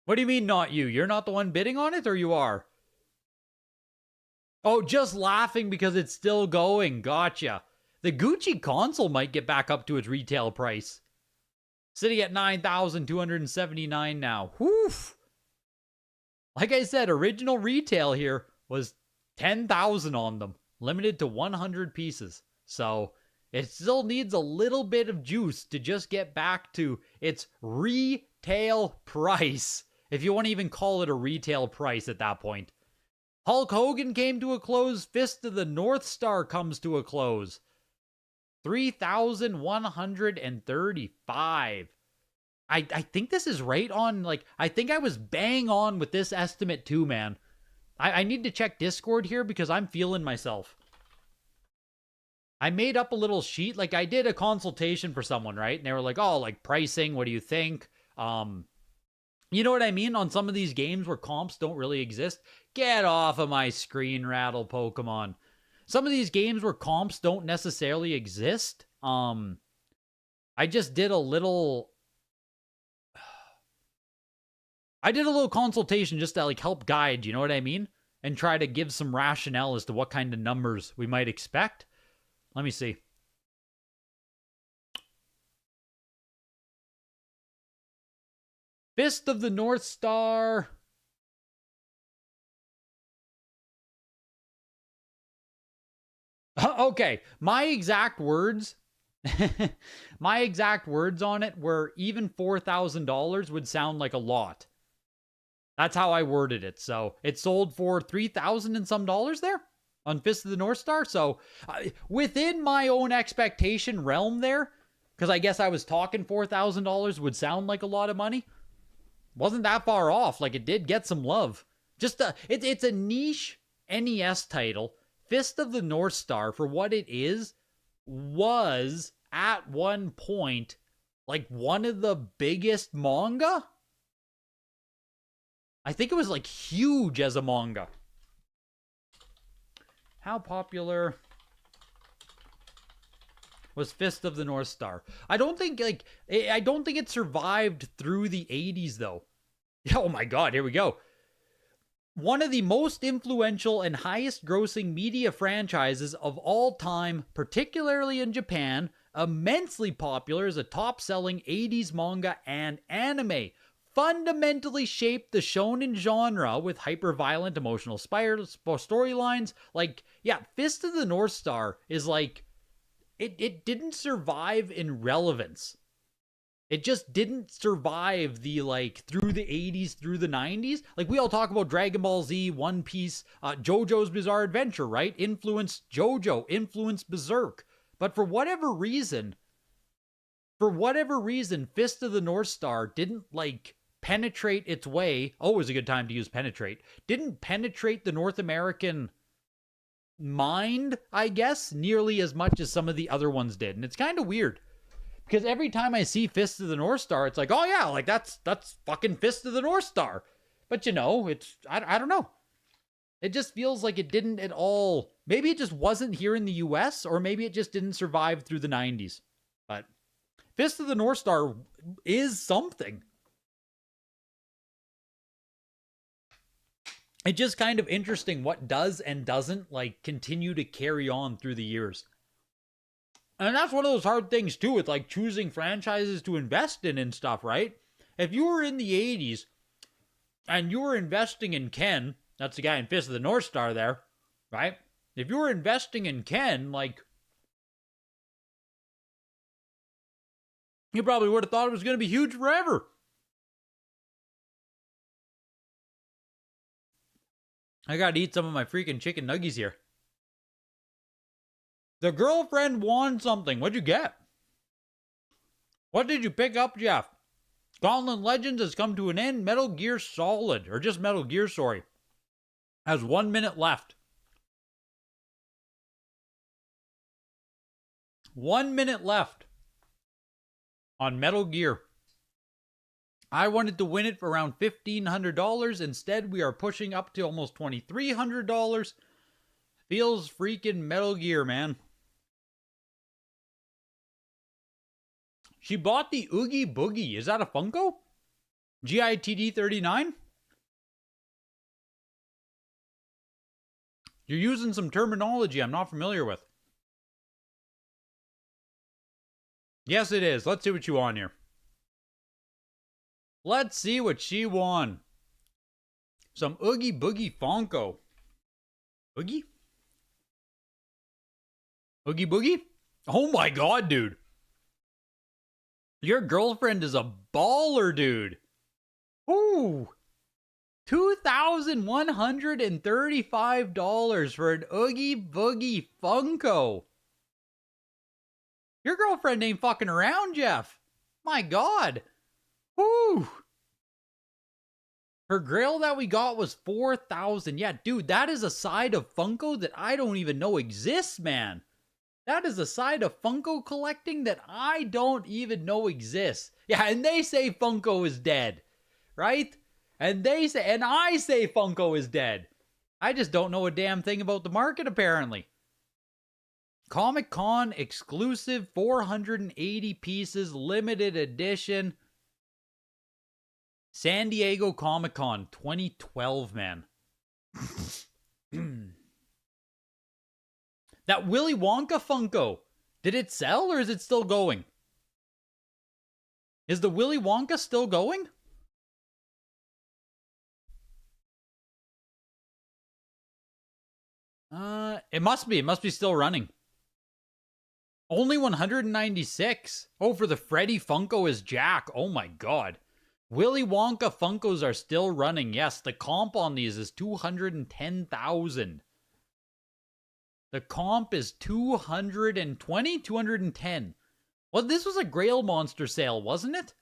What do you mean not you? You're not the one bidding on it, or you are? Oh, just laughing because it's still going. Gotcha. The Gucci console might get back up to its retail price. Sitting at $9,279 now. Whew. Like I said, original retail here was $10,000 on them. Limited to 100 pieces. So it still needs a little bit of juice to just get back to its retail price. If you want to even call it a retail price at that point. Hulk Hogan came to a close. Fist of the North Star comes to a close. $3,135. I think this is right on, like, I think I was bang on with this estimate too, man. I need to check Discord here because I'm feeling myself. I made up a little sheet. Like, I did a consultation for someone, right? And they were like, oh, like, pricing, what do you think? You know what I mean? On some of these games where comps don't really exist. Get off of my screen, rattle Pokemon. Some of these games where comps don't necessarily exist. I just did a little... I did a little consultation just to like help guide, you know what I mean? And try to give some rationale as to what kind of numbers we might expect. Let me see. Fist of the North Star. Okay, my exact words my exact words on it were even $4,000 would sound like a lot. That's how I worded it. So it sold for $3,000 and some dollars there on Fist of the North Star. So within my own expectation realm there, Because I guess I was talking $4,000 would sound like a lot of money. Wasn't that far off. Like, it did get some love. Just it's a niche NES title. Fist of the North Star, for what it is, was at one point like one of the biggest manga. I think it was like huge as a manga. How popular was Fist of the North Star? I don't think it survived through the 80s though. Oh my god, here we go. One of the most influential and highest grossing media franchises of all time, particularly in Japan, immensely popular as a top-selling 80s manga and anime, fundamentally shaped the shonen genre with hyper-violent emotional storylines. Like, yeah, Fist of the North Star is like, it didn't survive in relevance. It just didn't survive the, like, through the 80s, through the 90s. Like, we all talk about Dragon Ball Z, One Piece, JoJo's Bizarre Adventure, right? Influenced JoJo, influenced Berserk. But for whatever reason, Fist of the North Star didn't, like, penetrate its way. Always a good time to use penetrate. Didn't penetrate the North American mind, I guess, nearly as much as some of the other ones did. And it's kind of weird. Because every time I see Fist of the North Star, it's like, oh yeah, like that's fucking Fist of the North Star. But you know, it's, I don't know. It just feels like it didn't at all. Maybe it just wasn't here in the US, or maybe it just didn't survive through the 90s. But Fist of the North Star is something. It's just kind of interesting what does and doesn't, like, continue to carry on through the years. And that's one of those hard things, too, with, like, choosing franchises to invest in and stuff, right? If you were in the 80s, and you were investing in Ken, that's the guy in Fist of the North Star there, right? If you were investing in Ken, like, you probably would have thought it was going to be huge forever. I gotta eat some of my freaking chicken nuggies here. The girlfriend won something. What'd you get? What did you pick up, Jeff? Gauntlet Legends has come to an end. Metal Gear Solid, or just Metal Gear, sorry, has 1 minute left. 1 minute left on Metal Gear. I wanted to win it for around $1,500. Instead, we are pushing up to almost $2,300. Feels freaking Metal Gear, man. She bought the Oogie Boogie. Is that a Funko? GITD 39? You're using some terminology I'm not familiar with. Yes, it is. Let's see what you won here. Let's see what she won. Some Oogie Boogie Funko. Oogie? Oogie Boogie? Oh my god, dude. Your girlfriend is a baller, dude. Ooh. $2,135 for an Oogie Boogie Funko. Your girlfriend ain't fucking around, Jeff. My god. Woo. Her grail that we got was $4,000. Yeah, dude, that is a side of Funko that I don't even know exists, man. That is a side of Funko collecting that I don't even know exists. Yeah, and they say Funko is dead, right? And I say Funko is dead. I just don't know a damn thing about the market, apparently. Comic-Con exclusive, 480 pieces, limited edition. San Diego Comic-Con 2012, man. That Willy Wonka Funko, did it sell or is it still going? Is the Willy Wonka still going? It must be. It must be still running. Only 196. Oh, for the Freddy Funko as Jack. Oh my god. Willy Wonka Funkos are still running. Yes, the comp on these is 210,000. The comp is 220, 210. Well, this was a Grail Monster sale, wasn't it?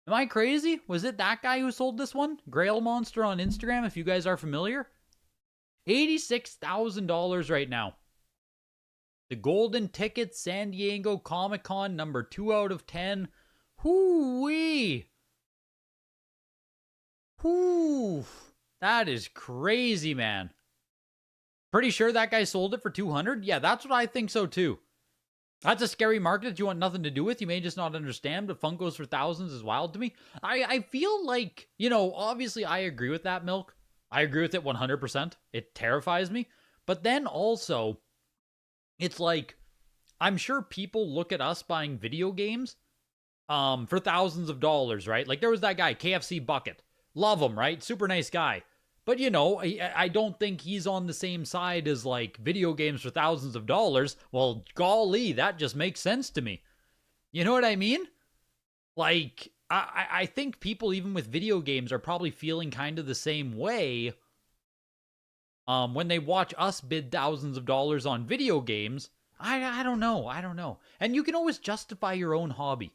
Am I crazy? Was it that guy who sold this one? Grail Monster on Instagram, if you guys are familiar. $86,000 right now. The Golden Ticket, San Diego Comic-Con, number 2 out of 10. Hoo-wee! Whoo! That is crazy, man. Pretty sure that guy sold it for 200? Yeah, that's what I think so too. That's a scary market that you want nothing to do with. You may just not understand, but Funkos for thousands is wild to me. I feel like, obviously I agree with that, Milk. I agree with it 100%. It terrifies me. But then also, it's like, I'm sure people look at us buying video games for thousands of dollars, right? Like there was that guy, KFC Bucket. Love him, right? Super nice guy. But, I don't think he's on the same side as, like, video games for thousands of dollars. Well, golly, that just makes sense to me. You know what I mean? Like, I think people, even with video games, are probably feeling kind of the same way when they watch us bid thousands of dollars on video games. I don't know. And you can always justify your own hobby.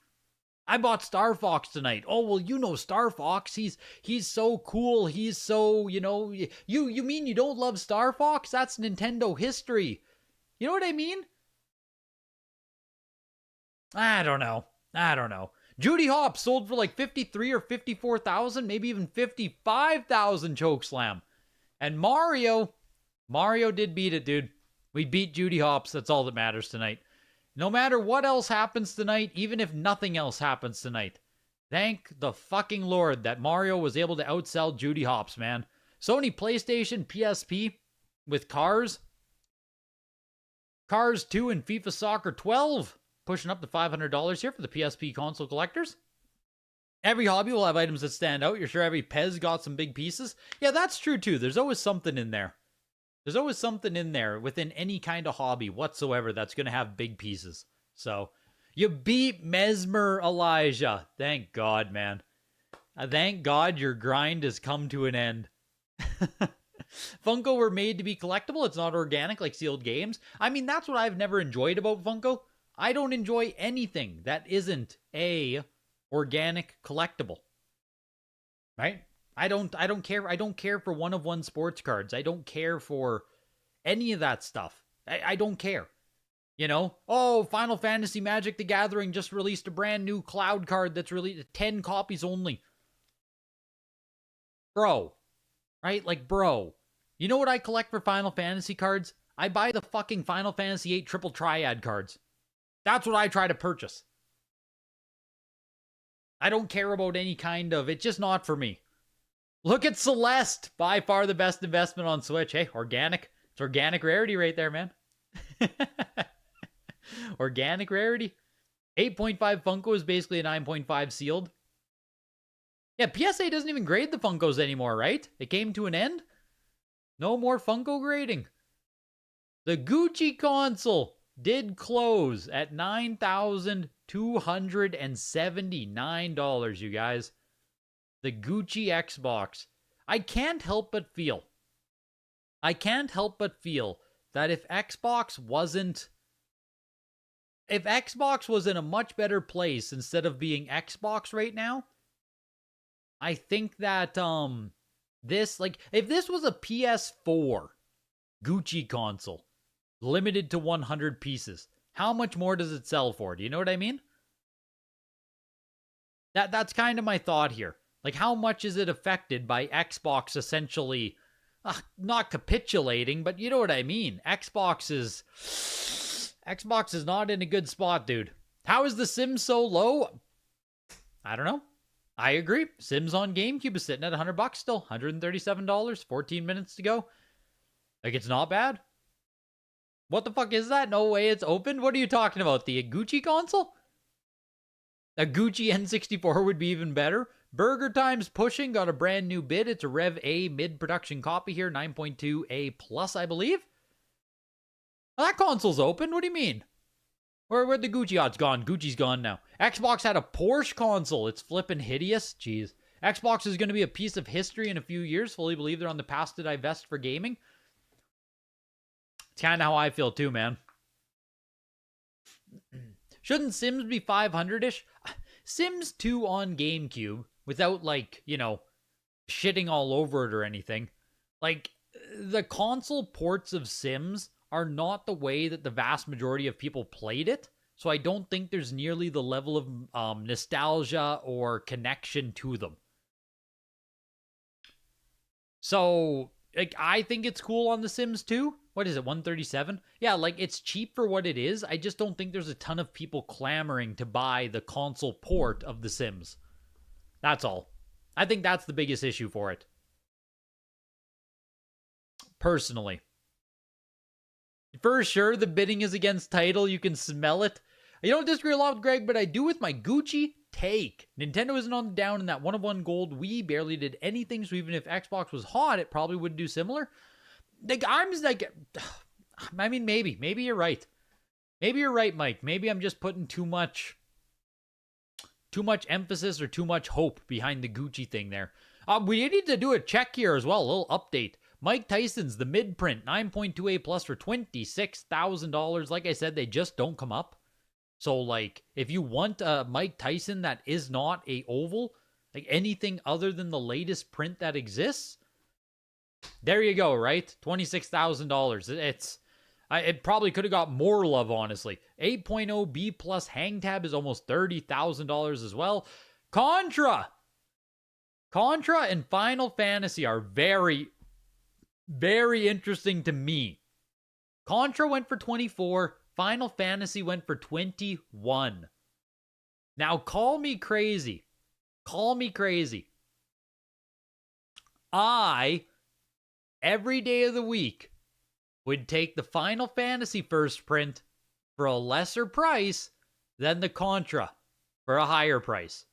I bought Star Fox tonight. Oh, well, Star Fox. He's so cool. He's so, you mean you don't love Star Fox? That's Nintendo history. You know what I mean? I don't know. Judy Hopps sold for like 53 or 54,000, maybe even 55,000 chokeslam. And Mario did beat it, dude. We beat Judy Hopps. That's all that matters tonight. No matter what else happens tonight, even if nothing else happens tonight, thank the fucking Lord that Mario was able to outsell Judy Hopps, man. Sony PlayStation PSP with Cars 2 and FIFA Soccer 12, pushing up to $500 here for the PSP console collectors. Every hobby will have items that stand out. You're sure every Pez got some big pieces? Yeah, that's true too. There's always something in there. There's always something in there within any kind of hobby whatsoever that's going to have big pieces. So, you beat Mesmer Elijah. Thank God, man. Thank God your grind has come to an end. Funko were made to be collectible. It's not organic like sealed games. I mean, that's what I've never enjoyed about Funko. I don't enjoy anything that isn't a organic collectible. Right? I don't care. I don't care for one-of-one sports cards. I don't care for any of that stuff. I don't care. Oh, Final Fantasy Magic the Gathering just released a brand new cloud card that's released 10 copies only. Bro. Right? Like, bro. You know what I collect for Final Fantasy cards? I buy the fucking Final Fantasy VIII Triple Triad cards. That's what I try to purchase. I don't care about any kind of... It's just not for me. Look at Celeste. By far the best investment on Switch. Hey, organic. It's organic rarity right there, man. Organic rarity. 8.5 Funko is basically a 9.5 sealed. Yeah, PSA doesn't even grade the Funkos anymore, right? It came to an end. No more Funko grading. The Gucci console did close at $9,279, you guys. The Gucci Xbox. I can't help but feel that if Xbox was in a much better place instead of being Xbox right now, I think that if this was a PS4 Gucci console limited to 100 pieces, how much more does it sell for? Do you know what I mean? That's kind of my thought here. Like, how much is it affected by Xbox essentially, not capitulating, but you know what I mean? Xbox is not in a good spot, dude. How is the Sims so low? I don't know. I agree. Sims on GameCube is sitting at $100 still. $137, 14 minutes to go. Like, it's not bad. What the fuck is that? No way it's open? What are you talking about? The Gucci console? A Gucci N64 would be even better. Burger Time's pushing, got a brand new bid. It's a Rev A mid-production copy here, 9.2 A plus, I believe. Well, that console's open. What do you mean? Where'd the Gucci odds gone? Gucci's gone now. Xbox had a Porsche console. It's flipping hideous. Jeez. Xbox is going to be a piece of history in a few years. Fully believe they're on the path to divest for gaming. It's kind of how I feel too, man. Shouldn't Sims be 500-ish? Sims 2 on GameCube, without, like, you know, shitting all over it or anything. Like, the console ports of Sims are not the way that the vast majority of people played it. So I don't think there's nearly the level of nostalgia or connection to them. So, like, I think it's cool on The Sims 2. What is it, 137? Yeah, like, it's cheap for what it is. I just don't think there's a ton of people clamoring to buy the console port of The Sims. That's all. I think that's the biggest issue for it. Personally. For sure, the bidding is against title. You can smell it. I don't disagree a lot with Greg, but I do with my Gucci take. Nintendo isn't on the down in that 1-of-1 gold. Wii barely did anything, so even if Xbox was hot, it probably would do similar. Like, I'm just like, I mean, maybe you're right. Maybe you're right, Mike. Maybe I'm just putting too much emphasis or too much hope behind the Gucci thing there. We need to do a check here as well, a little update. Mike Tyson's the mid-print 9.2A plus for $26,000. Like I said, they just don't come up. So, like, if you want a Mike Tyson that is not a oval, like anything other than the latest print that exists, there you go, right? $26,000. It probably could have got more love, honestly. 8.0 B plus hang tab is almost $30,000 as well. Contra and Final Fantasy are very, very interesting to me. Contra went for 24. Final Fantasy went for 21. Now, call me crazy. I, every day of the week, would take the Final Fantasy first print for a lesser price than the Contra for a higher price.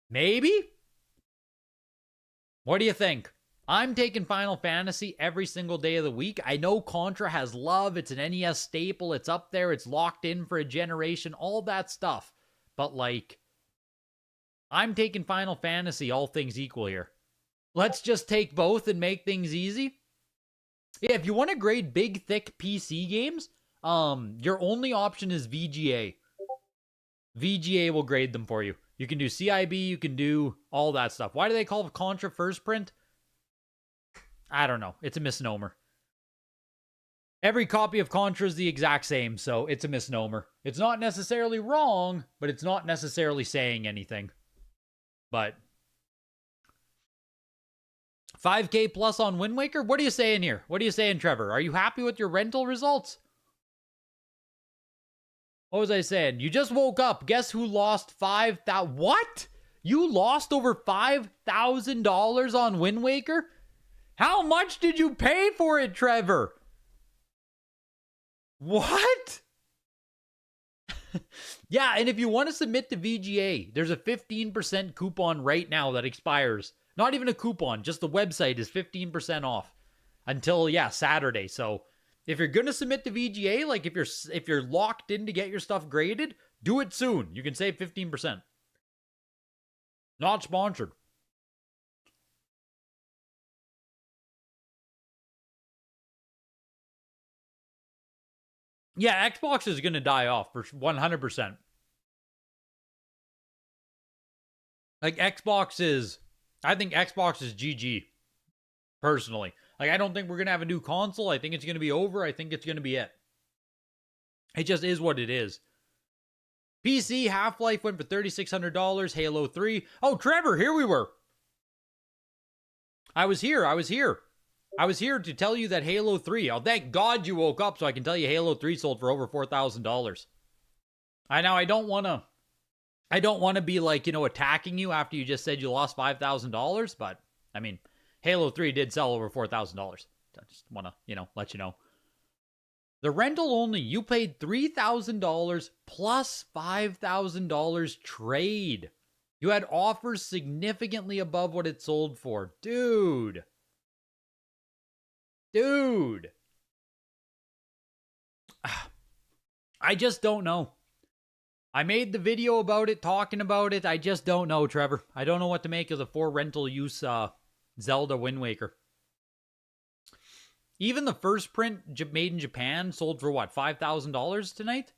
Maybe? What do you think? I'm taking Final Fantasy every single day of the week. I know Contra has love. It's an NES staple. It's up there. It's locked in for a generation. All that stuff. But, like, I'm taking Final Fantasy, all things equal here. Let's just take both and make things easy. Yeah, if you want to grade big, thick PC games, your only option is VGA. VGA will grade them for you. You can do CIB, you can do all that stuff. Why do they call it Contra first print? I don't know. It's a misnomer. Every copy of Contra is the exact same, so it's a misnomer. It's not necessarily wrong, but it's not necessarily saying anything. But 5K plus on Wind Waker? What are you saying here? What are you saying, Trevor? Are you happy with your rental results? What was I saying? You just woke up. Guess who lost 5,000? What? You lost over $5,000 on Wind Waker? How much did you pay for it, Trevor? What? Yeah, and if you want to submit to VGA, there's a 15% coupon right now that expires. Not even a coupon, just the website is 15% off until, yeah, Saturday. So if you're going to submit to VGA, like if you're locked in to get your stuff graded, do it soon. You can save 15%. Not sponsored. Yeah, Xbox is going to die off for 100%. Like, I think Xbox is GG, personally. Like, I don't think we're going to have a new console. I think it's going to be over. I think it's going to be it. It just is what it is. PC, Half-Life went for $3,600. Halo 3. Oh, Trevor, here we were. I was here to tell you that Halo 3, oh, thank God you woke up so I can tell you Halo 3 sold for over $4,000. I don't want to be like, attacking you after you just said you lost $5,000, but I mean, Halo 3 did sell over $4,000. I just want to, let you know. The rental only, you paid $3,000 plus $5,000 trade. You had offers significantly above what it sold for. Dude. I just don't know. I made the video about it, talking about it. I just don't know, Trevor. I don't know what to make of the for rental use Zelda Wind Waker. Even the first print made in Japan sold for what, $5,000 tonight?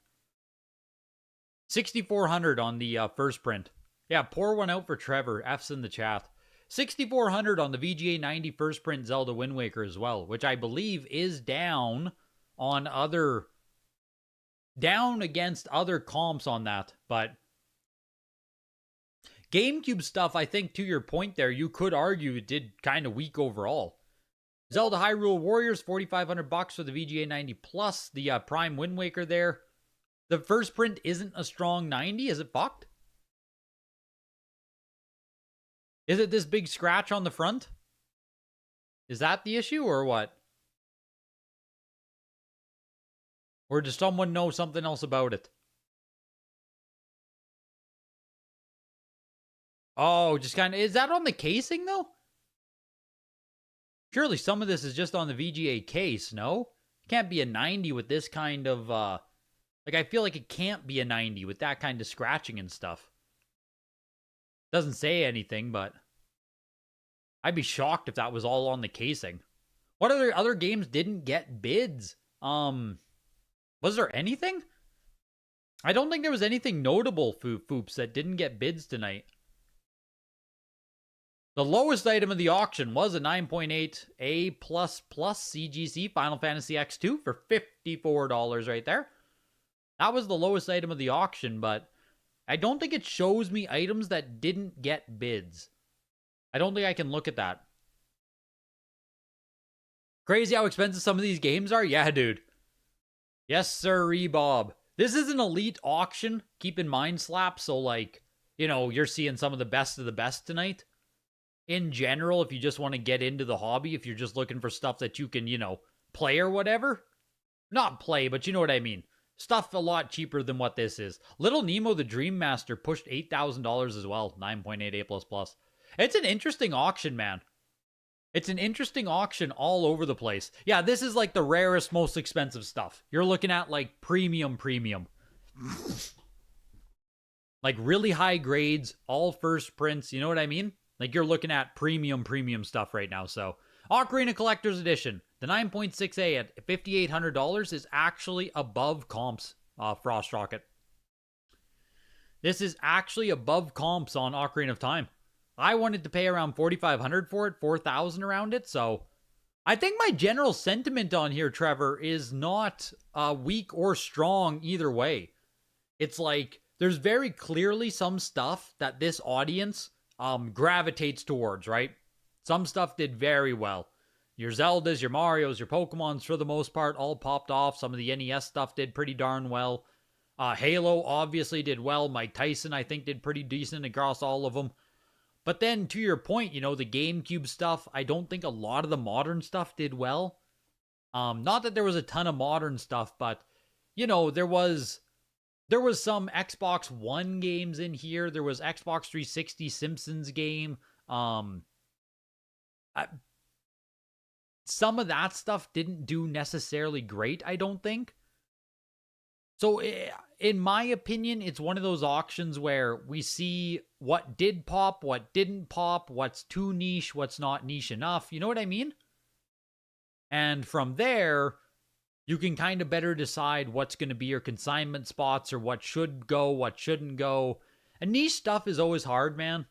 6,400 on the first print. Yeah, pour one out for Trevor. F's in the chat. 6,400 on the VGA 90 first print Zelda Wind Waker as well, which I believe is down on other, down against other comps on that. But GameCube stuff, I think to your point there, you could argue it did kind of weak overall. Zelda Hyrule Warriors, $4,500 for the VGA 90 Plus. The Prime Wind Waker there. The first print isn't a strong 90. Is it fucked? Is it this big scratch on the front? Is that the issue or what? Or does someone know something else about it? Oh, just kind of... Is that on the casing, though? Surely some of this is just on the VGA case, no? Can't be a 90 with this kind of... Like, I feel like it can't be a 90 with that kind of scratching and stuff. Doesn't say anything, but... I'd be shocked if that was all on the casing. What other games didn't get bids? Was there anything? I don't think there was anything notable, Foops, that didn't get bids tonight. The lowest item of the auction was a 9.8 A++ CGC Final Fantasy X2 for $54 right there. That was the lowest item of the auction, but I don't think it shows me items that didn't get bids. I don't think I can look at that. Crazy how expensive some of these games are? Yeah, dude. Yes, sir, Bob. This is an elite auction. Keep in mind, Slap. So, like, you know, you're seeing some of the best tonight. In general, if you just want to get into the hobby, if you're just looking for stuff that you can, you know, play or whatever. Not play, but you know what I mean. Stuff a lot cheaper than what this is. Little Nemo the Dream Master pushed $8,000 as well. 9.8 A++. It's an interesting auction, man. It's an interesting auction all over the place. Yeah, this is like the rarest, most expensive stuff. You're looking at like premium. Like really high grades, all first prints, you know what I mean? Like you're looking at premium stuff right now. So, Ocarina Collector's Edition, the 9.6A at $5,800 is actually above comps, Frost Rocket. This is actually above comps on Ocarina of Time. I wanted to pay around $4,500 for it, $4,000 around it. So, I think my general sentiment on here, Trevor, is not weak or strong either way. It's like there's very clearly some stuff that this audience gravitates towards, right? Some stuff did very well. Your Zeldas, your Marios, your Pokemons, for the most part, all popped off. Some of the NES stuff did pretty darn well. Halo obviously did well. Mike Tyson, I think, did pretty decent across all of them. But then, to your point, you know, the GameCube stuff, I don't think a lot of the modern stuff did well. Not that there was a ton of modern stuff, but, you know, there was some Xbox One games in here. There was Xbox 360 Simpsons game. Some of that stuff didn't do necessarily great, I don't think. So, in my opinion, it's one of those auctions where we see what did pop, what didn't pop, what's too niche, what's not niche enough. You know what I mean? And from there, you can kind of better decide what's going to be your consignment spots or what should go, what shouldn't go. And niche stuff is always hard, man.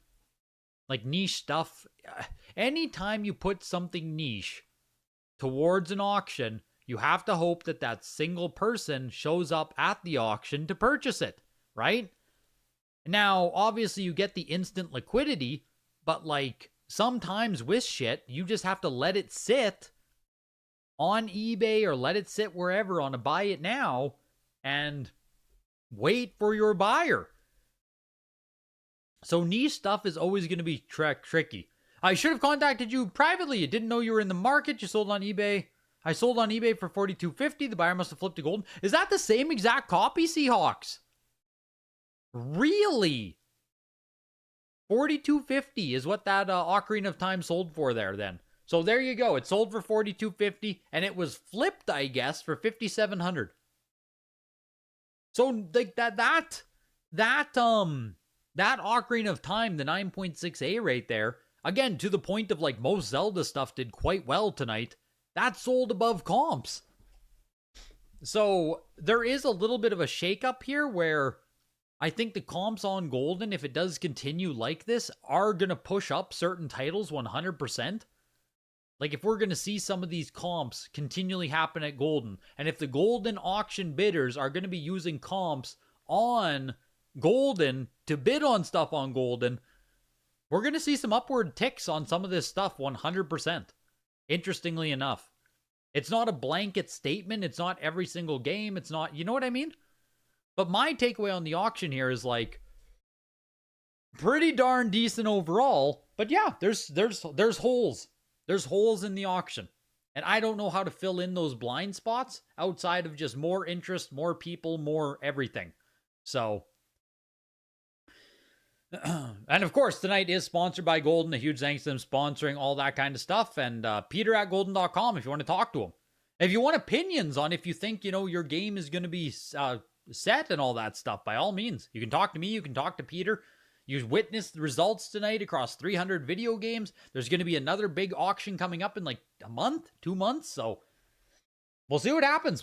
Like niche stuff, anytime you put something niche towards an auction, you have to hope that that single person shows up at the auction to purchase it, right? Now, obviously you get the instant liquidity, but like sometimes with shit, you just have to let it sit on eBay or let it sit wherever on a buy it now and wait for your buyer. So niche stuff is always going to be tricky. I should have contacted you privately. You didn't know you were in the market. You sold on eBay. I sold on eBay for $42.50. The buyer must have flipped to Goldin. Is that the same exact copy, Seahawks? Really? $42.50 is what that Ocarina of Time sold for there then. So there you go. It sold for $42.50 and it was flipped, I guess, for $5,700. So like that Ocarina of Time, the 9.6A right there, again, to the point of like most Zelda stuff did quite well tonight. That's sold above comps. So there is a little bit of a shakeup here where I think the comps on Goldin, if it does continue like this, are going to push up certain titles 100%. Like, if we're going to see some of these comps continually happen at Goldin, and if the Goldin auction bidders are going to be using comps on Goldin to bid on stuff on Goldin, we're going to see some upward ticks on some of this stuff 100%. Interestingly enough. It's not a blanket statement. It's not every single game. It's not, you know what I mean? But my takeaway on the auction here is like pretty darn decent overall. But yeah, there's holes. There's holes in the auction. And I don't know how to fill in those blind spots outside of just more interest, more people, more everything. So, and of course, tonight is sponsored by Goldin. A huge thanks to them sponsoring all that kind of stuff. And Peter at Goldin.com if you want to talk to him. If you want opinions on if you think, your game is going to be set and all that stuff, by all means. You can talk to me. You can talk to Peter. You witnessed the results tonight across 300 video games. There's going to be another big auction coming up in like a month, 2 months. So we'll see what happens.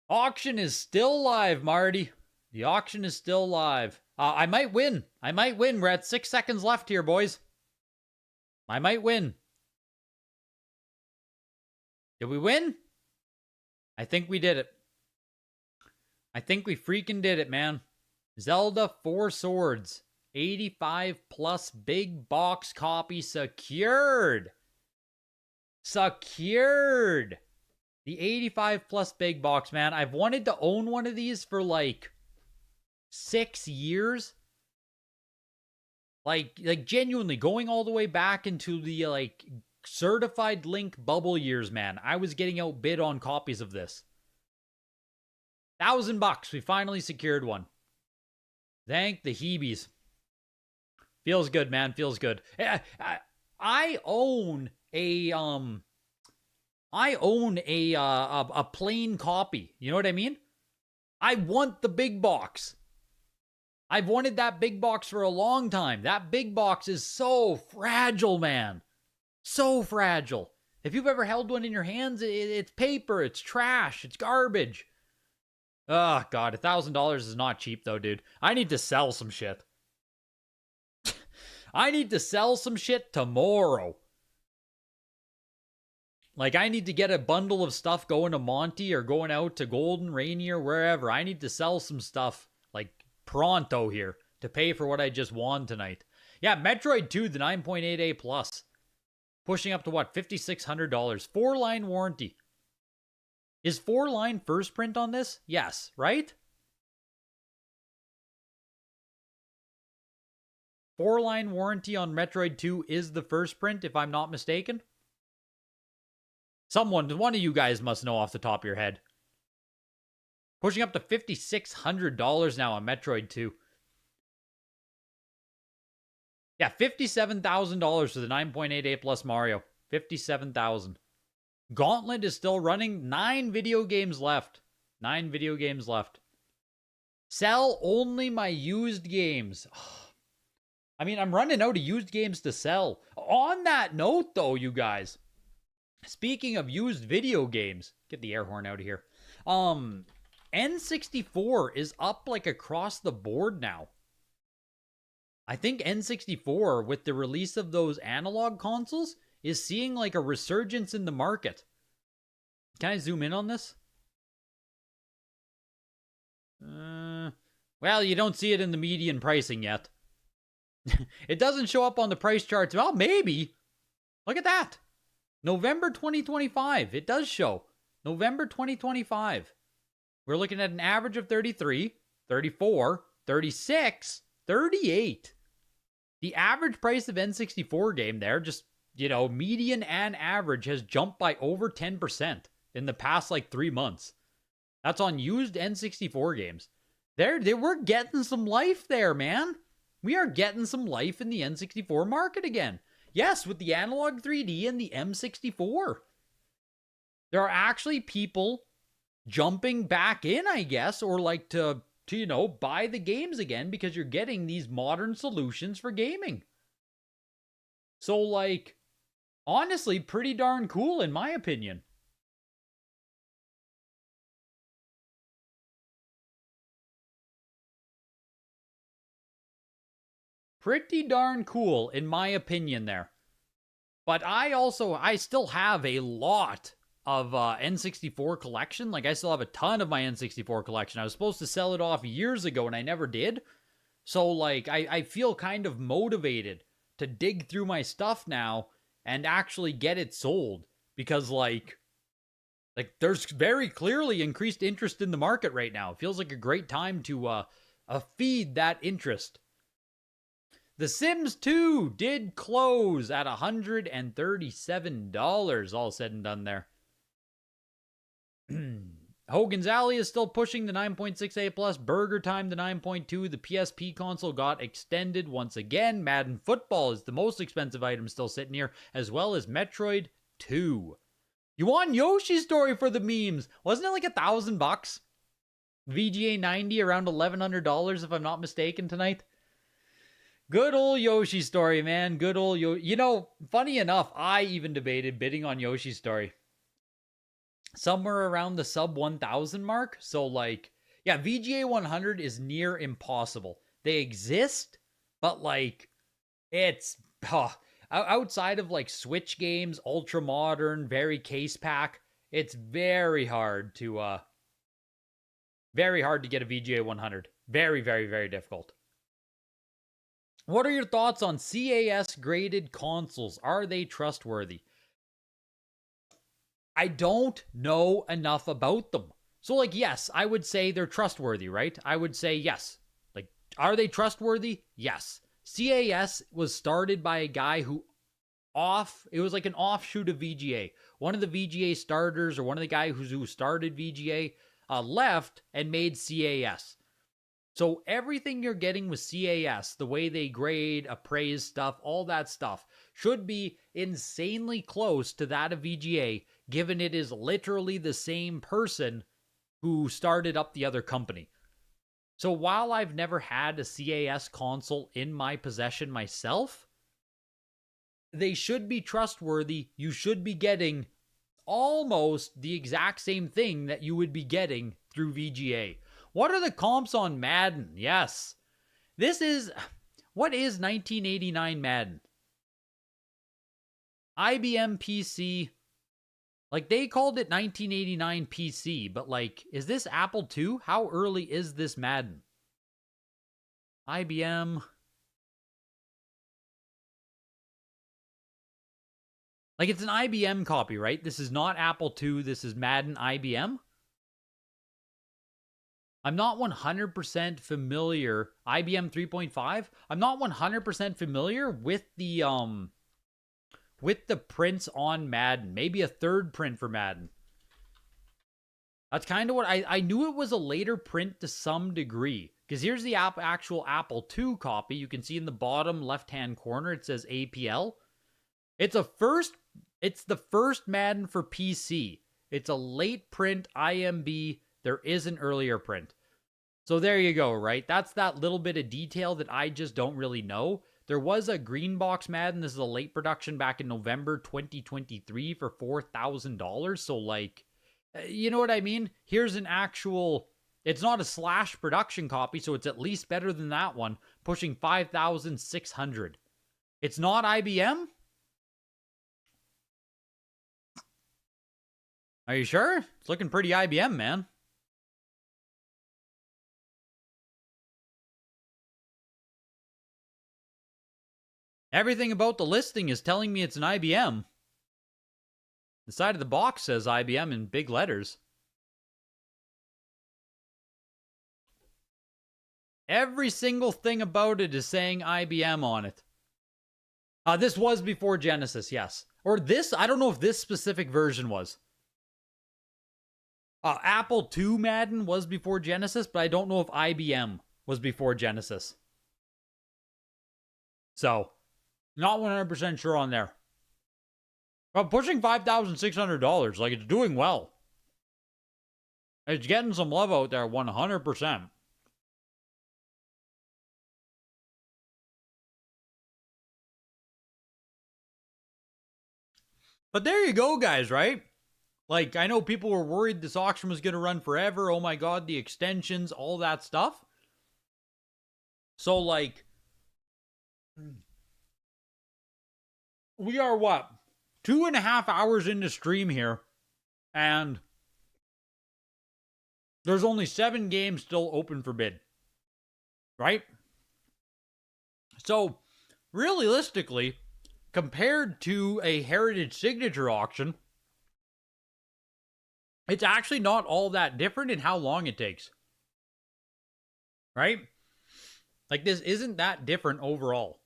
Auction is still live, Marty. The auction is still live. I might win. We're at 6 seconds left here, boys. I might win. Did we win? I think we did it. I think we freaking did it, man. Zelda 4 Swords. 85 plus big box copy secured. Secured. The 85 plus big box, man. I've wanted to own one of these for like 6 years. Like genuinely going all the way back into the like certified link bubble years, man. I was getting outbid on copies of this. $1,000. We finally secured one. Thank the Heebies. Feels good, man. Feels good. I own a plain copy. You know what I mean? I want the big box. I've wanted that big box for a long time. That big box is so fragile, man. So fragile. If you've ever held one in your hands, it's paper, it's trash, it's garbage. Oh, God, $1,000 is not cheap, though, dude. I need to sell some shit. I need to sell some shit tomorrow. Like, I need to get a bundle of stuff going to Monty or going out to Goldin, Rainier, wherever. I need to sell some stuff, like, pronto here to pay for what I just won tonight. Yeah, Metroid 2, the 9.8A plus. Pushing up to what? $5,600. 4-line warranty. Is 4-line first print on this? Yes, right? 4-line warranty on Metroid 2 is the first print, if I'm not mistaken. One of you guys must know off the top of your head. Pushing up to $5,600 now on Metroid 2. Yeah, $57,000 for the 9.88 plus Mario. $57,000. Gauntlet is still running. 9 video games left. 9 video games left. Sell only my used games. I mean, I'm running out of used games to sell. On that note, though, you guys. Speaking of used video games. Get the air horn out of here. N64 is up like across the board now. I think N64, with the release of those analog consoles, is seeing like a resurgence in the market. Can I zoom in on this? Well, you don't see it in the median pricing yet. It doesn't show up on the price charts. Well, maybe. Look at that. November 2025. It does show. November 2025. We're looking at an average of 33, 34, 36, 38. The average price of N64 game there, just, median and average has jumped by over 10% in the past, 3 months. That's on used N64 games. We're getting some life there, man. We are getting some life in the N64 market again. Yes, with the Analog 3D and the M64. There are actually people jumping back in, I guess, or to buy the games again because you're getting these modern solutions for gaming. So, Honestly, pretty darn cool in my opinion. Pretty darn cool in my opinion there. But I still have a lot of N64 collection. Like, I still have a ton of my N64 collection. I was supposed to sell it off years ago and I never did. So, like, I feel kind of motivated to dig through my stuff now and actually get it sold. Because, like there's very clearly increased interest in the market right now. It feels like a great time to feed that interest. The Sims 2 did close at $137, all said and done there. Hogan's Alley is still pushing the 9.68 plus. Burger Time the 9.2. The PSP console got extended once again. Madden Football is the most expensive item still sitting here, as well as Metroid 2. You want Yoshi's Story for the memes? Wasn't it like $1,000? VGA 90 around $1,100 if I'm not mistaken tonight. Good old Yoshi Story, man. Good old Yoshi. You know, funny enough, I even debated bidding on Yoshi Story. Somewhere around the sub 1,000 mark. So, like, yeah, VGA 100 is near impossible. They exist, but, like, it's... outside of, like, Switch games, ultra modern, very case pack, it's very hard to get a VGA 100. Very, very, very difficult. What are your thoughts on CAS graded consoles? Are they trustworthy? I don't know enough about them. So, like, yes, I would say they're trustworthy, right? I would say yes. Like, are they trustworthy? Yes. CAS was started by a guy who it was like an offshoot of VGA. One of the VGA starters, or one of the guys who started VGA, left and made CAS. So everything you're getting with CAS, the way they grade, appraise stuff, all that stuff, should be insanely close to that of VGA, given it is literally the same person who started up the other company. So while I've never had a CAS console in my possession myself, they should be trustworthy. You should be getting almost the exact same thing that you would be getting through VGA. What are the comps on Madden? Yes. What is 1989 Madden? IBM PC. Like, they called it 1989 PC, but, like, is this Apple II? How early is this Madden? IBM. Like, it's an IBM copy, right? This is not Apple II. This is Madden IBM. I'm not 100% familiar. IBM 3.5. I'm not 100% familiar with the prints on Madden. Maybe a third print for Madden. That's kind of what I knew. It was a later print to some degree, because here's the actual Apple II copy. You can see in the bottom left-hand corner it says APL. It's the first Madden for PC. It's a late print IMB. There is an earlier print. So there you go, right? That's that little bit of detail that I just don't really know. There was a green box Madden. This is a late production back in November 2023 for $4,000. So, like, you know what I mean? Here's an actual... It's not a slash production copy, so it's at least better than that one, pushing $5,600. It's not IBM? Are you sure? It's looking pretty IBM, man. Everything about the listing is telling me it's an IBM. The side of the box says IBM in big letters. Every single thing about it is saying IBM on it. This was before Genesis, yes. Or this, I don't know if this specific version was. Apple II Madden was before Genesis, but I don't know if IBM was before Genesis. So, not 100% sure on there. But pushing $5,600, like, it's doing well. It's getting some love out there, 100%. But there you go, guys, right? Like, I know people were worried this auction was going to run forever. Oh my God, the extensions, all that stuff. So, like, we are what? 2.5 hours into stream here. And there's only 7 games still open for bid. Right? So, realistically, compared to a Heritage Signature auction, it's actually not all that different in how long it takes. Right? Like, this isn't that different overall.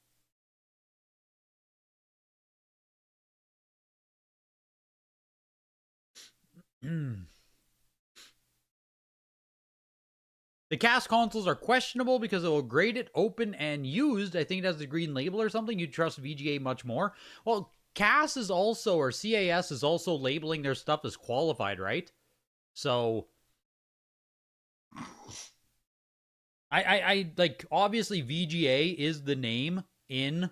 The cast consoles are questionable because it will grade it open and used. I think it has a green label or something. You'd trust VGA much more. Well, CAS is also, or CAS is also labeling their stuff as qualified, right? So, I like, obviously VGA is the name in,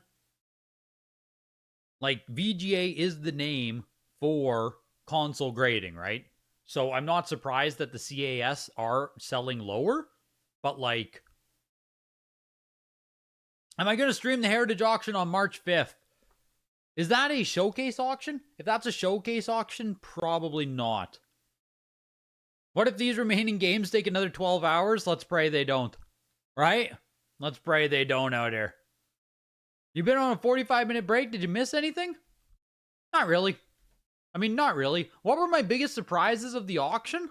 like, VGA is the name for console grading, right? So I'm not surprised that the CAS are selling lower, but like, am I going to stream the Heritage auction on March 5th? Is that a showcase auction? If that's a showcase auction, probably not. What if these remaining games take another 12 hours? Let's pray they don't. Right? Let's pray they don't out here. You've been on a 45-minute break. Did you miss anything? Not really. I mean, not really. What were my biggest surprises of the auction?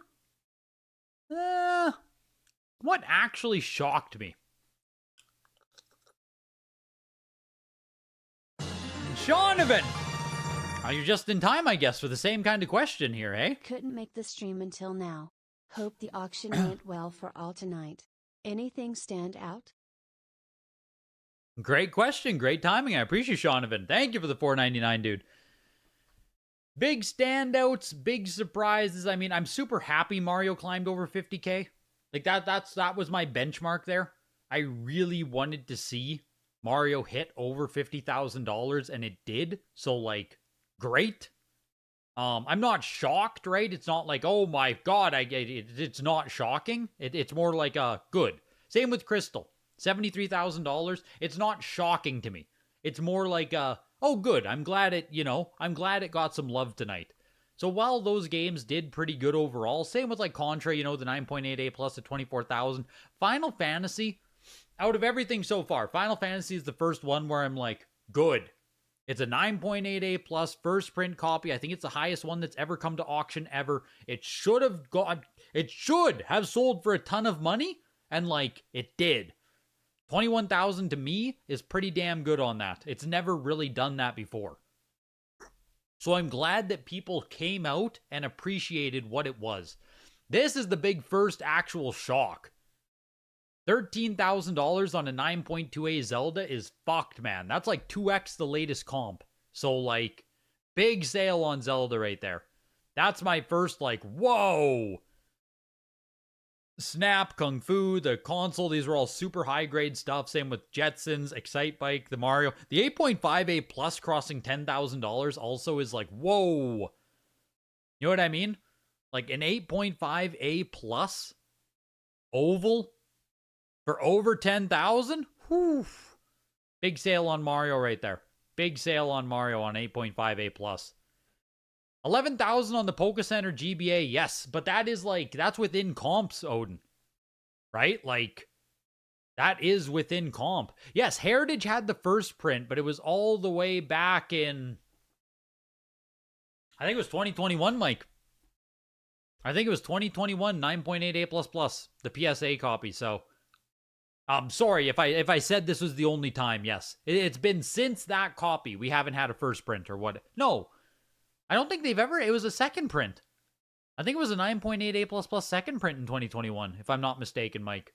What actually shocked me? Shonovan! You're just in time, I guess, for the same kind of question here, eh? Couldn't make the stream until now. Hope the auction went well for all tonight. Anything stand out? Great question. Great timing. I appreciate Shonovan. Thank you for the $4.99, dude. Big standouts, big surprises. I mean, I'm super happy Mario climbed over 50K. Like, that was my benchmark there. I really wanted to see Mario hit over $50,000, and it did. So, like, great. I'm not shocked, right? It's not like, oh my God, it's not shocking. It's more like good. Same with Crystal. $73,000. It's not shocking to me. It's more like oh, good. I'm glad it got some love tonight. So while those games did pretty good overall, same with like Contra, the 9.88 plus at 24,000. Final Fantasy, out of everything so far, Final Fantasy is the first one where I'm like, good. It's a 9.88 plus first print copy. I think it's the highest one that's ever come to auction ever. It should have sold for a ton of money, and like it did. 21,000 to me is pretty damn good on that. It's never really done that before. So I'm glad that people came out and appreciated what it was. This is the big first actual shock. $13,000 on a 9.2A Zelda is fucked, man. That's like 2x the latest comp. So like, big sale on Zelda right there. That's my first like, whoa. Snap, Kung Fu, the console, these were all super high grade stuff. Same with Jetsons, Excite Bike, the Mario. The 8.5A Plus crossing $10,000 also is like, whoa. You know what I mean? Like an 8.5A Plus oval for over 10,000? Whew. Big sale on Mario right there. Big sale on Mario on 8.5A Plus. 11,000 on the Poké Center GBA, yes, but that is like, that's within comps, Odin. Right? Like, that is within comp. Yes, Heritage had the first print, but it was all the way back in, I think it was 2021, Mike. I think it was 2021, 9.88++, the PSA copy, so. I'm sorry if I said this was the only time, yes. It's been since that copy, we haven't had a first print or what. No. I don't think they've ever, it was a second print. I think it was a 9.88++ second print in 2021, if I'm not mistaken, Mike.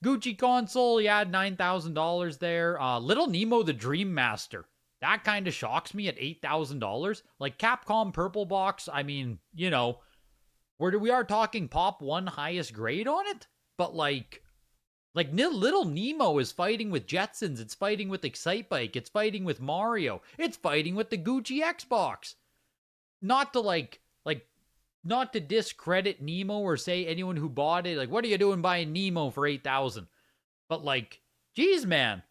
Gucci console, yeah, $9,000 there. Little Nemo the Dream Master. That kind of shocks me at $8,000. Like Capcom Purple Box, I mean, we are talking Pop 1 highest grade on it, but like, Like, Little Nemo is fighting with Jetsons. It's fighting with Excitebike. It's fighting with Mario. It's fighting with the Gucci Xbox. Not to not to discredit Nemo or say anyone who bought it, like, what are you doing buying Nemo for $8,000? But like, geez, man,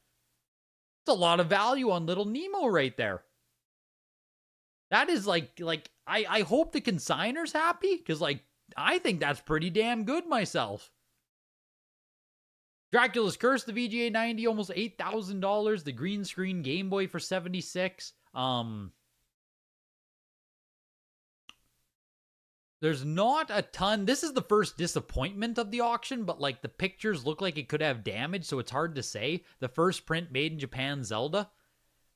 it's a lot of value on Little Nemo right there. That is like I hope the consigner's happy, because like, I think that's pretty damn good myself. Dracula's Curse, the VGA 90, almost $8,000. The green screen Game Boy for $76. There's not a ton. This is the first disappointment of the auction, but like, the pictures look like it could have damage, so it's hard to say. The first print made in Japan Zelda,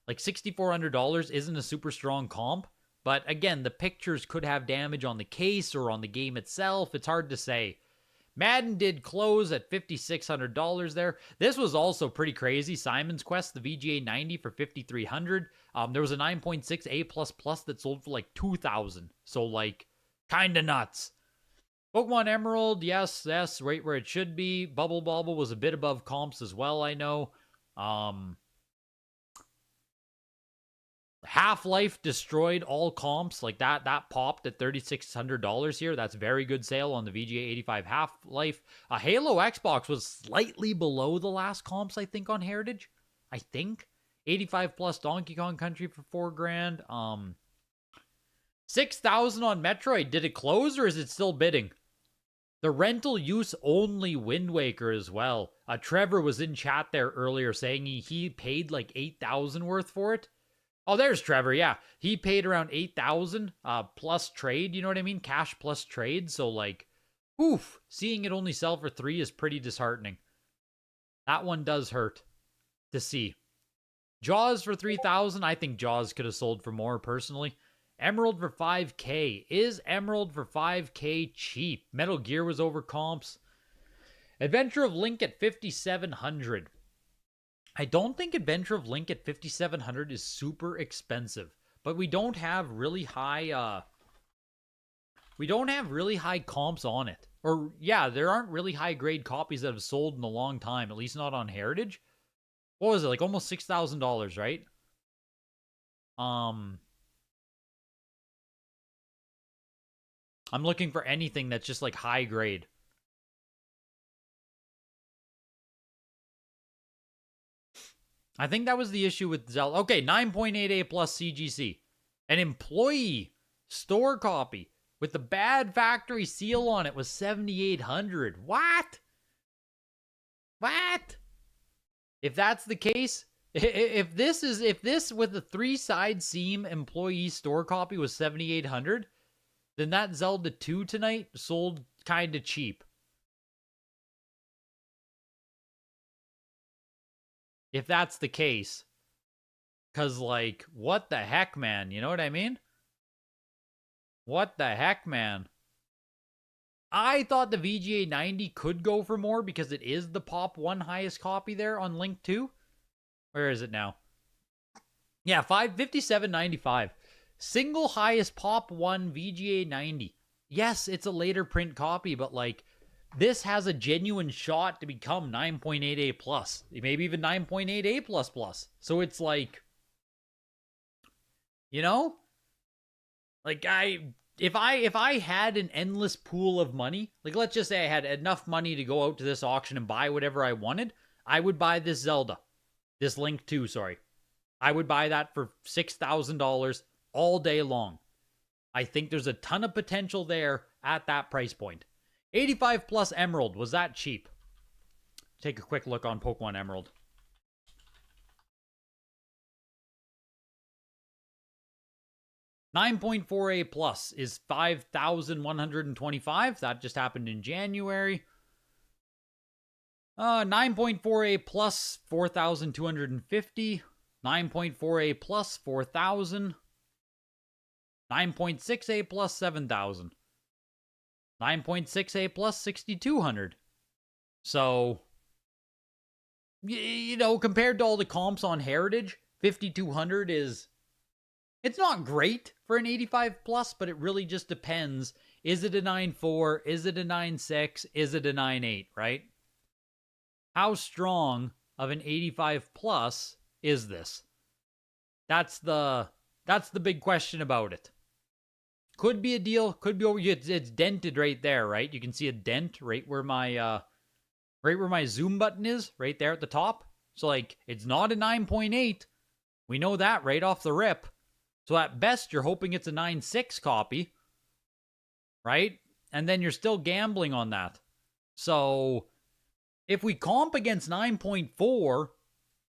like $6,400 isn't a super strong comp, but again, the pictures could have damage on the case or on the game itself. It's hard to say. Madden did close at $5,600 there. This was also pretty crazy. Simon's Quest, the VGA 90 for $5,300. There was a 9.6 A++ that sold for like $2,000. So like, kind of nuts. Pokemon Emerald, yes, right where it should be. Bubble Bobble was a bit above comps as well, I know. Half-Life destroyed all comps. Like, that popped at $3,600 here. That's very good sale on the VGA 85 Half-Life. Halo Xbox was slightly below the last comps, I think, on Heritage. I think. 85 plus Donkey Kong Country for $4,000. 6,000 on Metroid. Did it close or is it still bidding? The rental use only Wind Waker as well. Trevor was in chat there earlier saying he paid like 8,000 worth for it. Oh, there's Trevor. Yeah, he paid around 8,000 plus trade. You know what I mean? Cash plus trade. So like, oof, seeing it only sell for 3 is pretty disheartening. That one does hurt to see. Jaws for 3,000. I think Jaws could have sold for more personally. Emerald for 5K. Is Emerald for 5K cheap? Metal Gear was over comps. Adventure of Link at 5,700. I don't think Adventure of Link at 5,700 is super expensive, but we don't have really high comps on it. Or yeah, there aren't really high grade copies that have sold in a long time, at least not on Heritage. What was it? Like almost $6,000, right? I'm looking for anything that's just like high grade. I think that was the issue with Zelda. Okay, 9.8A plus CGC. An employee store copy with the bad factory seal on it was 7,800. What? If that's the case, if this with the 3-side seam employee store copy was 7,800, then that Zelda 2 tonight sold kind of cheap. If that's the case. Because, like, what the heck, man? You know what I mean? What the heck, man? I thought the VGA 90 could go for more because it is the Pop 1 highest copy there on Link 2. Where is it now? Yeah, $57.95. Single highest Pop 1 VGA 90. Yes, it's a later print copy, but, like, this has a genuine shot to become 9.8A plus, maybe even 9.8A plus plus. So it's like, you know, like if I had an endless pool of money, like let's just say I had enough money to go out to this auction and buy whatever I wanted, I would buy this Zelda, this Link 2, sorry. I would buy that for $6,000 all day long. I think there's a ton of potential there at that price point. 85 plus Emerald, was that cheap? Take a quick look on Pokemon Emerald. $9.4A plus is $5,125. That just happened in January. 9.4A plus $4,250. 9.4A plus $4,000. 9.6A plus $7,000. 9.6A plus $6,200. So, you know, compared to all the comps on Heritage, $5,200 is, it's not great for an 85 plus, but it really just depends. Is it a 9.4? Is it a 9.6? Is it a 9.8, right? How strong of an 85 plus is this? That's the big question about it. Could be a deal. Could be over. It's dented right there, right? You can see a dent right where my zoom button is, right there at the top. So like, it's not a 9.8. We know that right off the rip. So at best, you're hoping it's a 9.6 copy, right? And then you're still gambling on that. So if we comp against 9.4,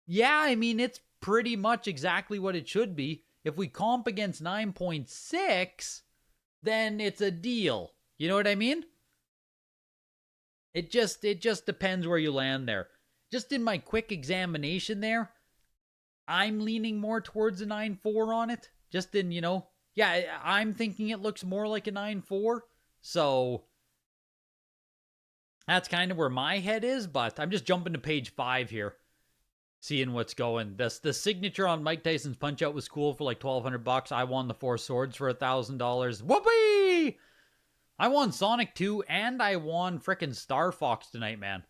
yeah, I mean, it's pretty much exactly what it should be. If we comp against 9.6, then it's a deal. You know what I mean? It just depends where you land there. Just in my quick examination there, I'm leaning more towards a 9.4 on it. Just in, yeah, I'm thinking it looks more like a 9.4. So that's kind of where my head is, but I'm just jumping to page 5 here, seeing what's going. The signature on Mike Tyson's Punch Out was cool for like $1,200. I won the Four Swords for $1,000. Whoopee! I won Sonic 2 and I won frickin' Star Fox tonight, man.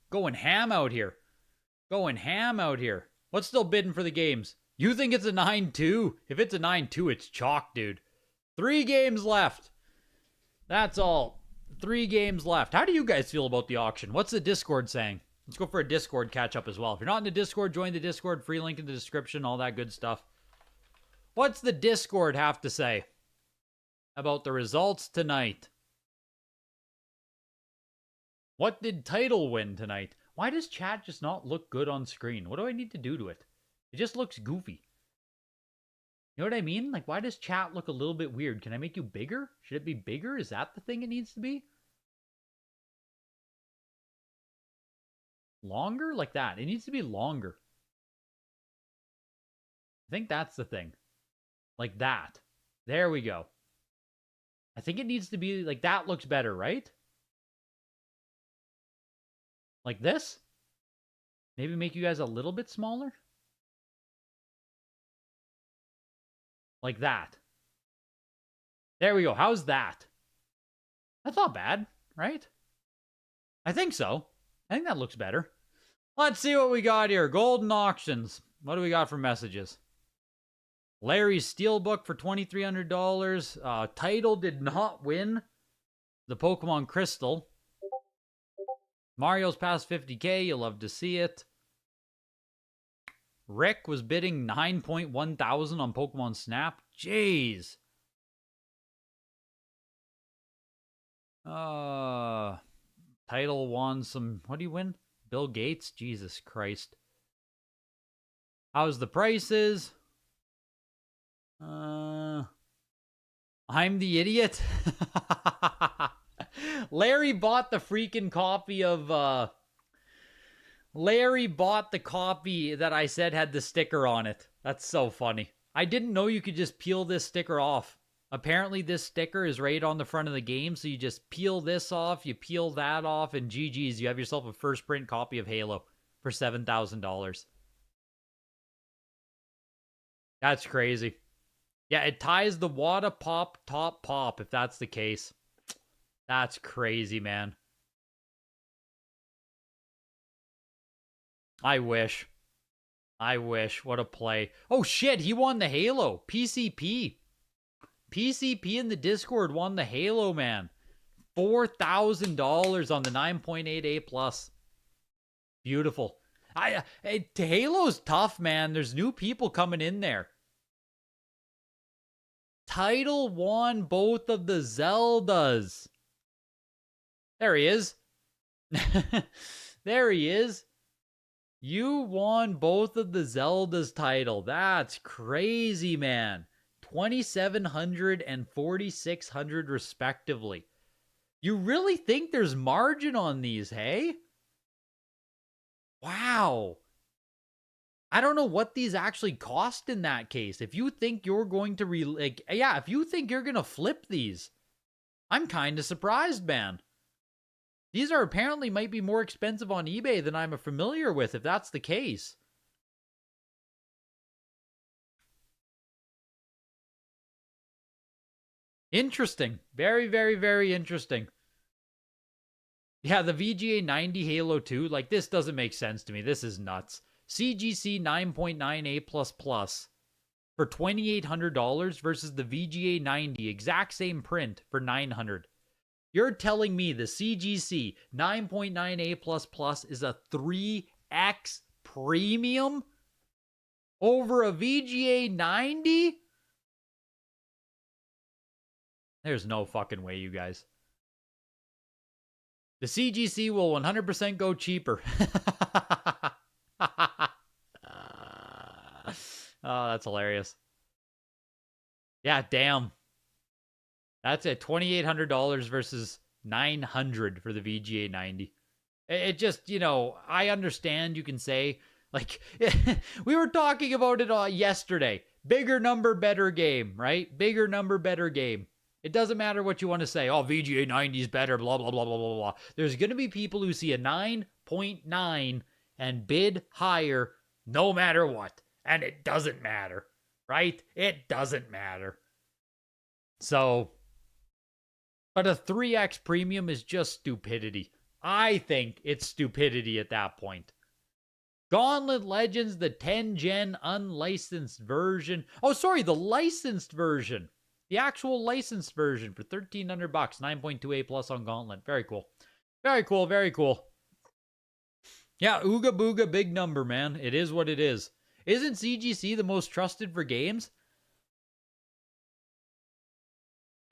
Going ham out here. What's still bidding for the games? You think it's a 9-2? If it's a 9-2, it's chalk, dude. 3 games left. That's all. 3 games left. How do you guys feel about the auction? What's the Discord saying? Let's go for a Discord catch-up as well. If you're not in the Discord, join the Discord. Free link in the description. All that good stuff. What's the Discord have to say about the results tonight? What did Title win tonight? Why does chat just not look good on screen? What do I need to do to it? It just looks goofy. You know what I mean? Like, why does chat look a little bit weird? Can I make you bigger? Should it be bigger? Is that the thing it needs to be? Longer? Like that. It needs to be longer. I think that's the thing. Like that. There we go. I think it needs to be like that. Looks better, right? Like this? Maybe make you guys a little bit smaller? Like that. There we go. How's that? That's not bad, right? I think so. I think that looks better. Let's see what we got here. Goldin auctions. What do we got for messages? Larry's Steelbook for $2,300. Title did not win the Pokemon Crystal. Mario's past 50K. You'll love to see it. Rick was bidding 9.1 thousand on Pokemon Snap. Jeez. Title won some... What do you win? Bill Gates? Jesus Christ. How's the prices? I'm the idiot. Larry bought the freaking copy of... Larry bought the copy that I said had the sticker on it. That's so funny. I didn't know you could just peel this sticker off. Apparently this sticker is right on the front of the game, so you just peel this off, you peel that off, and GG's, you have yourself a first print copy of Halo for $7,000. That's crazy. Yeah, it ties the Wada Pop Top Pop, if that's the case. That's crazy, man. I wish. What a play. Oh, shit. He won the Halo. PCP. PCP in the Discord won the Halo, man. $4,000 on the 9.8A plus. Beautiful. Halo's tough, man. There's new people coming in there. Title won both of the Zeldas. There he is. There he is. You won both of the Zelda's title. That's crazy, man. 2,700 and 4,600 respectively. You really think there's margin on these, hey? Wow. I don't know what these actually cost in that case. If you think you're going to if you think you're going to flip these, I'm kind of surprised, man. These are apparently might be more expensive on eBay than I'm familiar with, if that's the case. Interesting. Very, very, very interesting. Yeah, the VGA 90 Halo 2, like this doesn't make sense to me. This is nuts. CGC 9.9A++ for $2,800 versus the VGA 90, exact same print for $900. You're telling me the CGC 9.9A++ is a 3x premium over a VGA 90? There's no fucking way, you guys. The CGC will 100% go cheaper. Oh, that's hilarious. Yeah, damn. That's at $2,800 versus $900 for the VGA 90. It just, you know, I understand you can say, like, we were talking about it yesterday. Bigger number, better game, right? Bigger number, better game. It doesn't matter what you want to say. Oh, VGA 90 is better, blah, blah, blah, blah, blah, blah. There's going to be people who see a 9.9 and bid higher no matter what. And it doesn't matter, right? It doesn't matter. So, but a 3x premium is just stupidity. I think it's stupidity at that point. Gauntlet Legends, the 10-gen unlicensed version. Oh, sorry, the licensed version. The actual licensed version for $1,300, 9.2A+ on Gauntlet. Very cool. Very cool, very cool. Yeah, Ooga Booga, big number, man. It is what it is. Isn't CGC the most trusted for games?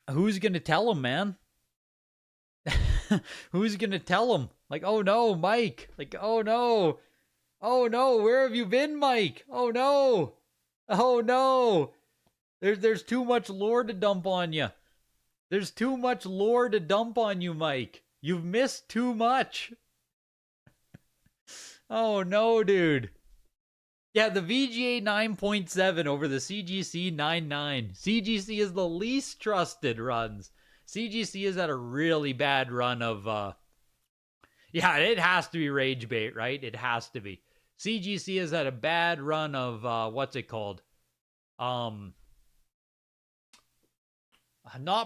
Who's going to tell him, man? Who's going to tell him? Like, oh no, Mike. Like, oh no. Oh no, where have you been, Mike? Oh no. Oh no. There's too much lore to dump on you. There's too much lore to dump on you, Mike. You've missed too much. Oh no, dude. Yeah, the VGA 9.7 over the CGC 9.9. CGC is the least trusted runs. CGC has had a really bad run of, yeah, it has to be rage bait, right? It has to be. CGC has had a bad run of, what's it called? Not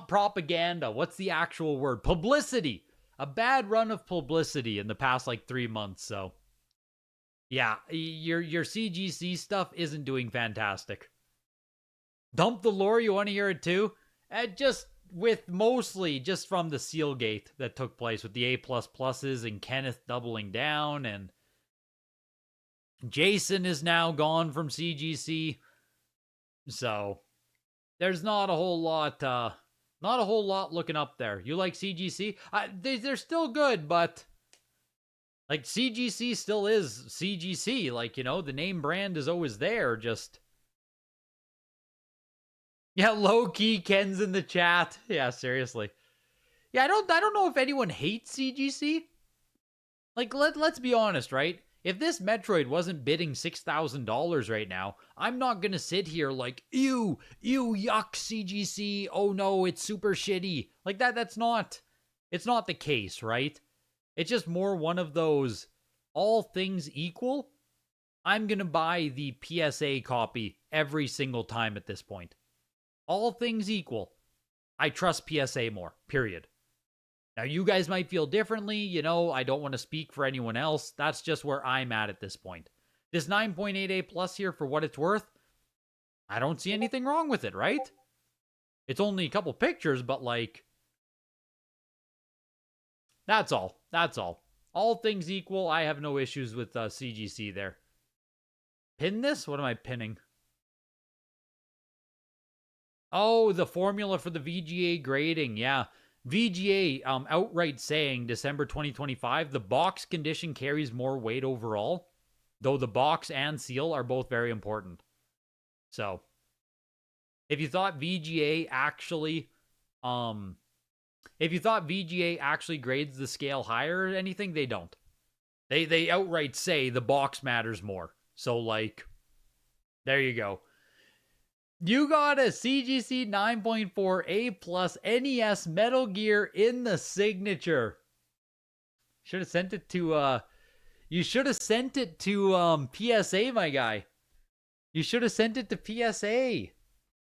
propaganda. What's the actual word? Publicity. A bad run of publicity in the past, like, 3 months, so. Yeah, your CGC stuff isn't doing fantastic. Dump the lore, you want to hear it too? Just with mostly just from the Sealgate that took place with the A++s and Kenneth doubling down, and Jason is now gone from CGC. So there's not a whole lot looking up there. You like CGC? They're still good, but like, CGC still is CGC. Like, you know, the name brand is always there. Just, yeah, low key Ken's in the chat. Yeah, seriously. Yeah, I don't know if anyone hates CGC. Like, let's be honest, right? If this Metroid wasn't bidding $6,000 right now, I'm not gonna sit here like, ew, yuck, CGC. Oh no, it's super shitty. Like that's not, it's not the case, right? It's just more one of those, all things equal, I'm going to buy the PSA copy every single time at this point. All things equal, I trust PSA more, period. Now, you guys might feel differently. You know, I don't want to speak for anyone else. That's just where I'm at this point. This 9.8A+ here, for what it's worth, I don't see anything wrong with it, right? It's only a couple pictures, but like, that's all. That's all. All things equal, I have no issues with CGC there. Pin this? What am I pinning? Oh, the formula for the VGA grading. Yeah. VGA outright saying December 2025, the box condition carries more weight overall, though the box and seal are both very important. So, if you thought VGA actually grades the scale higher or anything, they don't. They outright say the box matters more. So, like, there you go. You got a CGC 9.4A+ NES Metal Gear in the signature. Should have sent it to, you should have sent it to, PSA, my guy. You should have sent it to PSA.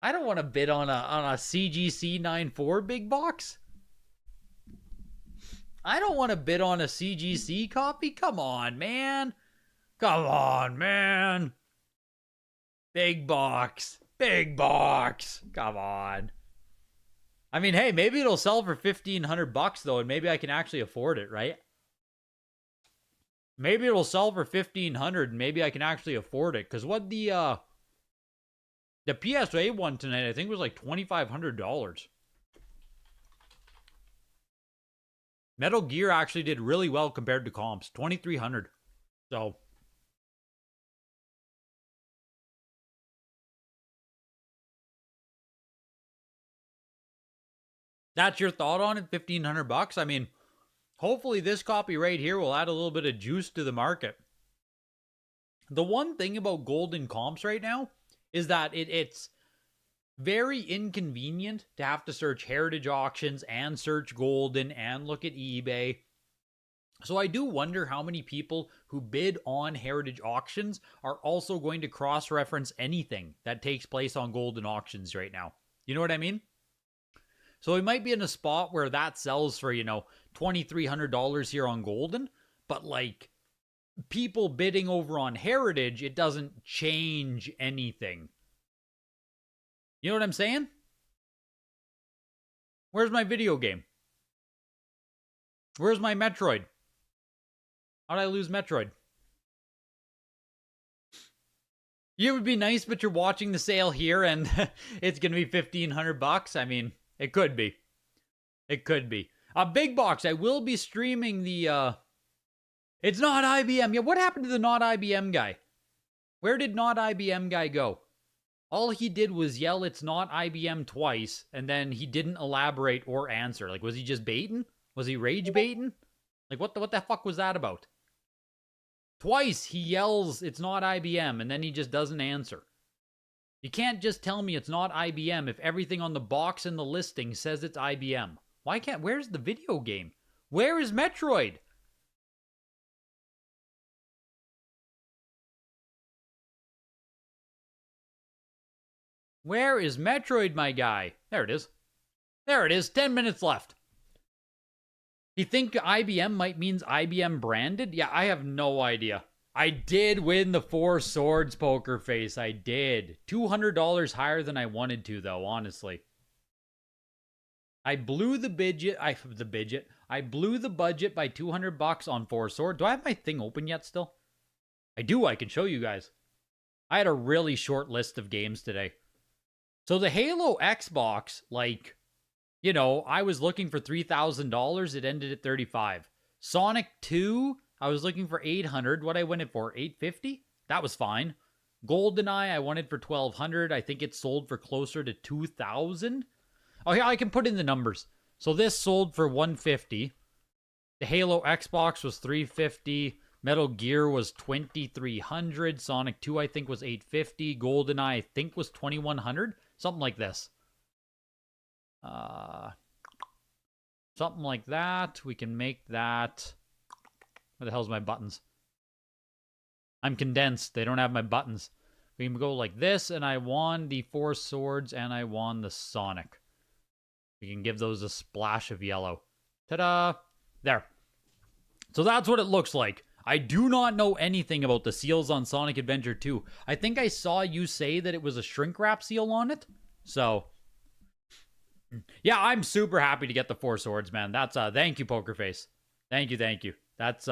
I don't want to bid on a CGC 9.4 big box. I don't want to bid on a CGC copy. Come on, man. Come on, man. Big box. Big box. Come on. I mean, hey, maybe it'll sell for $1,500 though, and maybe I can actually afford it, right? Maybe it'll sell for $1,500 and maybe I can actually afford it. Because what the PSA one tonight, I think, was like $2,500. Metal Gear actually did really well compared to comps, $2,300. So that's your thought on it, $1,500? I mean, hopefully this copy right here will add a little bit of juice to the market. The one thing about Goldin comps right now is that it's very inconvenient to have to search heritage auctions and search Goldin and look at eBay. So I do wonder how many people who bid on heritage auctions are also going to cross-reference anything that takes place on Goldin auctions right now. You know what I mean? So we might be in a spot where that sells for, $2,300 here on Goldin, but like people bidding over on heritage, it doesn't change anything. You know what I'm saying? Where's my video game? Where's my Metroid? How did I lose Metroid? It would be nice, but you're watching the sale here and it's going to be $1,500. I mean, it could be. It could be. A big box. I will be streaming the, it's not IBM. Yeah, what happened to the not IBM guy? Where did not IBM guy go? All he did was yell, "It's not IBM" twice, and then he didn't elaborate or answer. Like, was he just baiting? Was he rage baiting? Like, what the fuck was that about? Twice he yells, "It's not IBM," and then he just doesn't answer. You can't just tell me it's not IBM if everything on the box and the listing says it's IBM. Why can't... Where's the video game? Where is Metroid? Where is Metroid, my guy? There it is. There it is. 10 minutes left. You think IBM might means IBM branded? Yeah, I have no idea. I did win the 4 swords, poker face. I did. $200 higher than I wanted to, though, honestly. I blew the budget. I blew the budget by $200 on 4 swords. Do I have my thing open yet still? I do. I can show you guys. I had a really short list of games today. So the Halo Xbox, like, I was looking for $3,000. It ended at $35,000. Sonic 2, I was looking for $800. What I went it for? $850? That was fine. GoldenEye, I wanted for $1,200. I think it sold for closer to $2,000. Oh, yeah, I can put in the numbers. So this sold for $150. The Halo Xbox was $350. Metal Gear was $2,300. Sonic 2, I think, was $850. GoldenEye, I think, was $2,100. Something like this. Something like that. We can make that. Where the hell's my buttons? I'm condensed. They don't have my buttons. We can go like this, and I won the 4 swords, and I won the Sonic. We can give those a splash of yellow. Ta-da! There. So that's what it looks like. I do not know anything about the seals on Sonic Adventure 2. I think I saw you say that it was a shrink wrap seal on it. So, yeah, I'm super happy to get the 4 swords, man. That's, thank you, Pokerface. Thank you. That's,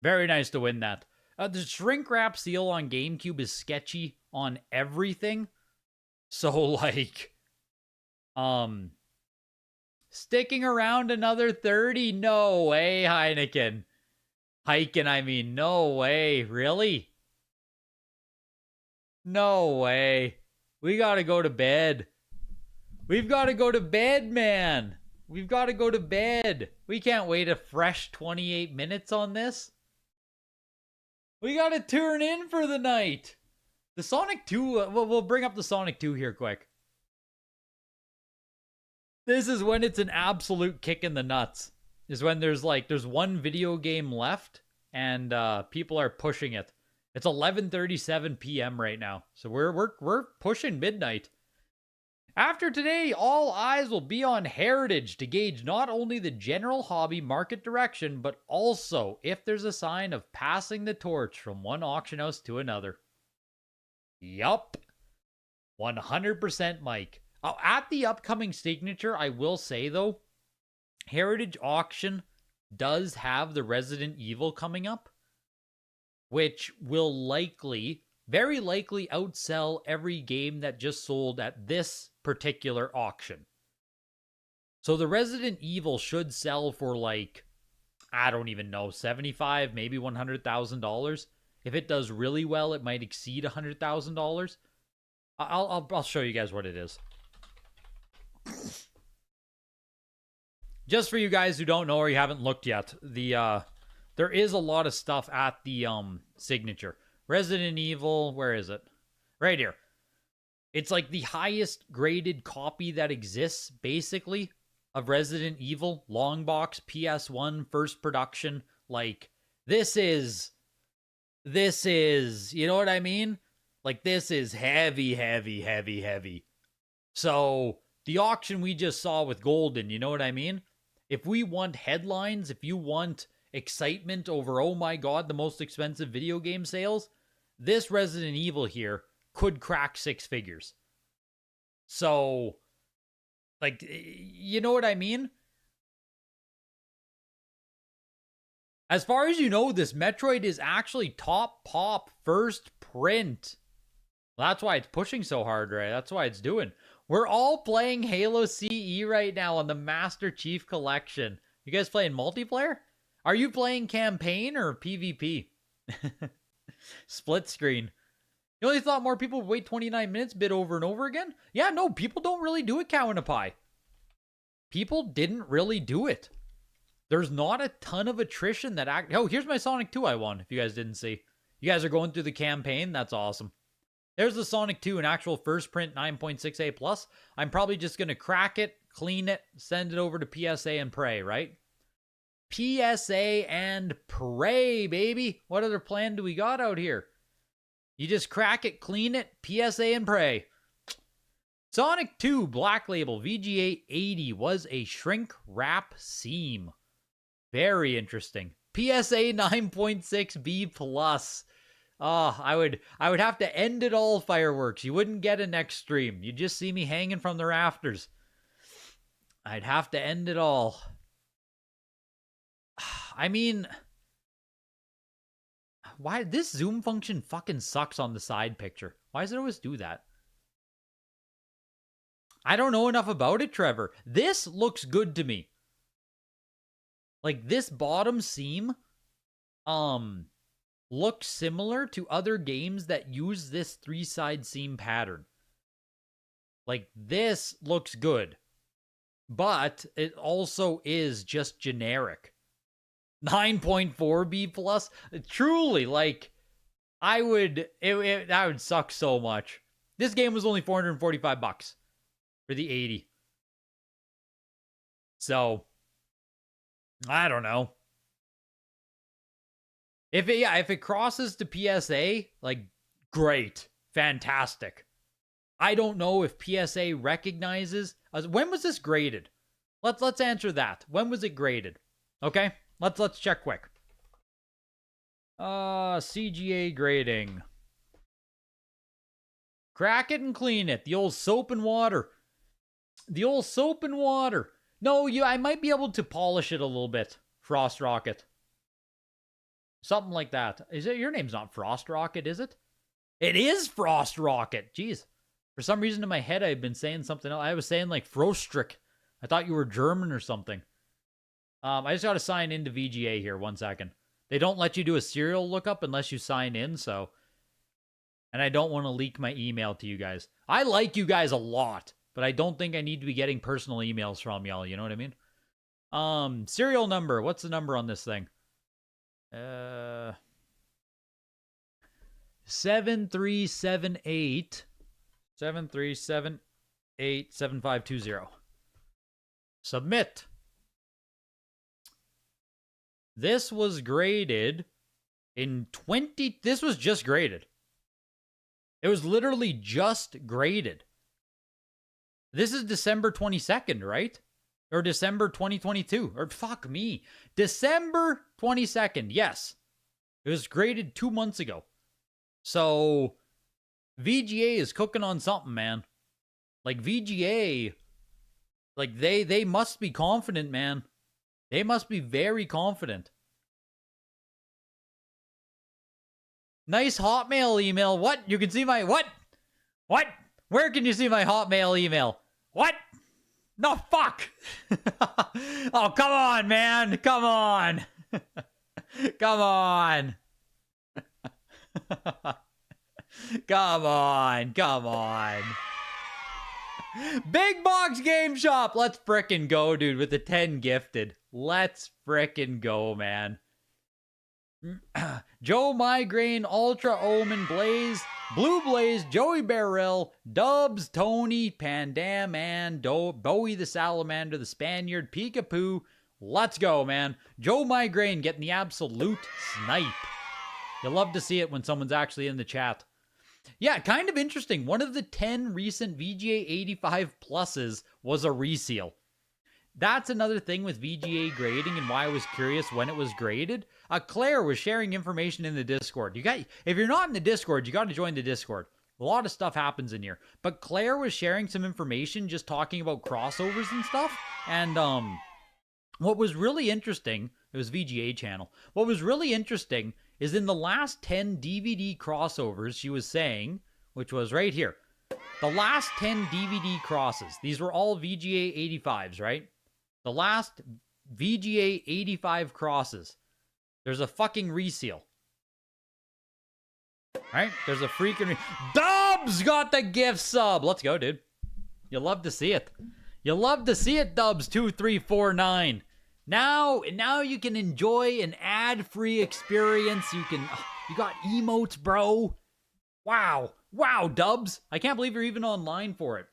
very nice to win that. The shrink wrap seal on GameCube is sketchy on everything. So, like, sticking around another 30? No way, Heineken. I mean, no way. Really? No way. We gotta go to bed. We've gotta go to bed, man. We've gotta go to bed. We can't wait a fresh 28 minutes on this. We gotta turn in for the night. The Sonic 2, we'll bring up the Sonic 2 here quick. This is when it's an absolute kick in the nuts. Is when there's one video game left and people are pushing it. It's 11:37 p.m. right now. So we're pushing midnight. After today, all eyes will be on Heritage to gauge not only the general hobby market direction, but also if there's a sign of passing the torch from one auction house to another. Yup. 100% Mike. Oh, at the upcoming signature, I will say though, Heritage Auction does have the Resident Evil coming up, which will likely, very likely outsell every game that just sold at this particular auction. So the Resident Evil should sell for like, I don't even know, $75,000, maybe $100,000. If it does really well, it might exceed $100,000. I'll show you guys what it is. Just for you guys who don't know or you haven't looked yet, there is a lot of stuff at the signature. Resident Evil, where is it? Right here. It's like the highest graded copy that exists, basically, of Resident Evil. Long box, PS1, first production. Like, this is, you know what I mean? Like, this is heavy, heavy, heavy, heavy. So, the auction we just saw with Goldin, you know what I mean? If we want headlines, if you want excitement over, oh my god, the most expensive video game sales, this Resident Evil here could crack 6 figures. So, like, you know what I mean? As far as you know, this Metroid is actually top pop first print. That's why it's pushing so hard, right? That's why it's doing. We're all playing Halo CE right now on the Master Chief Collection. You guys playing multiplayer? Are you playing campaign or PvP? Split screen. You only thought more people would wait 29 minutes, bid over and over again? Yeah, no, people don't really do it, cow in a pie. People didn't really do it. There's not a ton of attrition that Oh, here's my Sonic 2 I won, if you guys didn't see. You guys are going through the campaign? That's awesome. There's the Sonic 2, an actual first print 9.6A plus. I'm probably just going to crack it, clean it, send it over to PSA and pray, right? PSA and pray, baby. What other plan do we got out here? You just crack it, clean it, PSA and pray. Sonic 2 Black Label VGA 80 was a shrink wrap seam. Very interesting. PSA 9.6B plus. Oh, I would have to end it all, fireworks. You wouldn't get a next stream. You'd just see me hanging from the rafters. I'd have to end it all. I mean, why this zoom function fucking sucks on the side picture? Why does it always do that? I don't know enough about it, Trevor. This looks good to me. Like, this bottom seam, looks similar to other games that use this 3-side seam pattern. Like, this looks good. But it also is just generic. 9.4B plus. Truly, like, that would suck so much. This game was only $445 for the 80. So, I don't know. If it crosses to PSA, like, great, fantastic. I don't know if PSA recognizes. When was this graded? Let's answer that. When was it graded? Okay, let's check quick. CGA grading. Crack it and clean it. The old soap and water. The old soap and water. No, I might be able to polish it a little bit. Frost Rocket. Something like that. Is it? Your name's not Frost Rocket, is it? It is Frost Rocket. Jeez. For some reason in my head, I've been saying something else. I was saying like Frostrick. I thought you were German or something. I just got to sign into VGA here. 1 second. They don't let you do a serial lookup unless you sign in, so. And I don't want to leak my email to you guys. I like you guys a lot, but I don't think I need to be getting personal emails from y'all. You know what I mean? Serial number. What's the number on this thing? 7378 7520. Submit. This was graded in this was just graded. It was literally just graded. This is December 22nd, right? Or December 2022. Or fuck me. December 22nd. Yes. It was graded 2 months ago. So VGA is cooking on something, man. Like VGA, like they must be confident, man. They must be very confident. Nice Hotmail email. What? You can see my what? What? Where can you see my Hotmail email? What? No, fuck. Oh, come on, man. Come on. Come on. Come on. Come on. Big Box Game Shop. Let's frickin' go, dude, with the 10 gifted. Let's frickin' go, man. Joe Migraine, Ultra Omen, Blaze, Blue Blaze, Joey Barrel, Dubs, Tony, Pandam, and Bowie the Salamander, the Spaniard, Peekapoo. Let's go, man. Joe Migraine getting the absolute snipe. You love to see it when someone's actually in the chat. Yeah, kind of interesting. One of the 10 recent VGA 85 pluses was a reseal. That's another thing with VGA grading and why I was curious when it was graded. Claire was sharing information in the Discord. If you're not in the Discord, you got to join the Discord. A lot of stuff happens in here. But Claire was sharing some information just talking about crossovers and stuff. And what was really interesting, it was VGA channel. What was really interesting is in the last 10 DVD crossovers, she was saying, which was right here. The last 10 DVD crosses, these were all VGA 85s, right? The last VGA 85 crosses, there's a fucking reseal. Right? There's a freaking... Dubs got the gift sub! Let's go, dude. You love to see it. You love to see it, Dubs2349. Now you can enjoy an ad-free experience. You got emotes, bro. Wow. Wow, Dubs. I can't believe you're even online for it.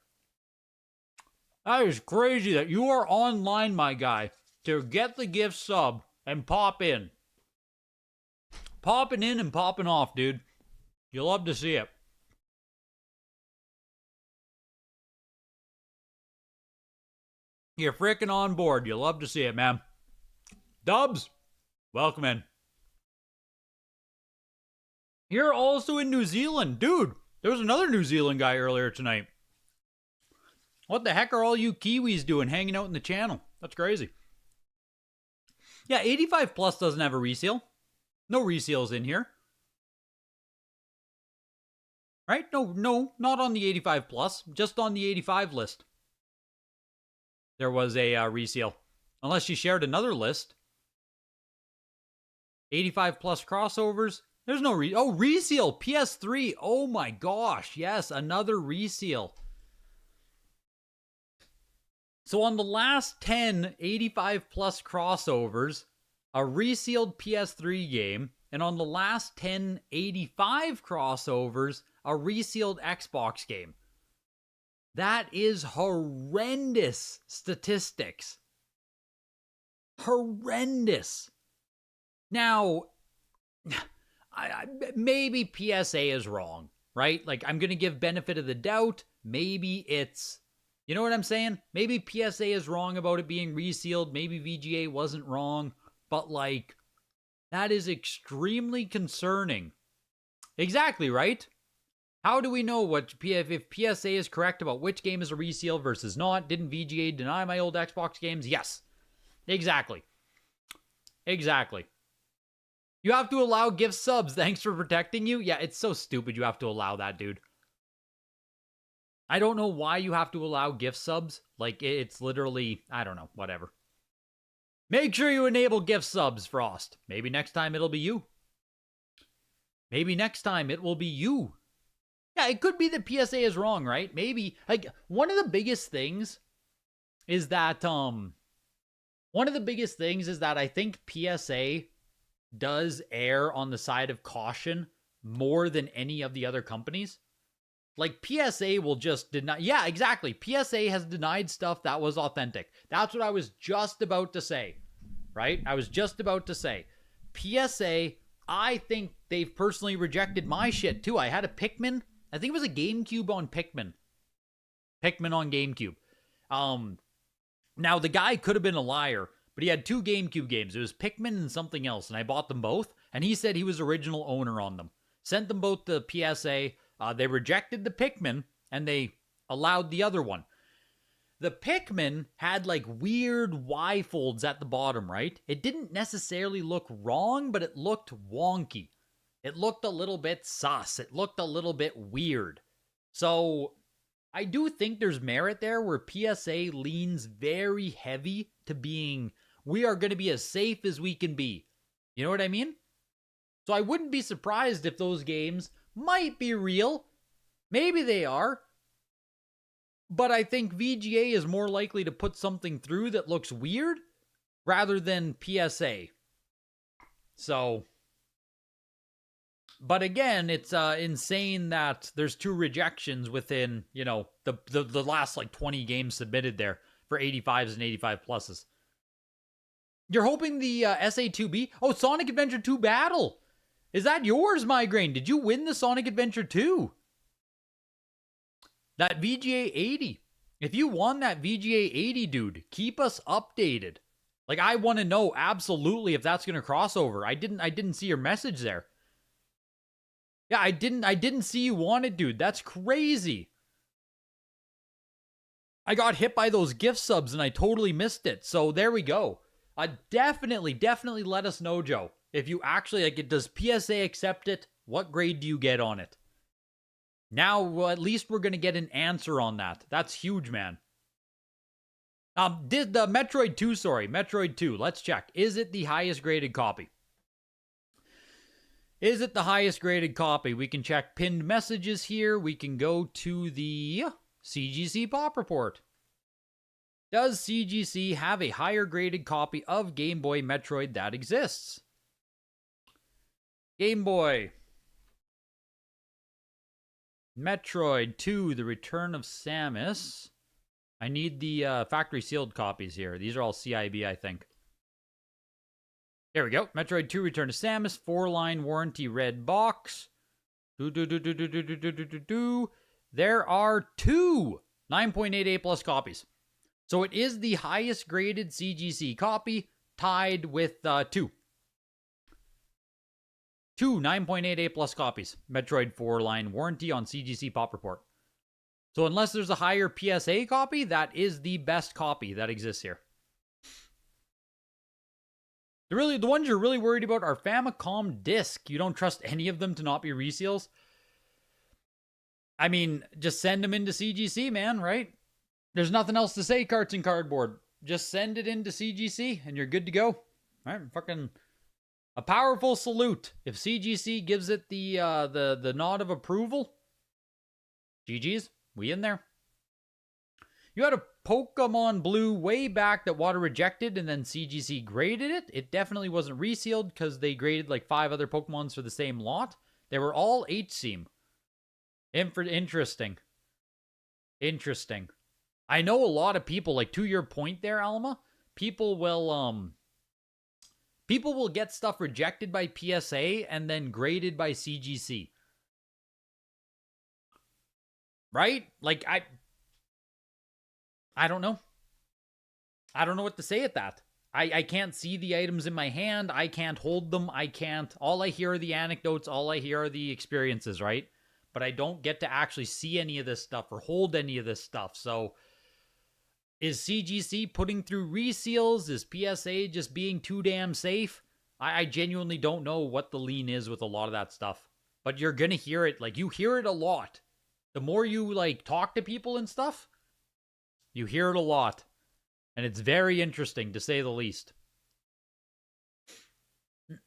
That is crazy that you are online, my guy, to get the gift sub and pop in. Popping in and popping off, dude. You love to see it. You're freaking on board. You love to see it, man. Dubs, welcome in. You're also in New Zealand. Dude, there was another New Zealand guy earlier tonight. What the heck are all you Kiwis doing hanging out in the channel? That's crazy. Yeah, 85 Plus doesn't have a reseal. No reseals in here. Right? No, not on the 85 Plus. Just on the 85 list. There was a reseal. Unless you shared another list. 85 Plus crossovers. There's no reseal. PS3. Oh my gosh. Yes, another reseal. So on the last 10 85 Plus crossovers, a resealed PS3 game. And on the last 10 85 crossovers, a resealed Xbox game. That is horrendous statistics. Horrendous. Now, maybe PSA is wrong, right? Like, I'm going to give benefit of the doubt. Maybe it's, you know what I'm saying? Maybe PSA is wrong about it being resealed. Maybe VGA wasn't wrong. But, like, that is extremely concerning. Exactly, right? How do we know if PSA is correct about which game is a reseal versus not? Didn't VGA deny my old Xbox games? Yes. Exactly. Exactly. You have to allow gift subs. Thanks for protecting you. Yeah, it's so stupid you have to allow that, dude. I don't know why you have to allow gift subs. Like, it's literally, I don't know, whatever. Make sure you enable gift subs, Frost. Maybe next time it'll be you. Maybe next time it will be you. Yeah, it could be that PSA is wrong, right? Maybe. Like, one of the biggest things is that, I think PSA does err on the side of caution more than any of the other companies. Like, PSA will just deny. Yeah, exactly. PSA has denied stuff that was authentic. That's what I was just about to say, right? I was just about to say. PSA, I think they've personally rejected my shit, too. I had a Pikmin. I think it was a GameCube on Pikmin. Pikmin on GameCube. Now, the guy could have been a liar, but he had 2 GameCube games. It was Pikmin and something else, and I bought them both, and he said he was original owner on them. Sent them both to PSA. They rejected the Pikmin, and they allowed the other one. The Pikmin had like weird Y folds at the bottom, right? It didn't necessarily look wrong, but it looked wonky. It looked a little bit sus. It looked a little bit weird. So I do think there's merit there where PSA leans very heavy to being, we are going to be as safe as we can be. You know what I mean? So I wouldn't be surprised if those games might be real. Maybe they are. But I think VGA is more likely to put something through that looks weird rather than PSA. So, but again, it's insane that there's 2 rejections within, the last like 20 games submitted there for 85s and 85 pluses. You're hoping the SA2B? Oh, Sonic Adventure 2 Battle. Is that yours, Migraine? Did you win the Sonic Adventure 2? That VGA 80. If you won that VGA 80, dude, keep us updated. Like, I want to know absolutely if that's going to cross over. I didn't see your message there. Yeah, I didn't see you want it, dude. That's crazy. I got hit by those gift subs and I totally missed it. So there we go. Definitely let us know, Joe. If you actually, like, it, does PSA accept it? What grade do you get on it? Now, well, at least we're going to get an answer on that. That's huge, man. Did the Metroid 2, let's check. Is it the highest graded copy? Is it the highest graded copy? We can check pinned messages here. We can go to the CGC Pop Report. Does CGC have a higher graded copy of Game Boy Metroid that exists? Game Boy Metroid 2, The Return of Samus. I need the factory sealed copies here. These are all CIB, I think. There we go. Metroid 2, Return of Samus, 4-line warranty red box. There are 2 9.88 plus copies. So it is the highest graded CGC copy, tied with 2. 2 9.88 plus copies. Metroid 4-line warranty on CGC Pop Report. So unless there's a higher PSA copy, that is the best copy that exists here. The ones you're really worried about are Famicom Disc. You don't trust any of them to not be reseals? I mean, just send them into CGC, man, right? There's nothing else to say, Carts and Cardboard. Just send it into CGC and you're good to go. All right, fucking a powerful salute. If CGC gives it the nod of approval, GG's, we in there. You had a Pokemon Blue way back that water rejected and then CGC graded it. It definitely wasn't resealed because they graded like 5 other Pokemons for the same lot. They were all H-Seam. Interesting. I know a lot of people, like, to your point there, Alma, people will get stuff rejected by PSA and then graded by CGC. Right? Like, I don't know. I don't know what to say at that. I can't see the items in my hand. I can't hold them. All I hear are the anecdotes. All I hear are the experiences, right? But I don't get to actually see any of this stuff or hold any of this stuff. So is CGC putting through reseals? Is PSA just being too damn safe? I genuinely don't know what the lean is with a lot of that stuff. But you're going to hear it. Like, you hear it a lot. The more you, like, talk to people and stuff, you hear it a lot. And it's very interesting, to say the least.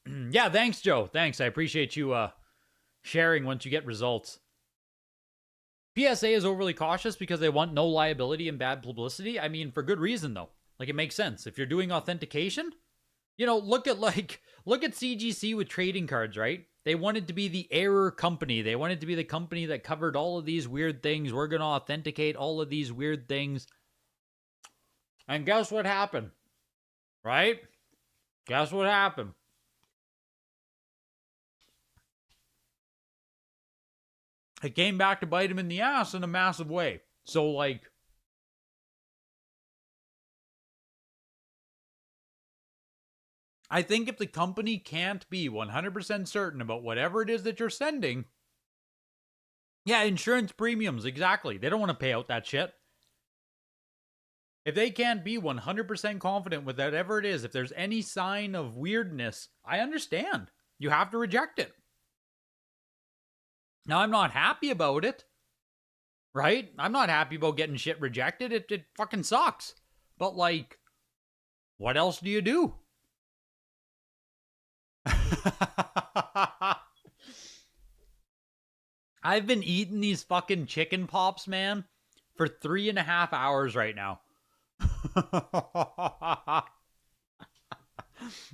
Yeah, thanks, Joe. Thanks. I appreciate you sharing once you get results. PSA is overly cautious because they want no liability and bad publicity. I mean, for good reason, though. Like, it makes sense. If you're doing authentication, you know, look at CGC with trading cards, right? They wanted to be the error company. They wanted to be the company that covered all of these weird things. We're going to authenticate all of these weird things. And guess what happened? Right? Guess what happened? It came back to bite him in the ass in a massive way. So, like, I think if the company can't be 100% certain about whatever it is that you're sending, yeah, insurance premiums, exactly. They don't want to pay out that shit. If they can't be 100% confident with whatever it is, if there's any sign of weirdness, I understand. You have to reject it. Now, I'm not happy about it, right? I'm not happy about getting shit rejected. It fucking sucks. But, like, what else do you do? I've been eating these fucking chicken pops, man, for 3.5 hours right now.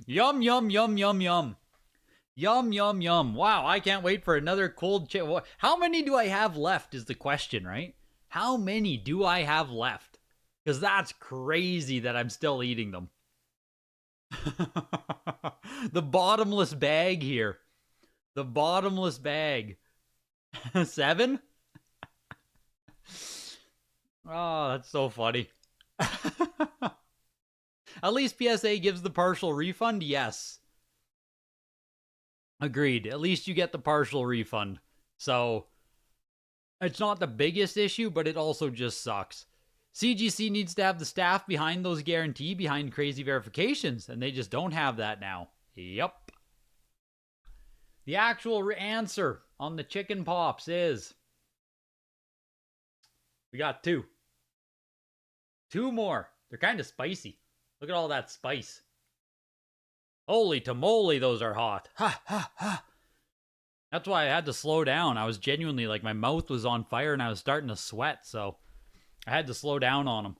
Yum, yum, yum, yum, yum. Yum, yum, yum. Wow, I can't wait for another cold chicken. How many do I have left is the question, right? How many do I have left? Because that's crazy that I'm still eating them. The bottomless bag here. The bottomless bag. 7? Oh, that's so funny. At least PSA gives the partial refund? Yes. Agreed. At least you get the partial refund. So, it's not the biggest issue, but it also just sucks. CGC needs to have the staff behind those guarantee, behind crazy verifications, and they just don't have that now. Yep. The actual answer on the chicken pops is... we got 2. 2 more. They're kind of spicy. Look at all that spice. Holy tamale, those are hot. Ha, ha, ha. That's why I had to slow down. I was genuinely, like, my mouth was on fire and I was starting to sweat, so I had to slow down on them.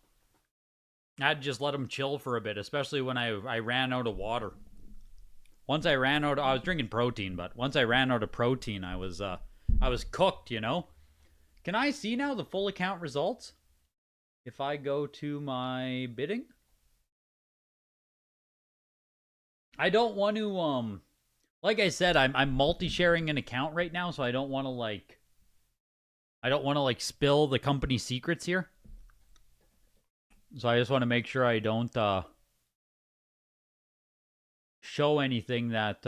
I had to just let them chill for a bit, especially when I ran out of water. Once I ran out, I was drinking protein, but once I ran out of protein, I was cooked, you know? Can I see now the full account results? If I go to my bidding? I don't want to, like I said, I'm multi-sharing an account right now, so I don't want to, spill the company secrets here. So I just want to make sure I don't, show anything that,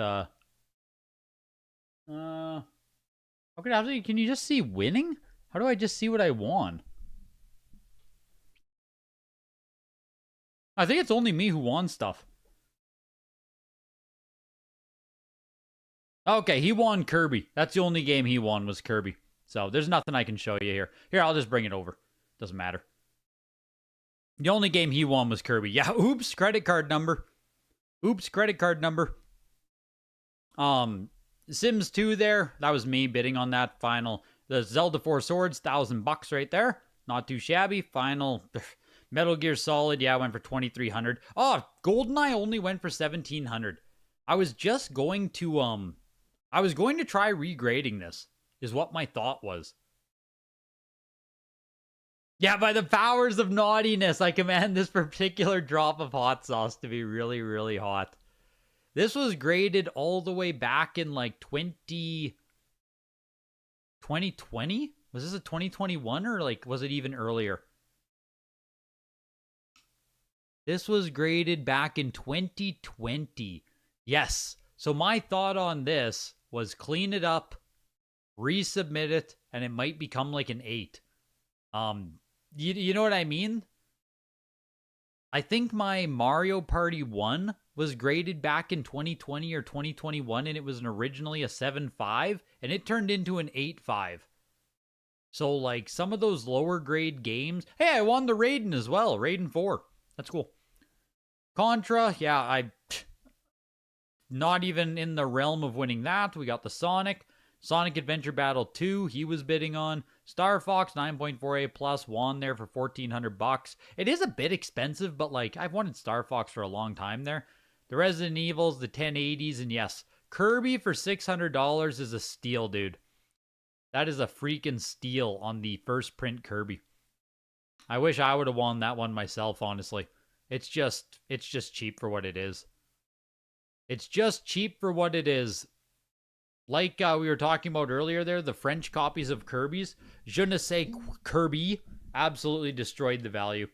okay, can you just see winning? How do I just see what I won? I think it's only me who won stuff. Okay, he won Kirby. That's the only game he won was Kirby. So there's nothing I can show you here. Here, I'll just bring it over. Doesn't matter. The only game he won was Kirby. Yeah, oops, credit card number. Oops, credit card number. Sims 2 there. That was me bidding on that final. The Zelda 4 Swords, $1,000 right there. Not too shabby. Final Metal Gear Solid, yeah, I went for 2,300. Oh, GoldenEye only went for 1,700. I was just going to, I was going to try regrading this, is what my thought was. Yeah, by the powers of naughtiness, I command this particular drop of hot sauce to be really, really hot. This was graded all the way back in like 2020? Was this a 2021 or like was it even earlier? This was graded back in 2020. Yes. So my thought on this was clean it up, resubmit it, and it might become like an 8. You know what I mean? I think my Mario Party 1 was graded back in 2020 or 2021, and it was originally a 7.5, and it turned into an 8.5. So, like, some of those lower grade games... Hey, I won the Raiden as well. Raiden 4. That's cool. Contra, yeah, not even in the realm of winning that. We got the Sonic Adventure Battle 2, he was bidding on. Star Fox 9.48 plus won there for $1,400. It is a bit expensive, but like I've wanted Star Fox for a long time there. The Resident Evils, the 1080s, and yes, Kirby for $600 is a steal, dude. That is a freaking steal on the first print Kirby. I wish I would have won that one myself, honestly. It's just cheap for what it is. It's just cheap for what it is. Like we were talking about earlier there, the French copies of Kirby's, je ne sais Kirby, Absolutely destroyed the value.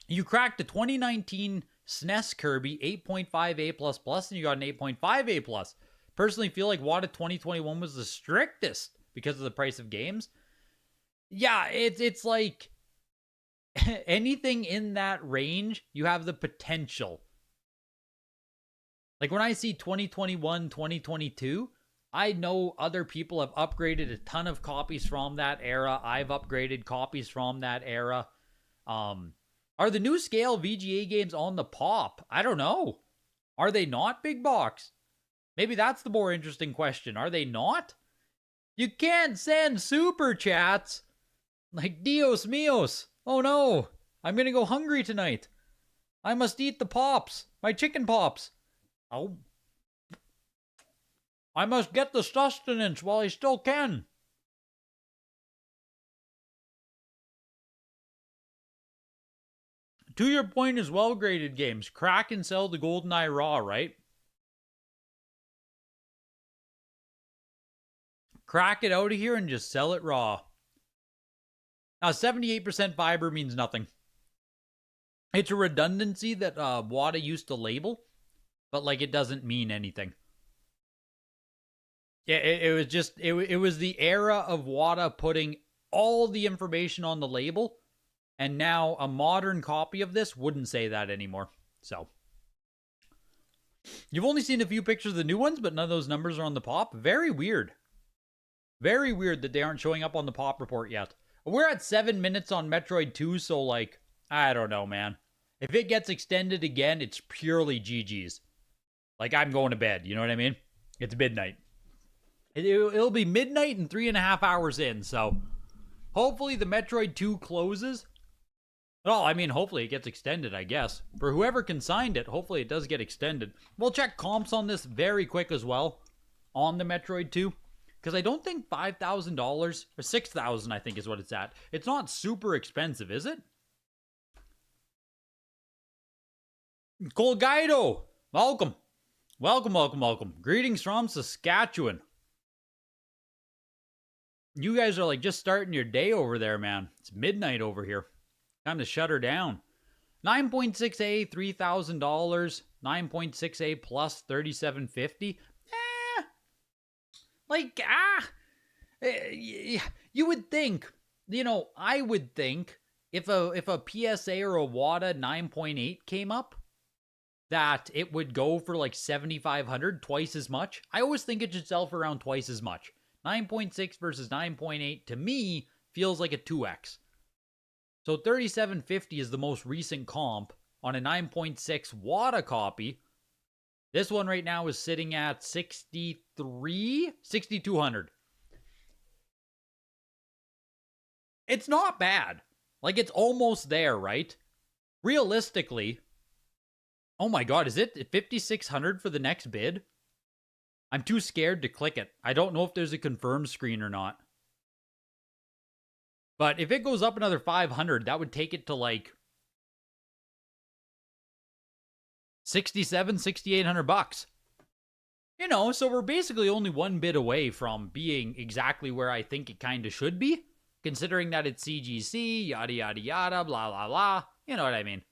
You cracked a 2019 SNES Kirby 8.5A++, and you got an 8.5A+. Personally feel like WATA 2021 was the strictest because of the price of games. Yeah, it's like anything in that range, you have the potential. Like when I see 2021, 2022, I know other people have upgraded a ton of copies from that era. I've upgraded copies from that era. Are the new scale VGA games on the pop? I don't know. Are they not, Big Box? Maybe that's the more interesting question. Are they not? You can't send super chats. Like, Dios míos. Oh no. I'm gonna go hungry tonight. I must eat the pops. My chicken pops. Oh. I must get the sustenance while I still can. To your point as well, graded games. Crack and sell the GoldenEye raw, right? Crack it out of here and just sell it raw. Now, 78% fiber means nothing. It's a redundancy that WATA used to label, but like it doesn't mean anything. It was just, it was the era of WATA putting all the information on the label. And now a modern copy of this wouldn't say that anymore. So, you've only seen a few pictures of the new ones, but none of those numbers are on the pop. Very weird. Very weird that they aren't showing up on the pop report yet. We're at 7 minutes on Metroid 2, so like, I don't know, man. If it gets extended again, it's purely GG's. Like, I'm going to bed, you know what I mean? It's midnight. It'll be midnight and 3.5 hours in, so hopefully the Metroid 2 closes. Well, I mean, hopefully it gets extended, I guess. For whoever consigned it, hopefully it does get extended. We'll check comps on this very quick as well on the Metroid 2. Because I don't think $5,000 or $6,000, I think is what it's at. It's not super expensive, is it? Colgaido, welcome. Welcome, welcome, welcome. Greetings from Saskatchewan. You guys are like just starting your day over there, man. It's midnight over here. Time to shut her down. 9.6A, $3,000. 9.6A plus, $3,750. Like, you would think, you know, I would think if a PSA or a WATA 9.8 came up, that it would go for like 7,500, twice as much. I always think it should sell for around twice as much. 9.6 versus 9.8 to me feels like a 2x. So 3,750 is the most recent comp on a 9.6 WATA copy. This one right now is sitting at 6,200. It's not bad. Like, it's almost there, right? Realistically, oh my god, is it 5,600 for the next bid? I'm too scared to click it. I don't know if there's a confirm screen or not. But if it goes up another 500, that would take it to like 6,800 bucks. You know, so we're basically only one bid away from being exactly where I think it kind of should be, considering that it's CGC, yada yada yada, blah blah blah. You know what I mean?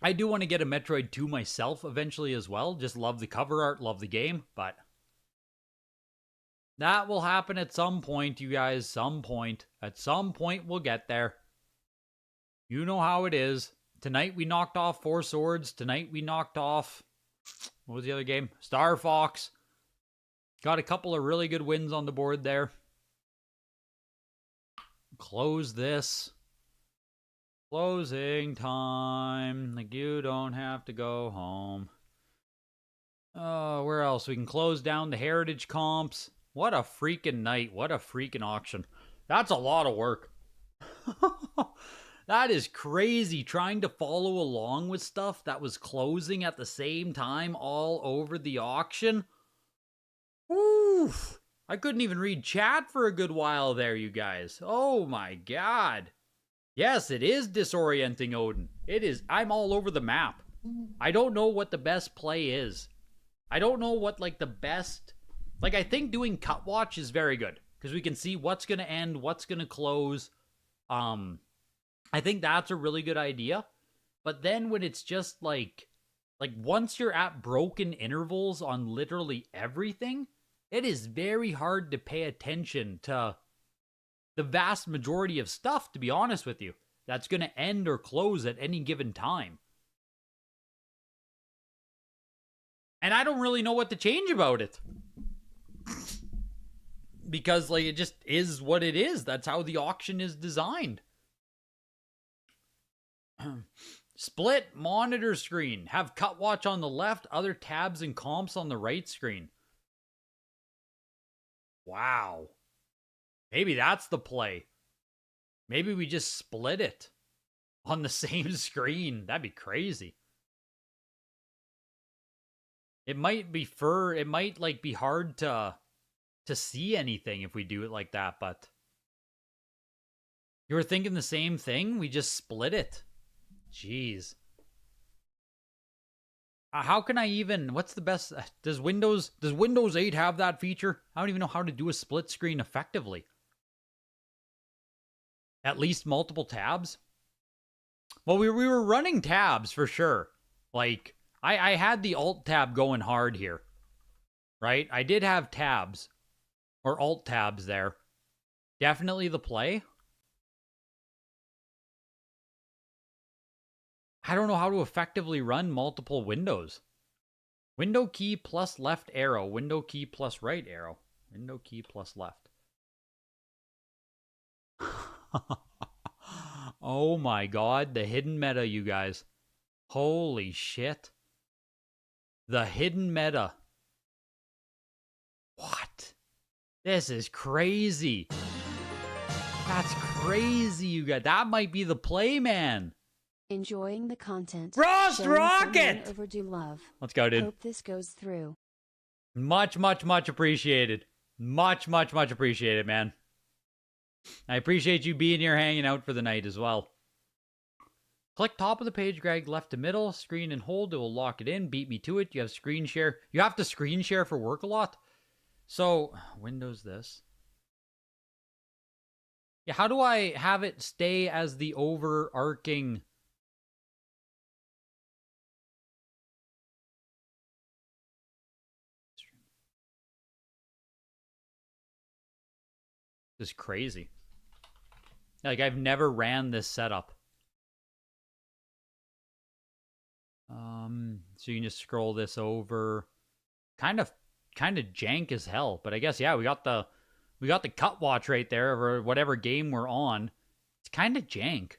I do want to get a Metroid 2 myself eventually as well. Just love the cover art, love the game, but that will happen at some point, you guys. Some point. At some point, we'll get there. You know how it is. Tonight we knocked off Four Swords. Tonight we knocked off, what was the other game? Star Fox. Got a couple of really good wins on the board there. Close this. Closing time. Like, you don't have to go home. Oh, where else? We can close down the Heritage comps. What a freaking night. What a freaking auction. That's a lot of work. That is crazy, trying to follow along with stuff that was closing at the same time all over the auction. Oof. I couldn't even read chat for a good while there, you guys. Oh my god. Yes, it is disorienting, Odin. It is. I'm all over the map. I don't know what the best play is. I don't know what, like, the best... Like, I think doing cut watch is very good, because we can see what's going to end, what's going to close. I think that's a really good idea. But then when it's just like once you're at broken intervals on literally everything, it is very hard to pay attention to the vast majority of stuff, to be honest with you, that's going to end or close at any given time. And I don't really know what to change about it. Because, like, it just is what it is. That's how the auction is designed. Split monitor screen. Have cut watch on the left, other tabs and comps on the right screen. Wow. Maybe that's the play. Maybe we just split it on the same screen. That'd be crazy. It might be it might like be hard to see anything if we do it like that, but you were thinking the same thing? We just split it. Jeez. How can I even, what's the best, does Windows 8 have that feature? I don't even know how to do a split screen effectively. At least multiple tabs? Well, we were running tabs for sure. Like, I had the Alt tab going hard here. Right? I did have tabs. Or Alt tabs there. Definitely the play. I don't know how to effectively run multiple windows. Window key plus left arrow. Window key plus right arrow. Window key plus left. Oh my god, the hidden meta, you guys. Holy shit. The hidden meta. What? This is crazy. That's crazy, you guys. That might be the play, man. Enjoying the content. Frost Rocket! Overdue love. Let's go, dude. Hope this goes through. Much, much, much appreciated. Much, much, much appreciated, man. I appreciate you being here hanging out for the night as well. Click top of the page, Greg, left to middle, screen and hold. It will lock it in. Beat me to it. You have screen share. You have to screen share for work a lot. So, Windows this. Yeah, how do I have it stay as the overarching... This is crazy. Like, I've never ran this setup. So you can just scroll this over. Kind of jank as hell, but I guess yeah, we got the cut watch right there for whatever game we're on. It's kind of jank.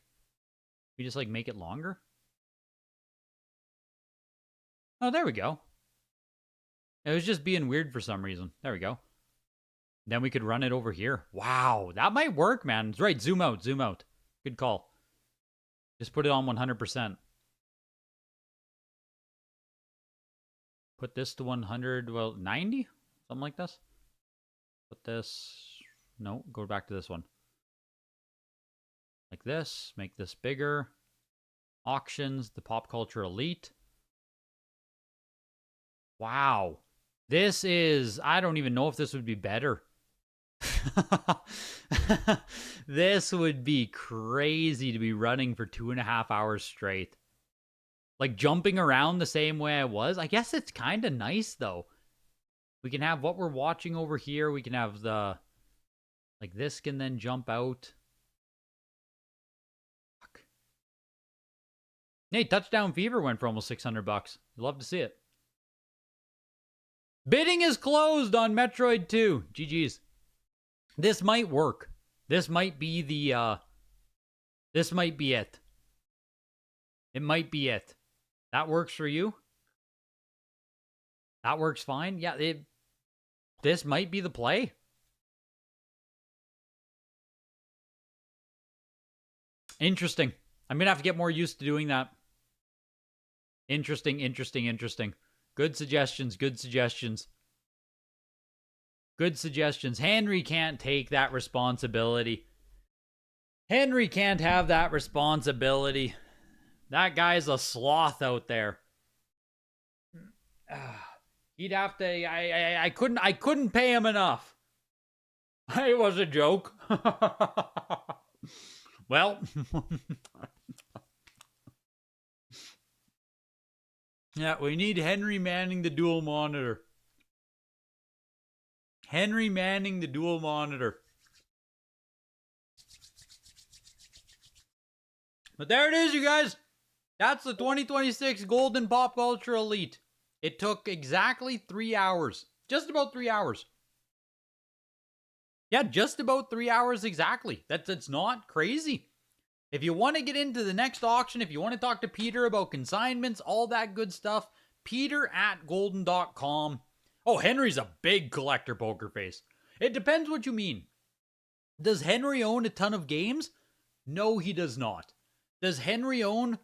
We just like make it longer. Oh, there we go. It was just being weird for some reason. There we go. Then we could run it over here. Wow, that might work, man. It's right. Zoom out, zoom out. Good call. Just put it on 100%. Put this to 100, well, 90? Something like this. Put this, no, go back to this one. Like this, make this bigger. Auctions, the pop culture elite. Wow. This is, I don't even know if this would be better. This would be crazy to be running for 2.5 hours straight. Like jumping around the same way I was. I guess it's kind of nice though. We can have what we're watching over here. We can have the, like this can then jump out. Fuck. Hey, Touchdown Fever went for almost $600. Love to see it. Bidding is closed on Metroid 2. GG's. This might work. This might be the, this might be it. It might be it. That works for you? That works fine? Yeah, this might be the play. Interesting. I'm going to have to get more used to doing that. Interesting, interesting, interesting. Good suggestions, good suggestions. Good suggestions. Henry can't take that responsibility. Henry can't have that responsibility. That guy's a sloth out there. He'd have to. I couldn't pay him enough. It was a joke. Well, yeah, we need Henry Manning the dual monitor. Henry Manning the dual monitor. But there it is, you guys. That's the 2026 Goldin Pop Culture Elite. It took exactly 3 hours. Just about 3 hours. Yeah, just about 3 hours exactly. That's not crazy. If you want to get into the next auction, if you want to talk to Peter about consignments, all that good stuff, peter@goldin.com. Oh, Henry's a big collector, poker face. It depends what you mean. Does Henry own a ton of games? No, he does not. Does Henry own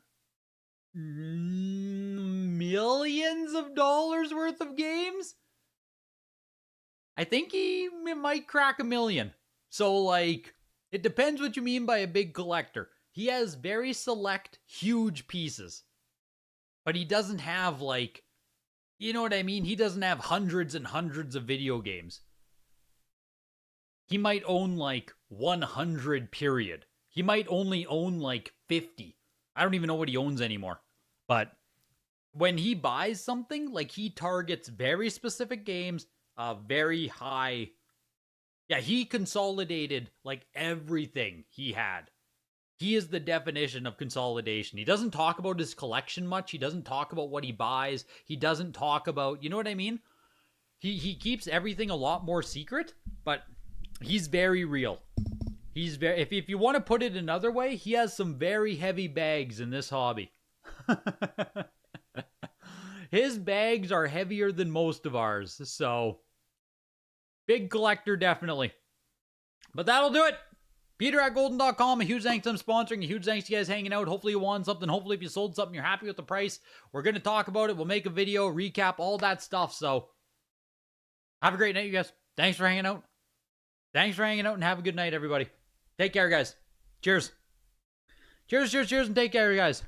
millions of dollars worth of games? I think he might crack 1 million. So, like, it depends what you mean by a big collector. He has very select, huge pieces. But he doesn't have, like, you know what I mean? He doesn't have hundreds and hundreds of video games. He might own, like, 100, period. He might only own, like, 50. I don't even know what he owns anymore. But when he buys something, like, he targets very specific games, very high. Yeah, he consolidated, like, everything he had. He is the definition of consolidation. He doesn't talk about his collection much. He doesn't talk about what he buys. He doesn't talk about, you know what I mean? He keeps everything a lot more secret, but he's very real. He's very, if you want to put it another way, he has some very heavy bags in this hobby. His bags are heavier than most of ours, so big collector, definitely. But that'll do it. Peter@goldin.com. A huge thanks to them sponsoring. A huge thanks to you guys hanging out. Hopefully you won something. Hopefully if you sold something, you're happy with the price. We're going to talk about it. We'll make a video, recap, all that stuff. So have a great night, you guys. Thanks for hanging out. Thanks for hanging out, and have a good night, everybody. Take care, guys. Cheers. Cheers, cheers, cheers, and take care, you guys.